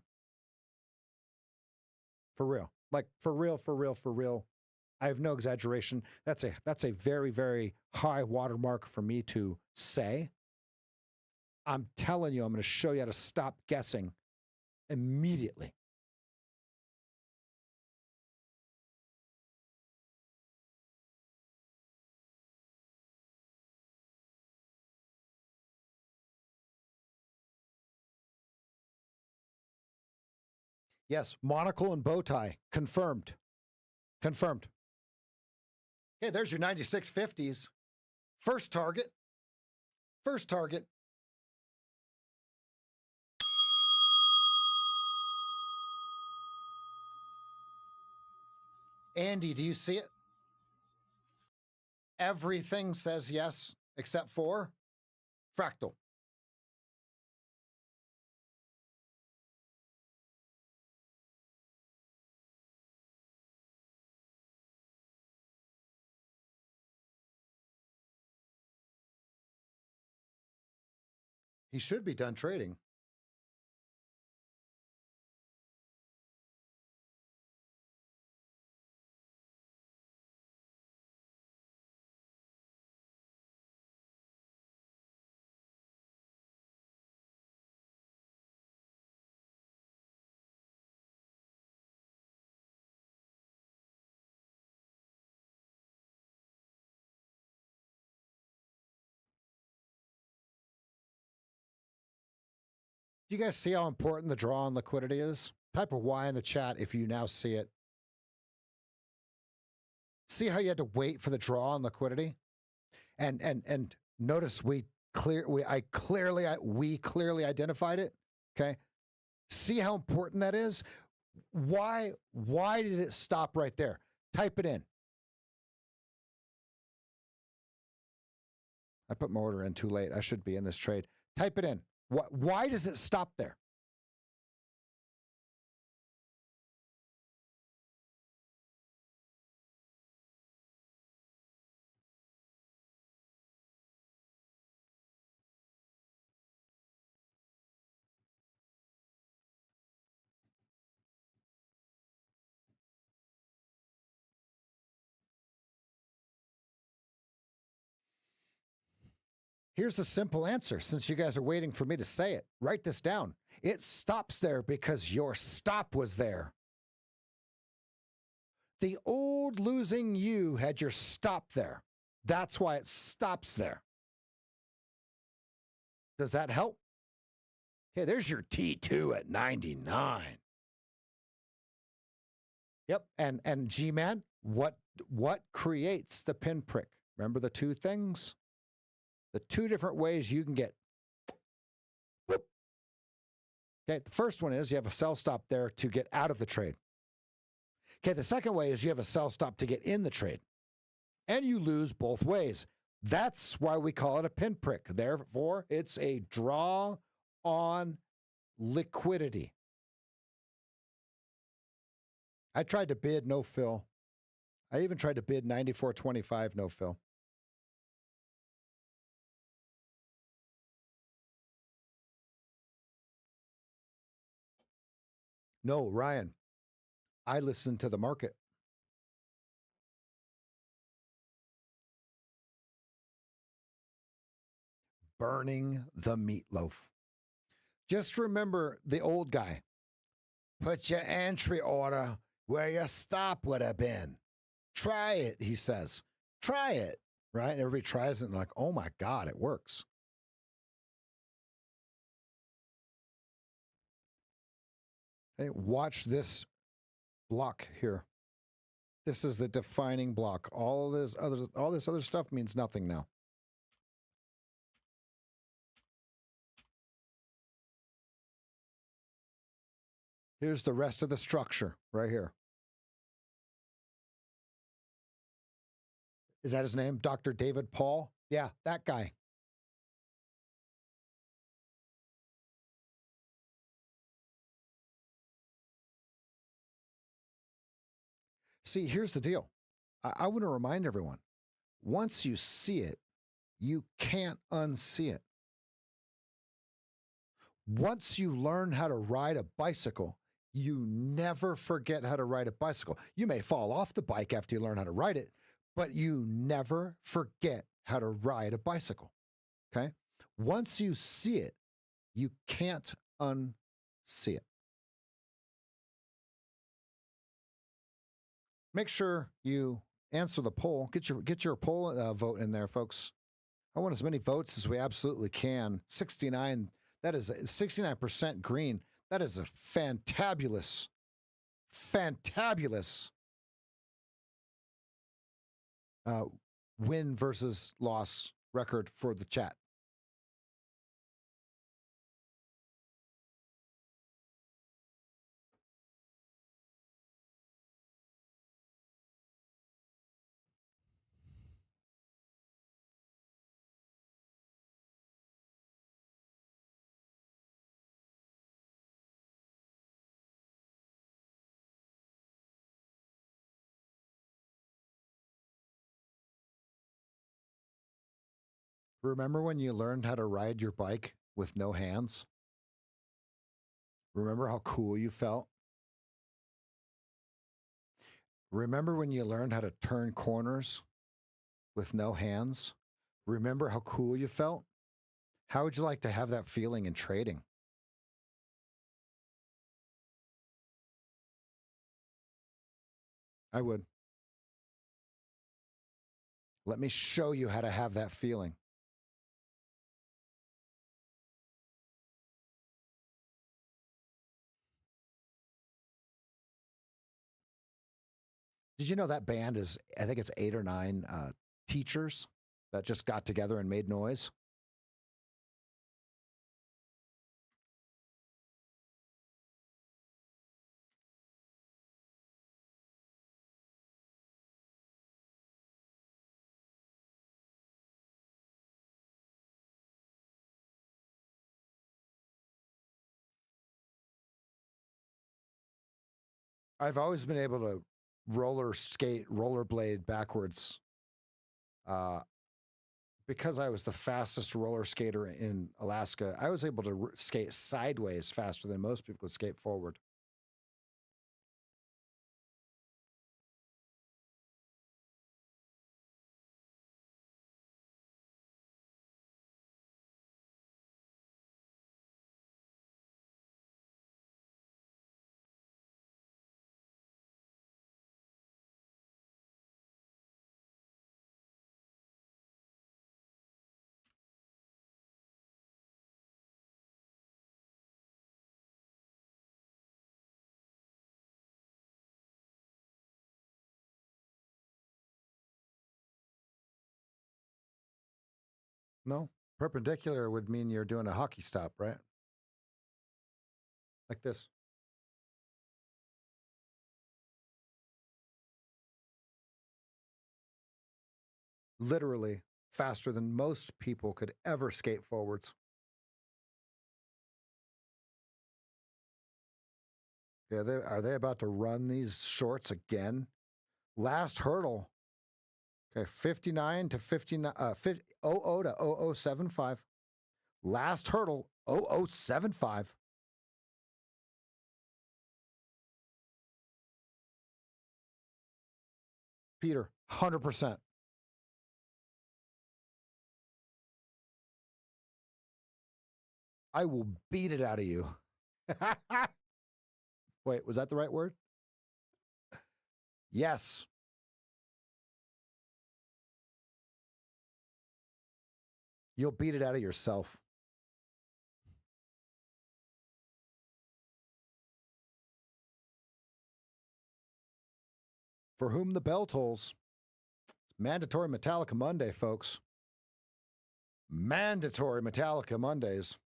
For real. Like for real, for real, for real. I have no exaggeration. That's a very, very high watermark for me to say. I'm telling you, I'm going to show you how to stop guessing immediately. Yes, monocle and bow tie. Confirmed. Confirmed. Okay, there's your 96.50s. First target. First target. Andy, do you see it? Everything says yes, except for fractal. He should be done trading. Do you guys see how important the draw on liquidity is? Type a Y in the chat if you now see it. See how you had to wait for the draw on liquidity? And notice we clearly identified it. Okay. See how important that is? Why did it stop right there? Type it in. I put my order in too late. I should be in this trade. Type it in. Why does it stop there? Here's the simple answer. Since you guys are waiting for me to say it, write this down. It stops there because your stop was there. The old losing you had your stop there. That's why it stops there. Does that help? Okay, there's your T2 at 99. Yep, and G-Man, what creates the pinprick? Remember the two things? The two different ways you can get. Okay, the first one is you have a sell stop there to get out of the trade. Okay, the second way is you have a sell stop to get in the trade. And you lose both ways. That's why we call it a pinprick. Therefore, it's a draw on liquidity. I tried to bid no fill. I even tried to bid 94.25 no fill. No, Ryan, I listen to the market. Burning the meatloaf. Just remember the old guy. Put your entry order where your stop would have been. Try it, he says. Try it, right? And everybody tries it and like, oh my God, it works. Hey, watch this block here. This is the defining block. All this other stuff means nothing now. Here's the rest of the structure right here. Is that his name? Dr. David Paul? Yeah, that guy. See, here's the deal. I want to remind everyone, once you see it, you can't unsee it. Once you learn how to ride a bicycle, you never forget how to ride a bicycle. You may fall off the bike after you learn how to ride it, but you never forget how to ride a bicycle, okay? Once you see it, you can't unsee it. Make sure you answer the poll. Get your poll vote in there, folks. I want as many votes as we absolutely can. 69, that is 69% green. That is a fantabulous fantabulous win versus loss record for the chat. Remember when you learned how to ride your bike with no hands? Remember how cool you felt? Remember when you learned how to turn corners with no hands? Remember how cool you felt? How would you like to have that feeling in trading? I would. Let me show you how to have that feeling. Did you know that band is, I think it's 8 or 9 teachers that just got together and made noise? I've always been able to rollerblade backwards because I was the fastest roller skater in Alaska. I was able to skate sideways faster than most people could skate forward. No, perpendicular would mean you're doing a hockey stop, right? Like this. Literally faster than most people could ever skate forwards. Yeah, are they about to run these shorts again? Last hurdle. Okay, 59 to 59, 00 to 0075. Last hurdle, 0075. Peter, 100%. I will beat it out of you. Wait, was that the right word? Yes. You'll beat it out of yourself. For whom the bell tolls. It's mandatory Metallica Monday, folks. Mandatory Metallica Mondays.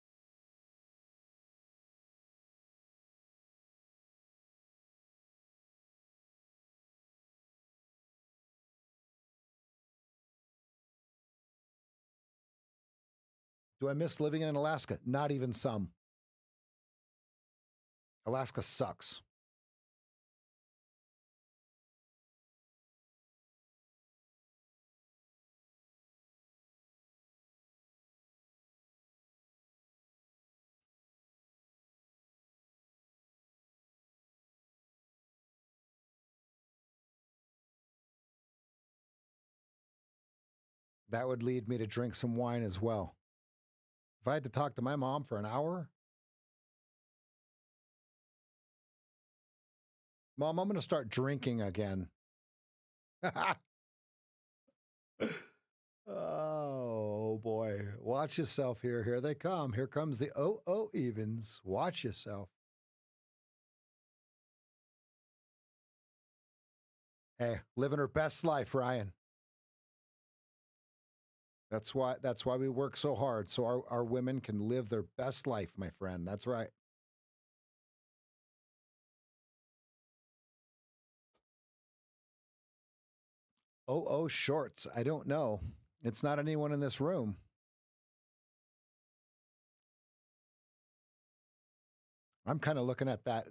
Do I miss living in Alaska? Not even some. Alaska sucks. That would lead me to drink some wine as well. If I had to talk to my mom for an hour, Mom, I'm going to start drinking again. Oh, boy. Watch yourself here. Here they come. Here comes the evens. Watch yourself. Hey, living her best life, Ryan. That's why we work so hard, so our women can live their best life, my friend. That's right. Oh, shorts. I don't know. It's not anyone in this room. I'm kind of looking at that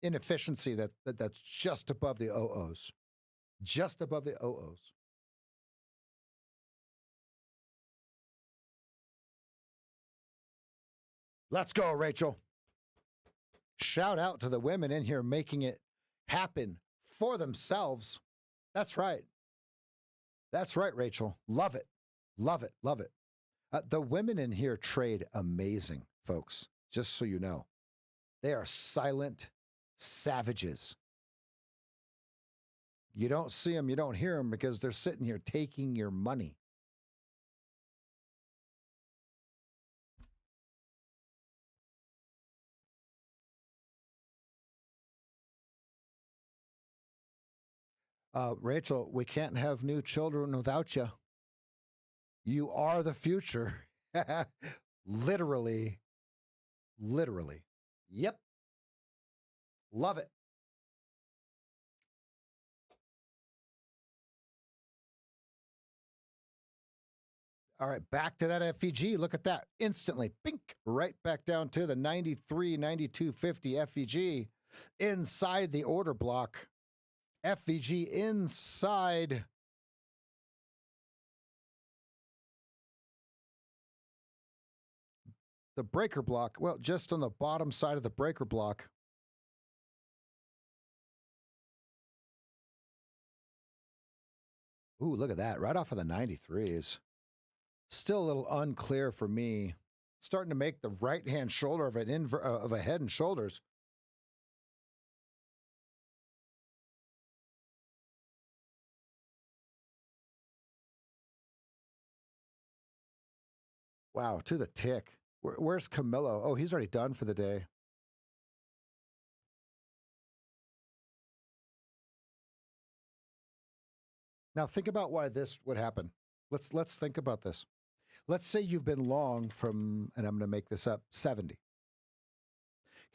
inefficiency that's just above the OOs. Just above the OOs. Let's go, Rachel. Shout out to the women in here making it happen for themselves. That's right. That's right, Rachel. Love it. Love it. Love it. The women in here trade amazing, folks, just so you know. They are silent savages. You don't see them, you don't hear them because they're sitting here taking your money. Rachel, we can't have new children without you. You are the future. Literally. Literally. Yep. Love it. All right, back to that FEG. Look at that. Instantly, pink, right back down to the 93, 92.50 FEG inside the order block. FEG inside the breaker block. Well, just on the bottom side of the breaker block. Ooh, look at that. Right off of the 93s. Still a little unclear for me. Starting to make the right-hand shoulder of a head and shoulders. Wow, to the tick. Where's Camillo? Oh, he's already done for the day. Now think about why this would happen. Let's think about this. Let's say you've been long from, and I'm going to make this up, 70.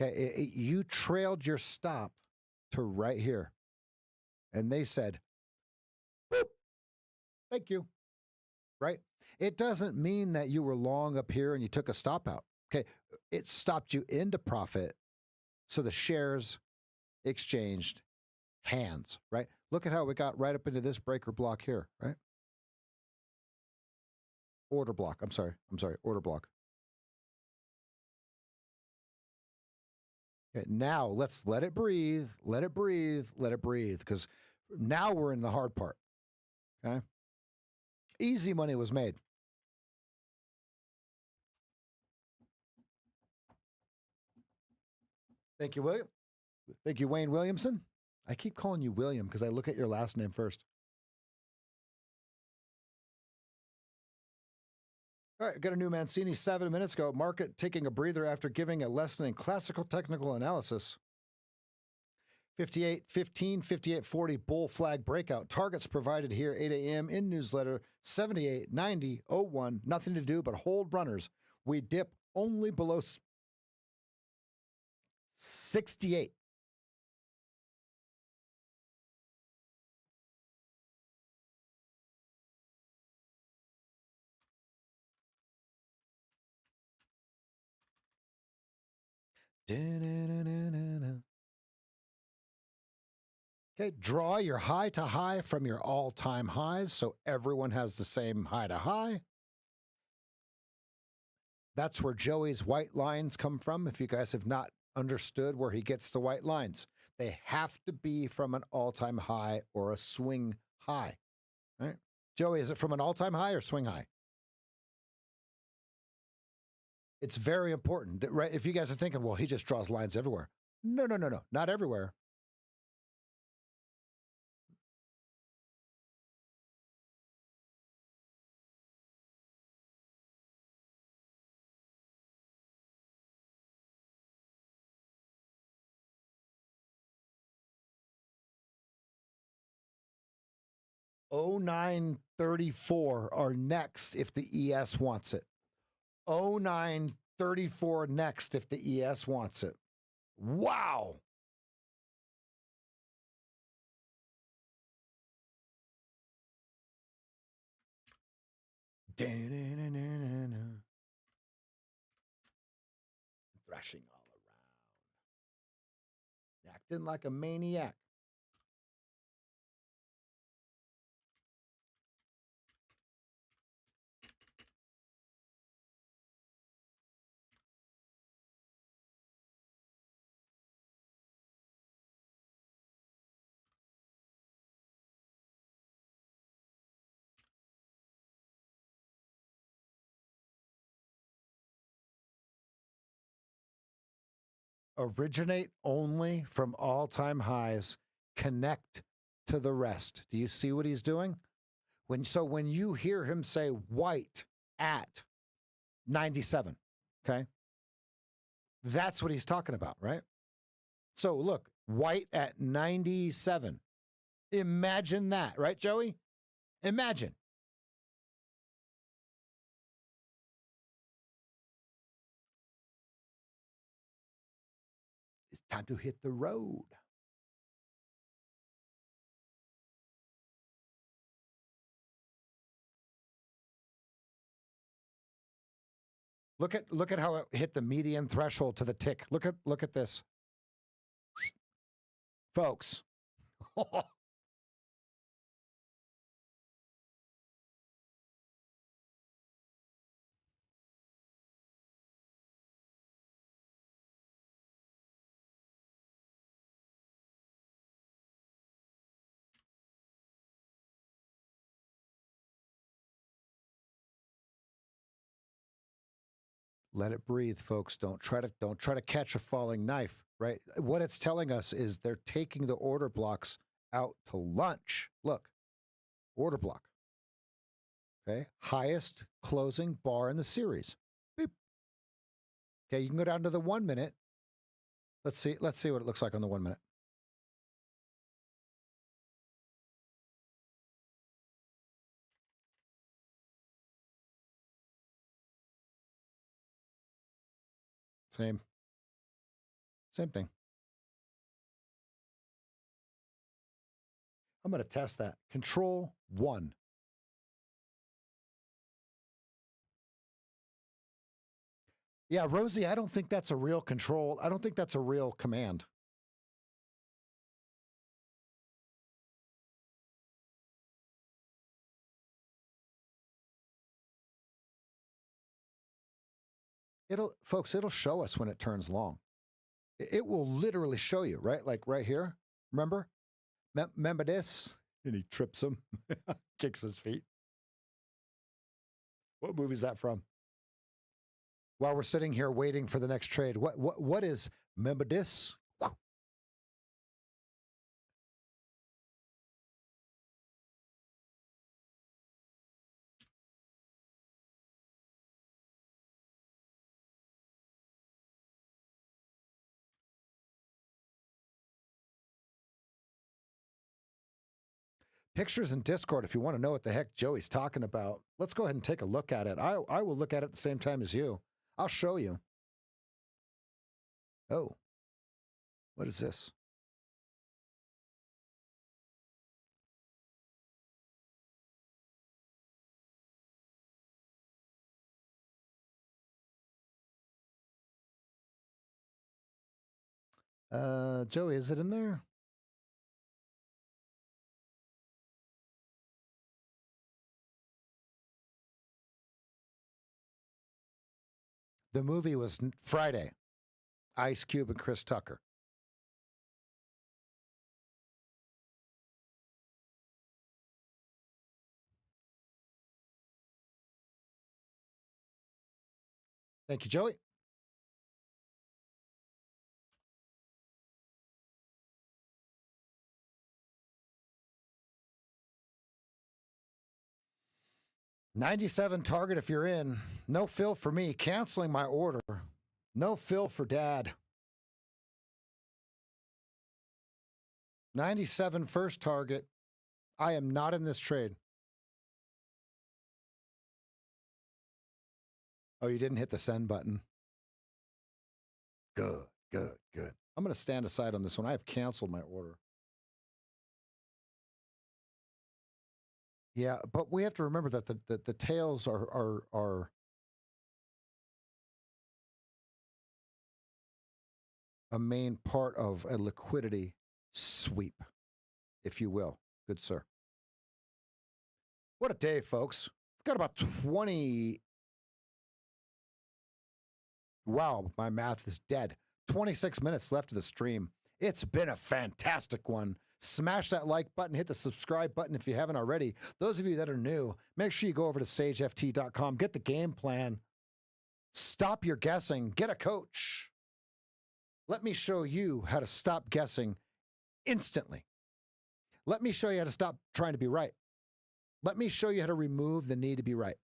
Okay, you trailed your stop to right here. And they said, boop, thank you. Right? It doesn't mean that you were long up here and you took a stop out. Okay, it stopped you into profit. So the shares exchanged hands, right? Look at how we got right up into this breaker block here, right? Order block. I'm sorry, order block. Okay, now let's let it breathe, because now we're in the hard part. Okay. Easy money was made. Thank you, William. Thank you, Wayne Williamson. I keep calling you William because I look at your last name first. All right, got a new Mancini 7 minutes ago. Market taking a breather after giving a lesson in classical technical analysis. 58.15, 58.40 bull flag breakout. Targets provided here 8 a.m. in newsletter 78, 90, 01. Nothing to do but hold runners. We dip only below 68. Okay, draw your high to high from your all-time highs so everyone has the same high to high. That's where Joey's white lines come from. If you guys have not understood where he gets the white lines, they have to be from an all-time high or a swing high. Right? Joey, is it from an all-time high or swing high? It's very important, right? If you guys are thinking, well, he just draws lines everywhere. No, not everywhere. 0934 or next if the ES wants it. 0934 next if the ES wants it. Wow. Thrashing all around. Acting like a maniac. Originate only from all-time highs. Connect to the rest. Do you see what he's doing? When you hear him say white at 97, okay? That's what he's talking about, right? So look, white at 97. Imagine that, right, Joey? Imagine. It's time to hit the road. Look at how it hit the median threshold to the tick. Look at this. Folks. Let it breathe, folks. Don't try to catch a falling knife, right? What it's telling us is they're taking the order blocks out to lunch. Look, order block. Okay, highest closing bar in the series. Beep. Okay, you can go down to the 1 minute. Let's see what it looks like on the 1 minute. Same thing. I'm going to test that. Control 1. Yeah, Rosie, I don't think that's a real control. I don't think that's a real command. It'll show us when it turns long. It will literally show you, right? Like right here. Remember? Remember this? And he trips him, kicks his feet. What movie is that from? While we're sitting here waiting for the next trade, what is remember this? Pictures in Discord if you want to know what the heck Joey's talking about. Let's go ahead and take a look at it. I will look at it at the same time as you. I'll show you. Oh, what is this? Joey, is it in there? The movie was Friday. Ice Cube and Chris Tucker. Thank you, Joey. $97 target if you're in. No fill for me. Canceling my order. No fill for Dad. 97 first target. I am not in this trade. Oh, you didn't hit the send button. Good, good, good. I'm going to stand aside on this one. I have canceled my order. Yeah, but we have to remember that the tails are a main part of a liquidity sweep, if you will. Good sir. What a day, folks. We've got about 20. Wow, my math is dead. 26 minutes left of the stream. It's been a fantastic one. Smash that like button, hit the subscribe button if you haven't already. Those of you that are new, make sure you go over to SageFT.com, get the game plan, stop your guessing, get a coach. Let me show you how to stop guessing instantly. Let me show you how to stop trying to be right. Let me show you how to remove the need to be right.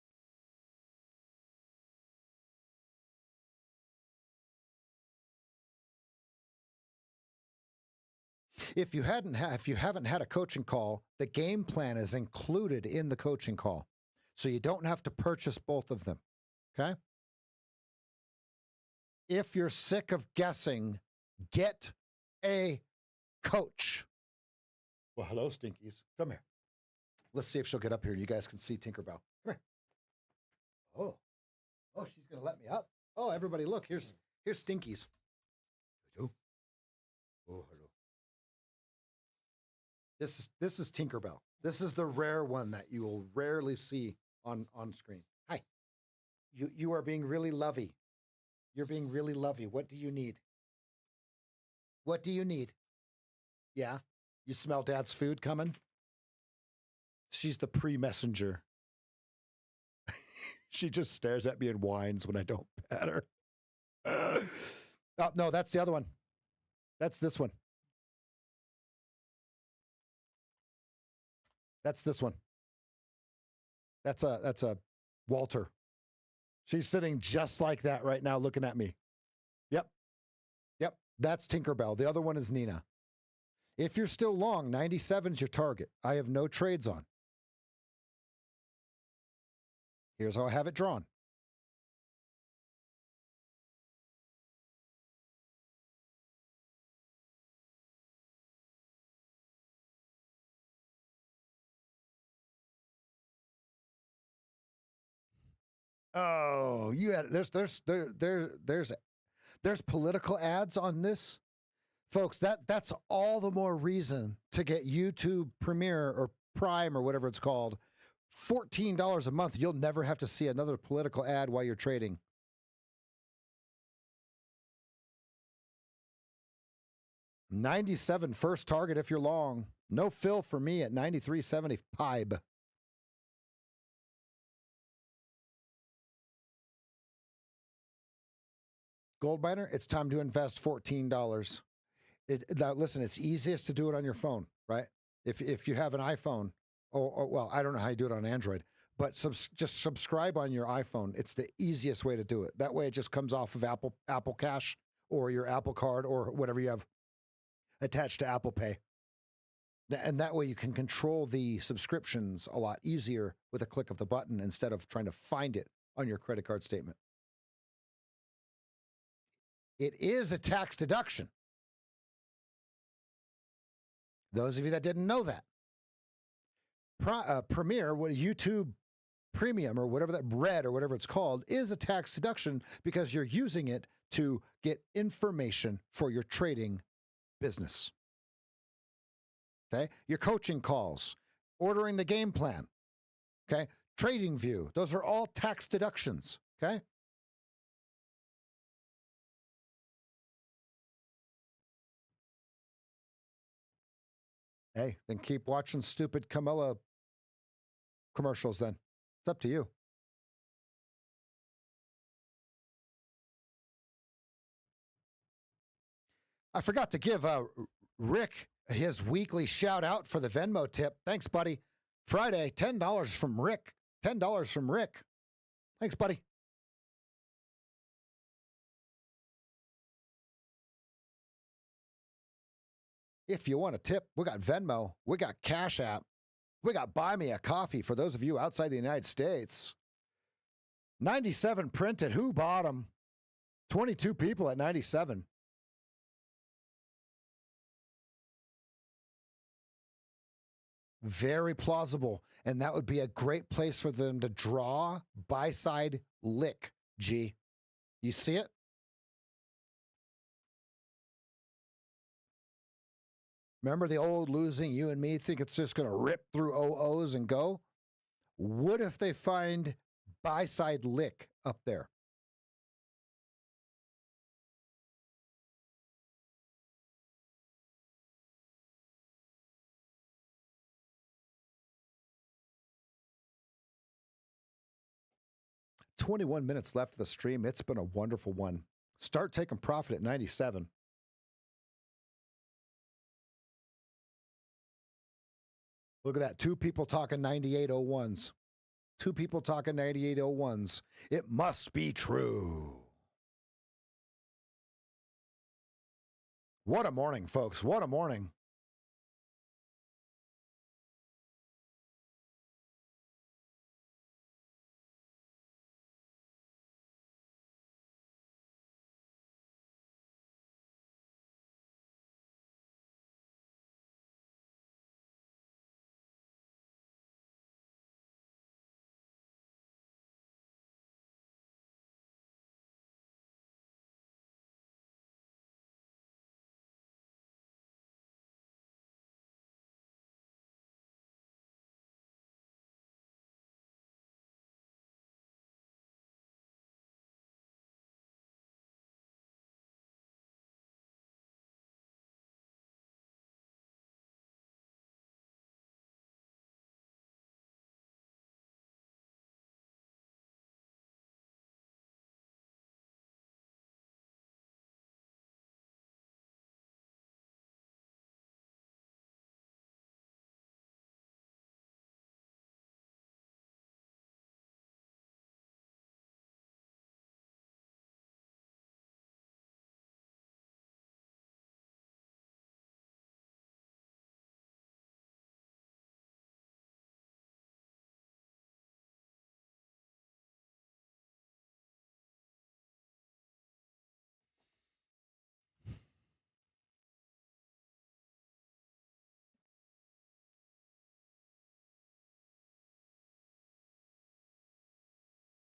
If you haven't had a coaching call, the game plan is included in the coaching call. So you don't have to purchase both of them. Okay? If you're sick of guessing, get a coach. Well, hello, Stinkies. Come here. Let's see if she'll get up here. You guys can see Tinkerbell. Come here. Oh, she's gonna let me up. Oh, everybody, look, here's Stinkies. Oh, hello. This is Tinkerbell. This is the rare one that you will rarely see on screen. Hi. You are being really lovey. You're being really lovey. What do you need? What do you need? Yeah? You smell Dad's food coming? She's the pre-messenger. She just stares at me and whines when I don't pat her. Oh, no, that's the other one. That's this one. That's this one. That's a Walter. She's sitting just like that right now looking at me. Yep. That's Tinkerbell. The other one is Nina. If you're still long, 97 is your target. I have no trades on. Here's how I have it drawn. Oh, you had there's political ads on this, folks. That's all the more reason to get YouTube Premiere or Prime or whatever it's called. $14 a month. You'll never have to see another political ad while you're trading. $97 first target if you're long. No fill for me at 93.75. Gold miner, it's time to invest $14. Now, listen, it's easiest to do it on your phone, right? If you have an iPhone, or well, I don't know how you do it on Android, but just subscribe on your iPhone. It's the easiest way to do it. That way it just comes off of Apple Cash or your Apple Card or whatever you have attached to Apple Pay. And that way you can control the subscriptions a lot easier with a click of the button instead of trying to find it on your credit card statement. It is a tax deduction. Those of you that didn't know that. Premiere, what YouTube Premium or whatever that Red or whatever it's called, is a tax deduction because you're using it to get information for your trading business. Okay? Your coaching calls, ordering the game plan, okay? Trading view, those are all tax deductions, okay? Hey, then keep watching stupid Camilla commercials then. It's up to you. I forgot to give Rick his weekly shout out for the Venmo tip. Thanks, buddy. Friday, $10 from Rick. $10 from Rick. Thanks, buddy. If you want a tip, we got Venmo, we got Cash App. We got Buy Me a Coffee for those of you outside the United States. 97 printed. Who bought them? 22 people at 97. Very plausible. And that would be a great place for them to draw buy-side lick, G. You see it? Remember the old losing you and me think it's just going to rip through OOs and go? What if they find buy-side lick up there? "21 minutes left of the stream. It's been a wonderful one. Start taking profit at 97. Look at that. 2 people talking 98.01s. 2 people talking 98.01s. It must be true. What a morning, folks. What a morning.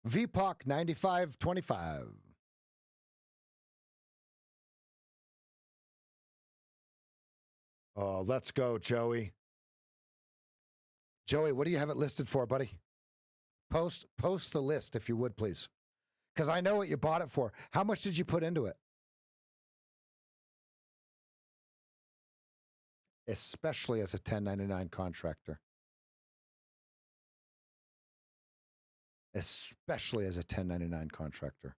VPOC 95.25. Oh, let's go, Joey. Joey, what do you have it listed for, buddy? Post the list if you would, please. Because I know what you bought it for. How much did you put into it? Especially as a 1099 contractor. Especially as a 1099 contractor.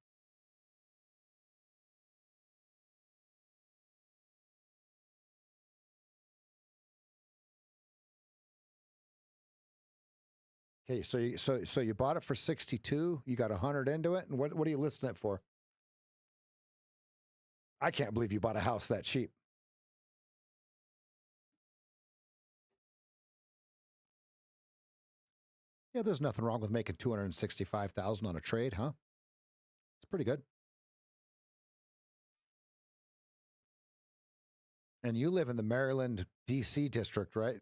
Okay, so you bought it for 62. You got 100 into it, and what are you listing it for? I can't believe you bought a house that cheap. Yeah, there's nothing wrong with making $265,000 on a trade, huh? It's pretty good. And you live in the Maryland, D.C. district, right?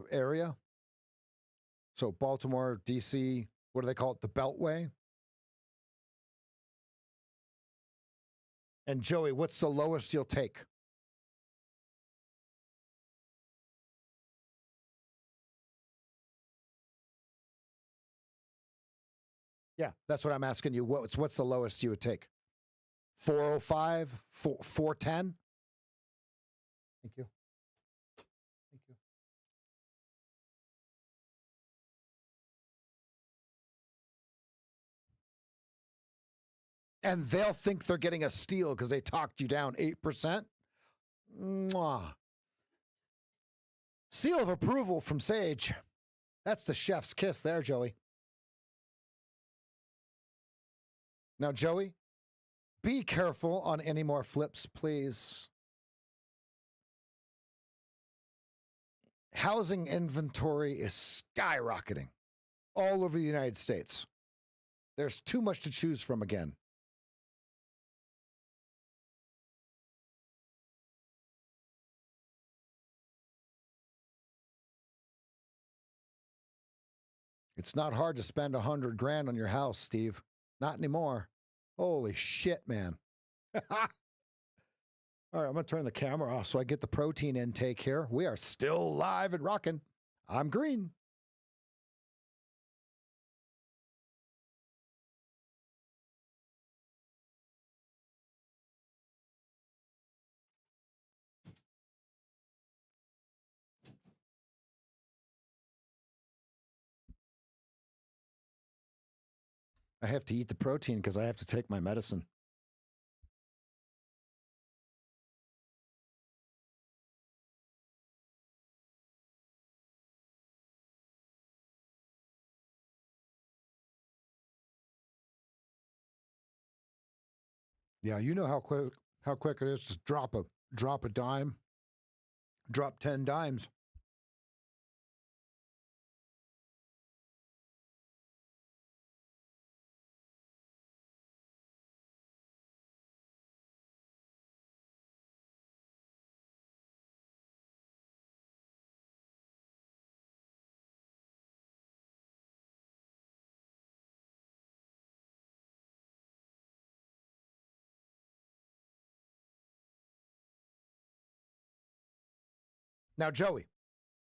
Area? So Baltimore, D.C., what do they call it? The Beltway? And Joey, what's the lowest you'll take? Yeah, that's what I'm asking you. What's the lowest you would take? 405, 410? Thank you. Thank you. And they'll think they're getting a steal because they talked you down 8%. Mwah. Seal of approval from Sage. That's the chef's kiss there, Joey. Now, Joey, be careful on any more flips, please. housing inventory is skyrocketing all over the United States. There's too much to choose from again. It's not hard to spend $100 grand on your house, Steve. Not anymore. Holy shit, man. All right, I'm going to turn the camera off so I get the protein intake here. We are still live and rocking. I'm green. I have to eat the protein because I have to take my medicine. Yeah, you know how quick it is to drop a dime, drop 10 dimes. Now, Joey,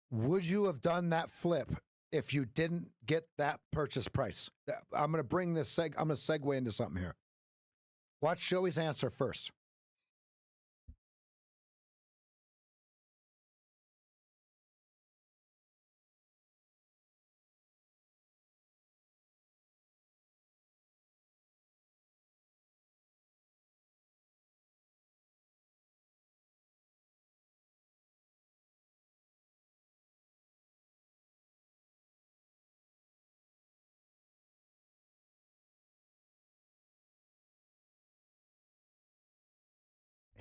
would you have done that flip if you didn't get that purchase price? I'm going to bring this I'm going to segue into something here. Watch Joey's answer first.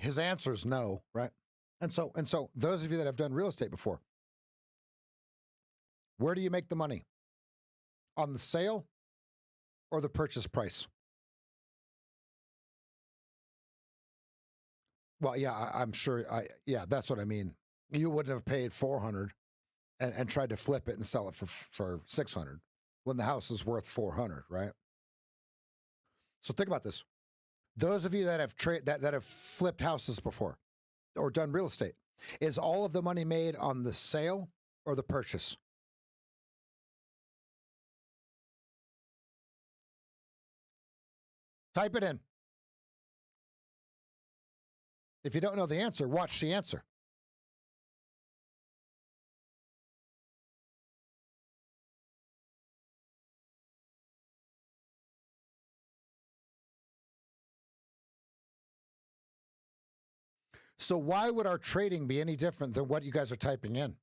His answer is no, right? And so those of you that have done real estate before, where do you make the money? On the sale or the purchase price? Well, yeah, I'm sure. Yeah, that's what I mean. You wouldn't have paid 400 and tried to flip it and sell it for 600 when the house is worth 400, right? So think about this. Those of you that have that have flipped houses before or done real estate, is all of the money made on the sale or the purchase? Type it in. If you don't know the answer, watch the answer. So why would our trading be any different than what you guys are typing in?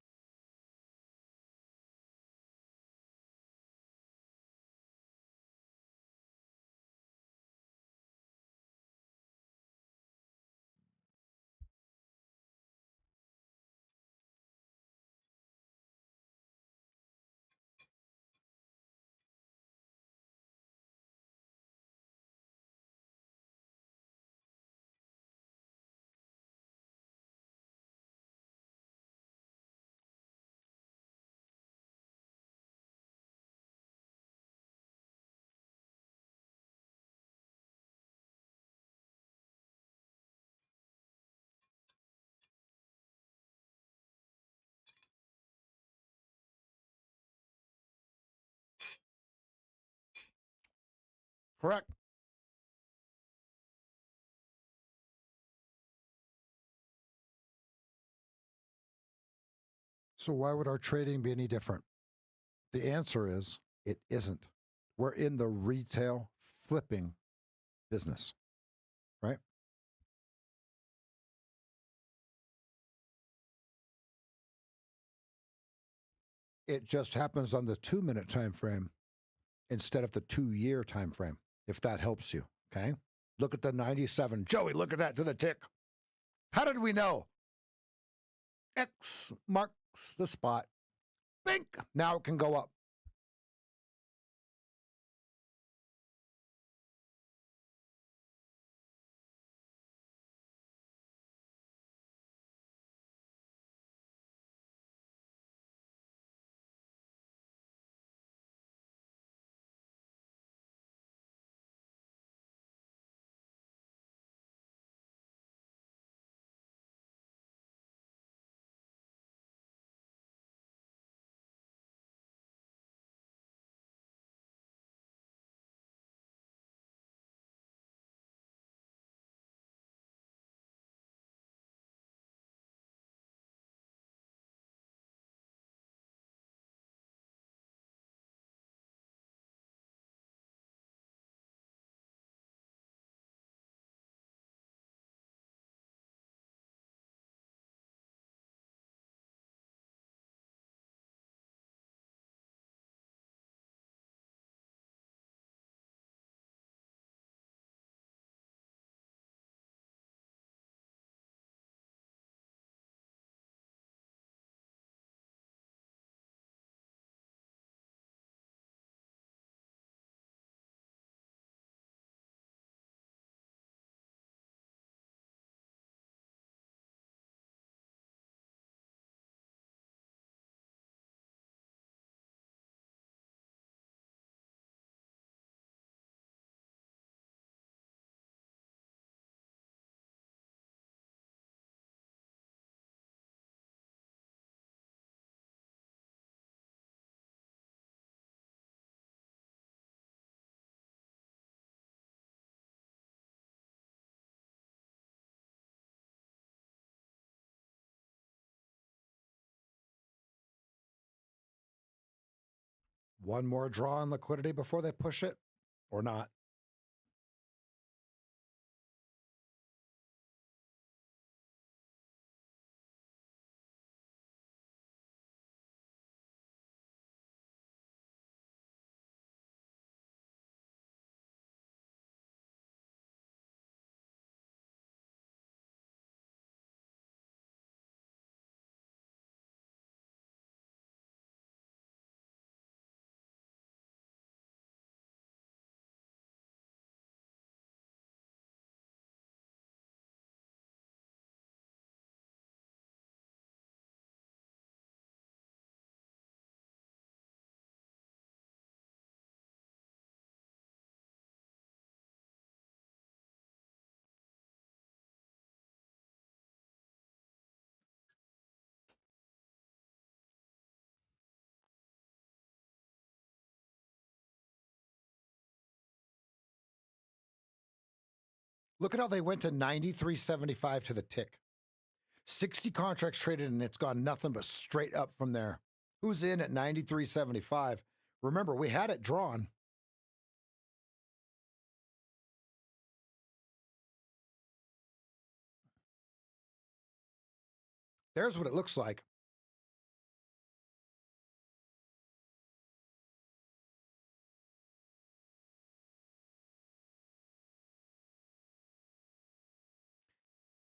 Correct. So why would our trading be any different? The answer is it isn't. We're in the retail flipping business, right? It just happens on the 2-minute time frame instead of the 2-year time frame, if that helps you, okay? Look at the 97. Joey, look at that to the tick. How did we know? X marks the spot. Bink! Now it can go up. One more draw on liquidity before they push it, or not. Look at how they went to 93.75 to the tick. 60 contracts traded, and it's gone nothing but straight up from there. Who's in at 93.75? Remember, we had it drawn. There's what it looks like.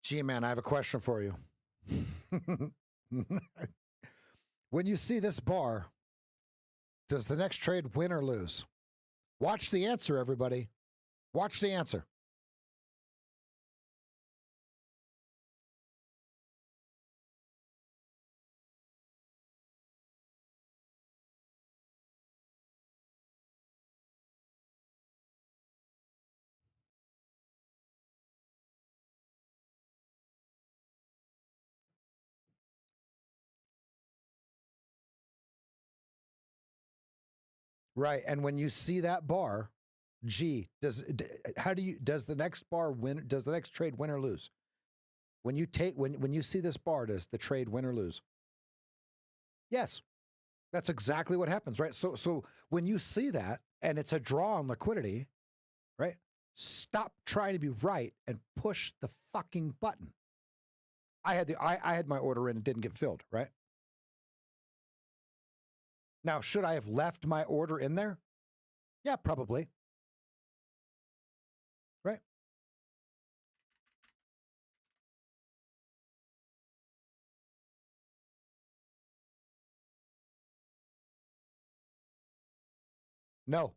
Gee, man, I have a question for you. When you see this bar, does the next trade win or lose? Watch the answer, everybody. Watch the answer. Right, and when you see that bar, gee, does the next bar win? Does the next trade win or lose? When you see this bar, does the trade win or lose? Yes, that's exactly what happens, right? So when you see that and it's a draw on liquidity, right? Stop trying to be right and push the fucking button. I had my order in and didn't get filled, right? Now, should I have left my order in there? Yeah, probably. Right? No,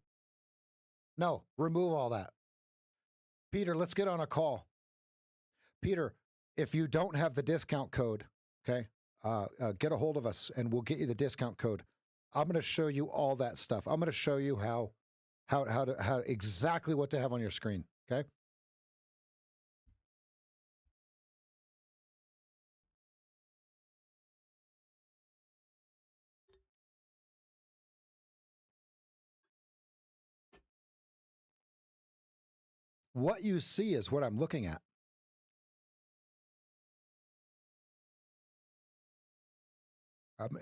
no, remove all that. Peter, let's get on a call. Peter, if you don't have the discount code, okay, get a hold of us and we'll get you the discount code. I'm going to show you all that stuff. I'm going to show you how exactly what to have on your screen, okay? What you see is what I'm looking at.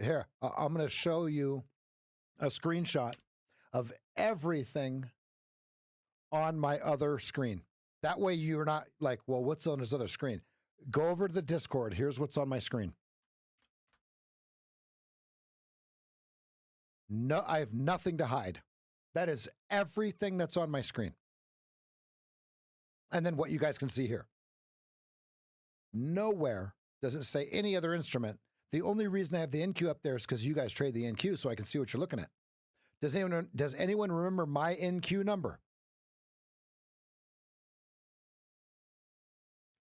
Here, I'm going to show you a screenshot of everything on my other screen. That way you're not like, well, what's on his other screen? Go over to the Discord. Here's what's on my screen. No, I have nothing to hide. That is everything that's on my screen. And then what you guys can see here. Nowhere does it say any other instrument. The only reason I have the NQ up there is because you guys trade the NQ so I can see what you're looking at. Does anyone remember my NQ number?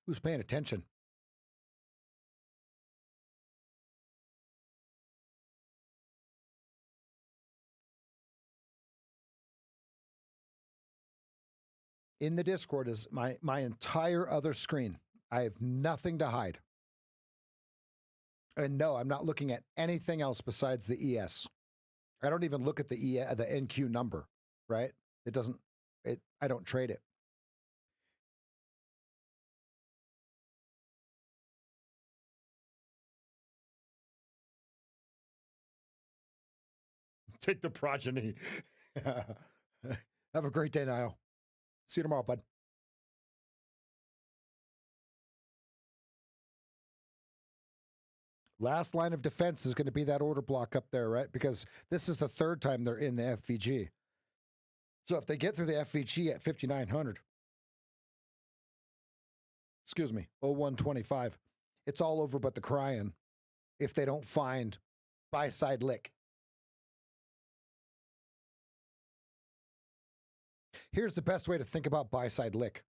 Who's paying attention? In the Discord is my entire other screen. I have nothing to hide. And no, I'm not looking at anything else besides the ES. I don't even look at the NQ number, right? I don't trade it. Take the progeny. Have a great day, Niall. See you tomorrow, bud. Last line of defense is going to be that order block up there, right? Because this is the third time they're in the FVG. So if they get through the FVG at 5,900, excuse me, 0125, it's all over but the crying if they don't find buy-side lick. Here's the best way to think about buy-side lick.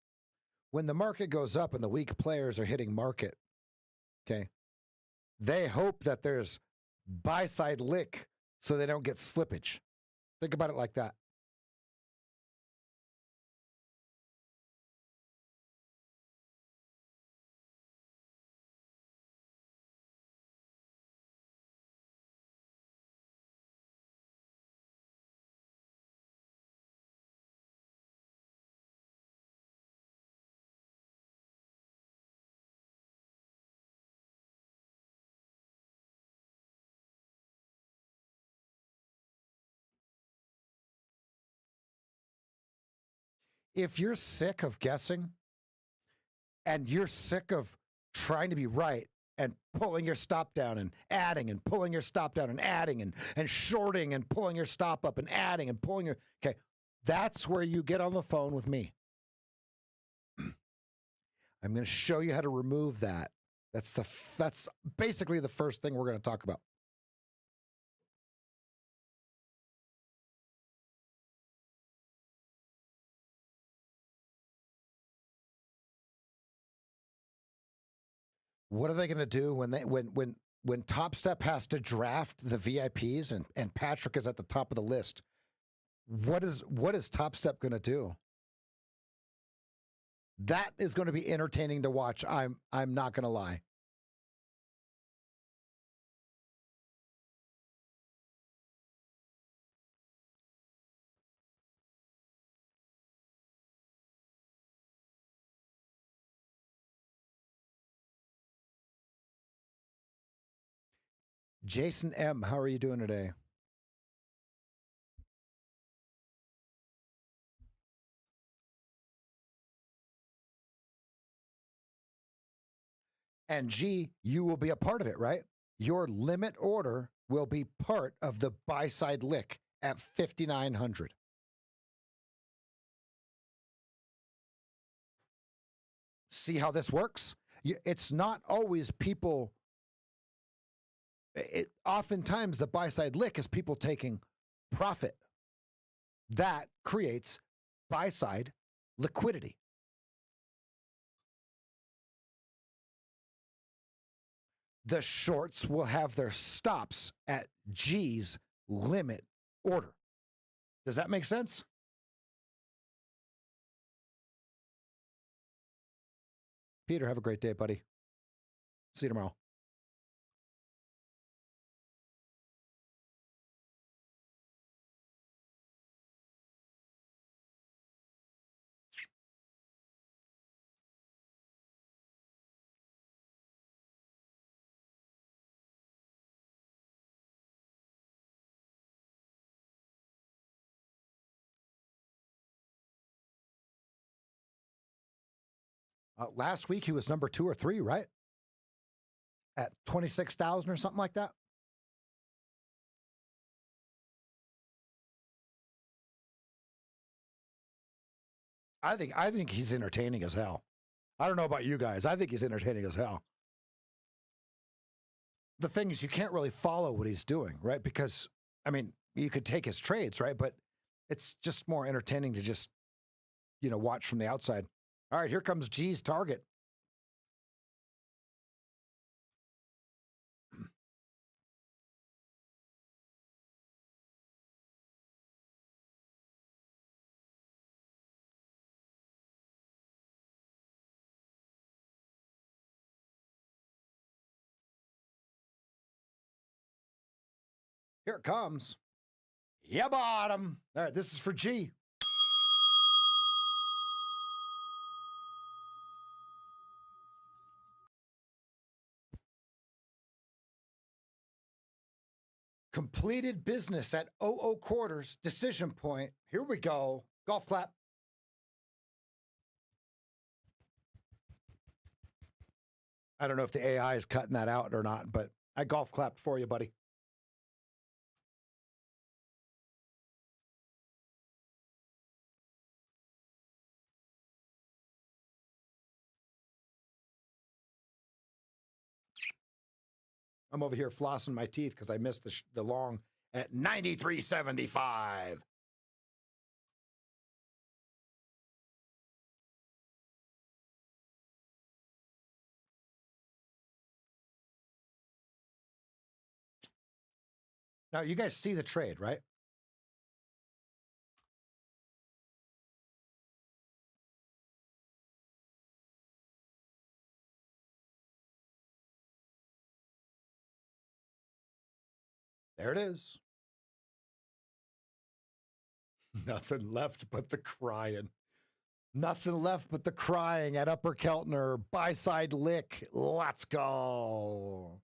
When the market goes up and the weak players are hitting market, okay, they hope that there's buy-side lick so they don't get slippage. Think about it like that. If you're sick of guessing and you're sick of trying to be right and pulling your stop down and adding and pulling your stop down and adding and shorting and pulling your stop up and adding and pulling your, okay, that's where you get on the phone with me. I'm going to show you how to remove that. That's basically the first thing we're going to talk about. What are they going to do when Top Step has to draft the VIPs and Patrick is at the top of the list? What is Top Step going to do? That is going to be entertaining to watch. I'm not going to lie. Jason M., how are you doing today? And G, you will be a part of it, right? Your limit order will be part of the buy side lick at 5,900. See how this works? It's not always people. Oftentimes the buy side lick is people taking profit. That creates buy-side liquidity. The shorts will have their stops at G's limit order. Does that make sense? Peter, have a great day, buddy. See you tomorrow. Last week, he was number 2 or 3, right? At 26,000 or something like that. I think he's entertaining as hell. I don't know about you guys. I think he's entertaining as hell. The thing is, you can't really follow what he's doing, right? Because, I mean, you could take his trades, right? But it's just more entertaining to just, watch from the outside. All right, here comes G's target. Here it comes. Yeah, bottom. All right, this is for G. Completed business at 00 quarters, decision point. Here we go. Golf clap. I don't know if the AI is cutting that out or not, but I golf clapped for you, buddy. I'm over here flossing my teeth because I missed the long at 93.75. Now, you guys see the trade, right? There it is. Nothing left but the crying. Nothing left but the crying at Upper Keltner. Buy-side lick. Let's go.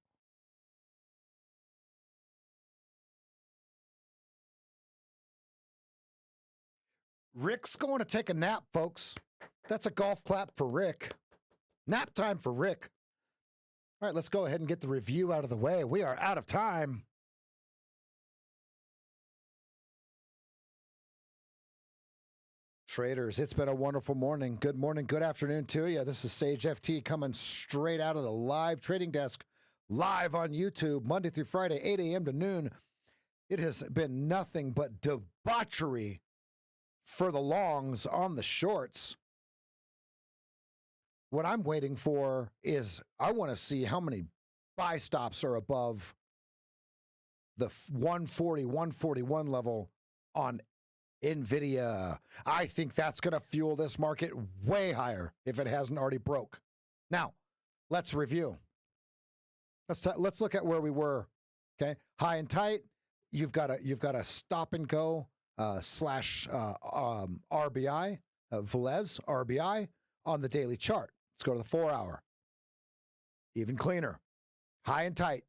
Rick's going to take a nap, folks. That's a golf clap for Rick. Nap time for Rick. All right, let's go ahead and get the review out of the way. We are out of time. Traders, it's been a wonderful morning. Good morning, good afternoon to you. This is SageFT coming straight out of the live trading desk, live on YouTube, Monday through Friday, 8 a.m. to noon. It has been nothing but debauchery for the longs on the shorts. What I'm waiting for is I want to see how many buy stops are above the 140, 141 level on NVIDIA. I think that's going to fuel this market way higher if it hasn't already broke. Now, let's review. Let's look at where we were. Okay, high and tight. You've got a stop and go slash RBI, Velez RBI on the daily chart. Let's go to the 4-hour. Even cleaner. High and tight.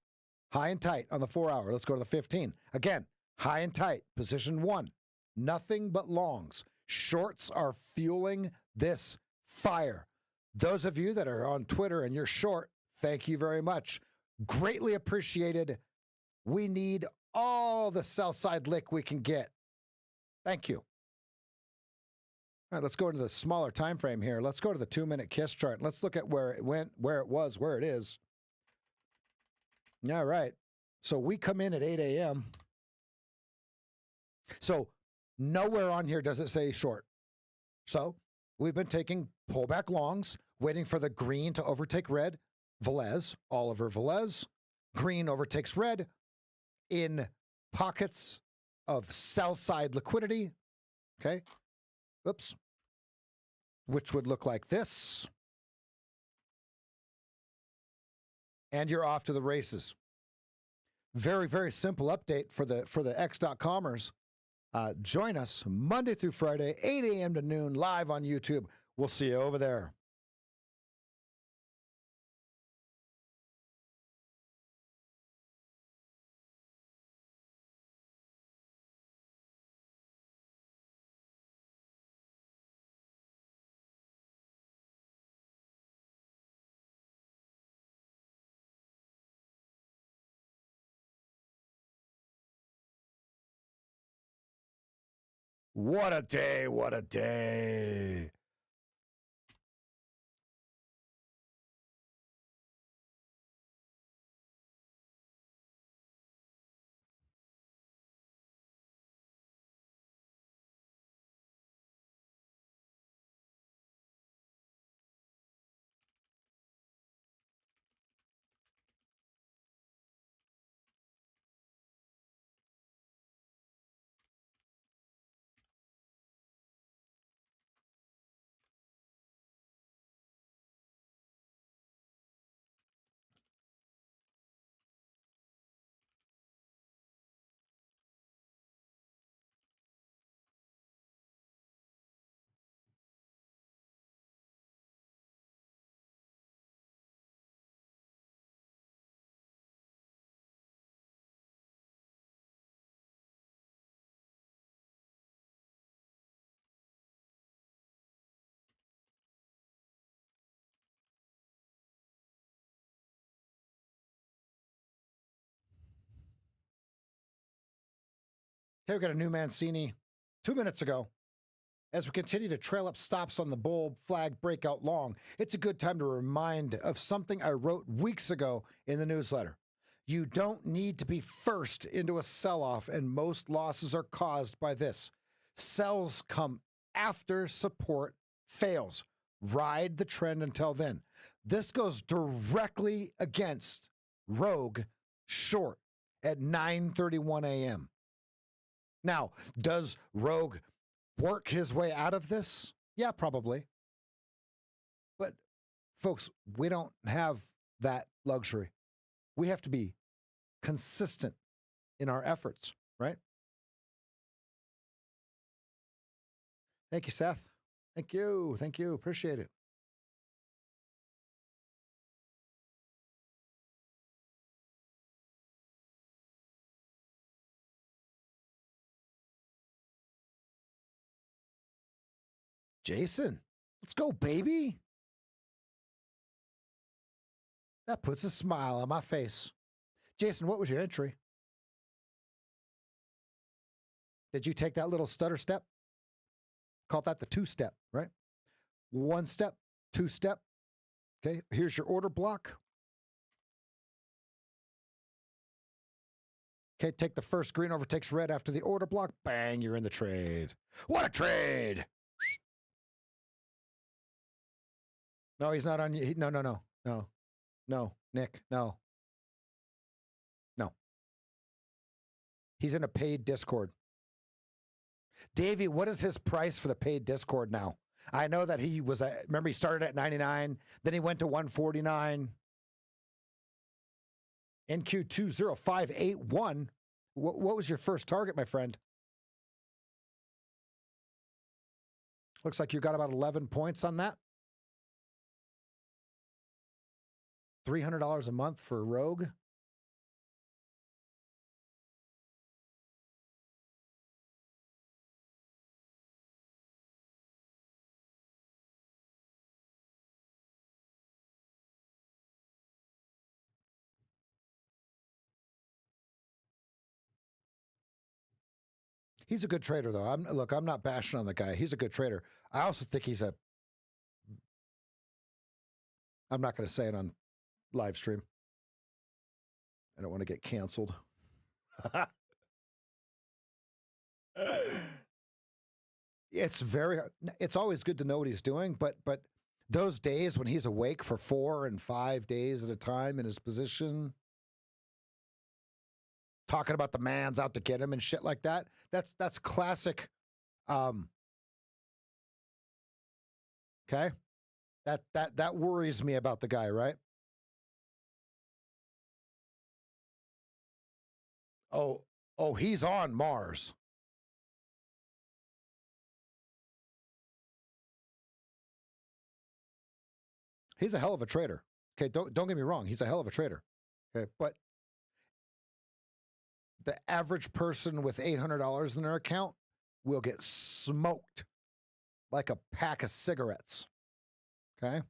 High and tight on the 4-hour. Let's go to the 15. Again, high and tight. Position 1. Nothing but longs. Shorts are fueling this fire. Those of you that are on Twitter and you're short, thank you very much. Greatly appreciated. We need all the sell side lick we can get. Thank you. All right, let's go into the smaller time frame here. Let's go to the 2-minute KISS chart. Let's look at where it went, where it was, where it is. All right. So we come in at 8 a.m. So Nowhere on here does it say short. So we've been taking pullback longs, waiting for the green to overtake red. Velez, Oliver Velez. Green overtakes red in pockets of sell side liquidity. Okay. Oops. Which would look like this. And you're off to the races. Very, very simple update for the X.comers. Join us Monday through Friday, 8 a.m. to noon, live on YouTube. We'll see you over there. What a day, what a day. Okay, we got a new Mancini 2 minutes ago. As we continue to trail up stops on the bull flag breakout long, it's a good time to remind of something I wrote weeks ago in the newsletter. You don't need to be first into a sell-off, and most losses are caused by this. Sells come after support fails. Ride the trend until then. This goes directly against Rogue short at 9:31 a.m. Now, does Rogue work his way out of this? Yeah, probably. But folks, we don't have that luxury. We have to be consistent in our efforts, right? Thank you, Seth. Thank you. Thank you. Appreciate it. Jason, let's go, baby. That puts a smile on my face. Jason, what was your entry? Did you take that little stutter step? Call that the 2-step, right? 1 step, 2 step. Okay, here's your order block. Okay, take the first green overtakes red after the order block. Bang, you're in the trade. What a trade! No, he's not on you. No, Nick, no. He's in a paid Discord. Davey, what is his price for the paid Discord now? I know that he was, remember he started at 99, then he went to 149. NQ20581. What was your first target, my friend? Looks like you got about 11 points on that. $300 a month for Rogue. He's a good trader, though. I'm not bashing on the guy. He's a good trader. I also think he's a. I'm not going to say it on live stream. I don't want to get canceled. it's always good to know what he's doing, but those days when he's awake for 4 and 5 days at a time in his position, talking about the man's out to get him and shit like that, that's classic. Okay, that worries me about the guy, right? Oh, he's on Mars. He's a hell of a trader. Okay, don't get me wrong, he's a hell of a trader. Okay, but the average person with $800 in their account will get smoked like a pack of cigarettes. Okay?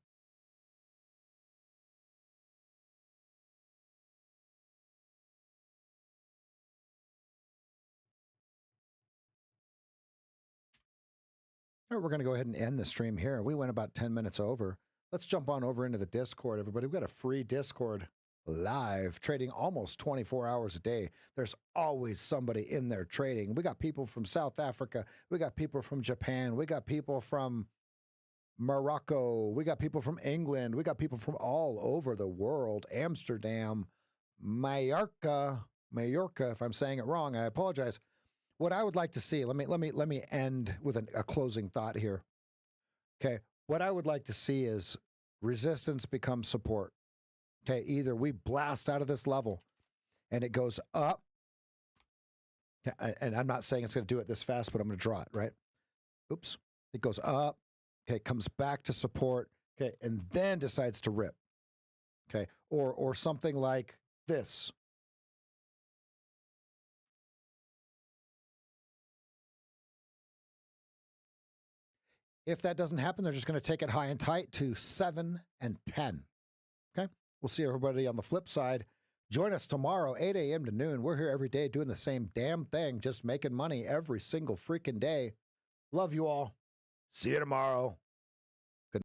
All right, we're going to go ahead and end the stream here. We went about 10 minutes over. Let's jump on over into the Discord, everybody. We've got a free Discord live, trading almost 24 hours a day. There's always somebody in there trading. We got people from South Africa. We got people from Japan. We got people from Morocco. We got people from England. We got people from all over the world. Amsterdam, Mallorca, if I'm saying it wrong, I apologize. What I would like to see, let me end with a closing thought here. Okay, what I would like to see is resistance become support. Okay, either we blast out of this level and it goes up, and I'm not saying it's going to do it this fast, but I'm going to draw it, right? Oops. It goes up, okay, comes back to support, okay, and then decides to rip, okay? Or something like this. If that doesn't happen, they're just going to take it high and tight to 7 and 10. Okay? We'll see everybody on the flip side. Join us tomorrow, 8 a.m. to noon. We're here every day doing the same damn thing, just making money every single freaking day. Love you all. See you tomorrow.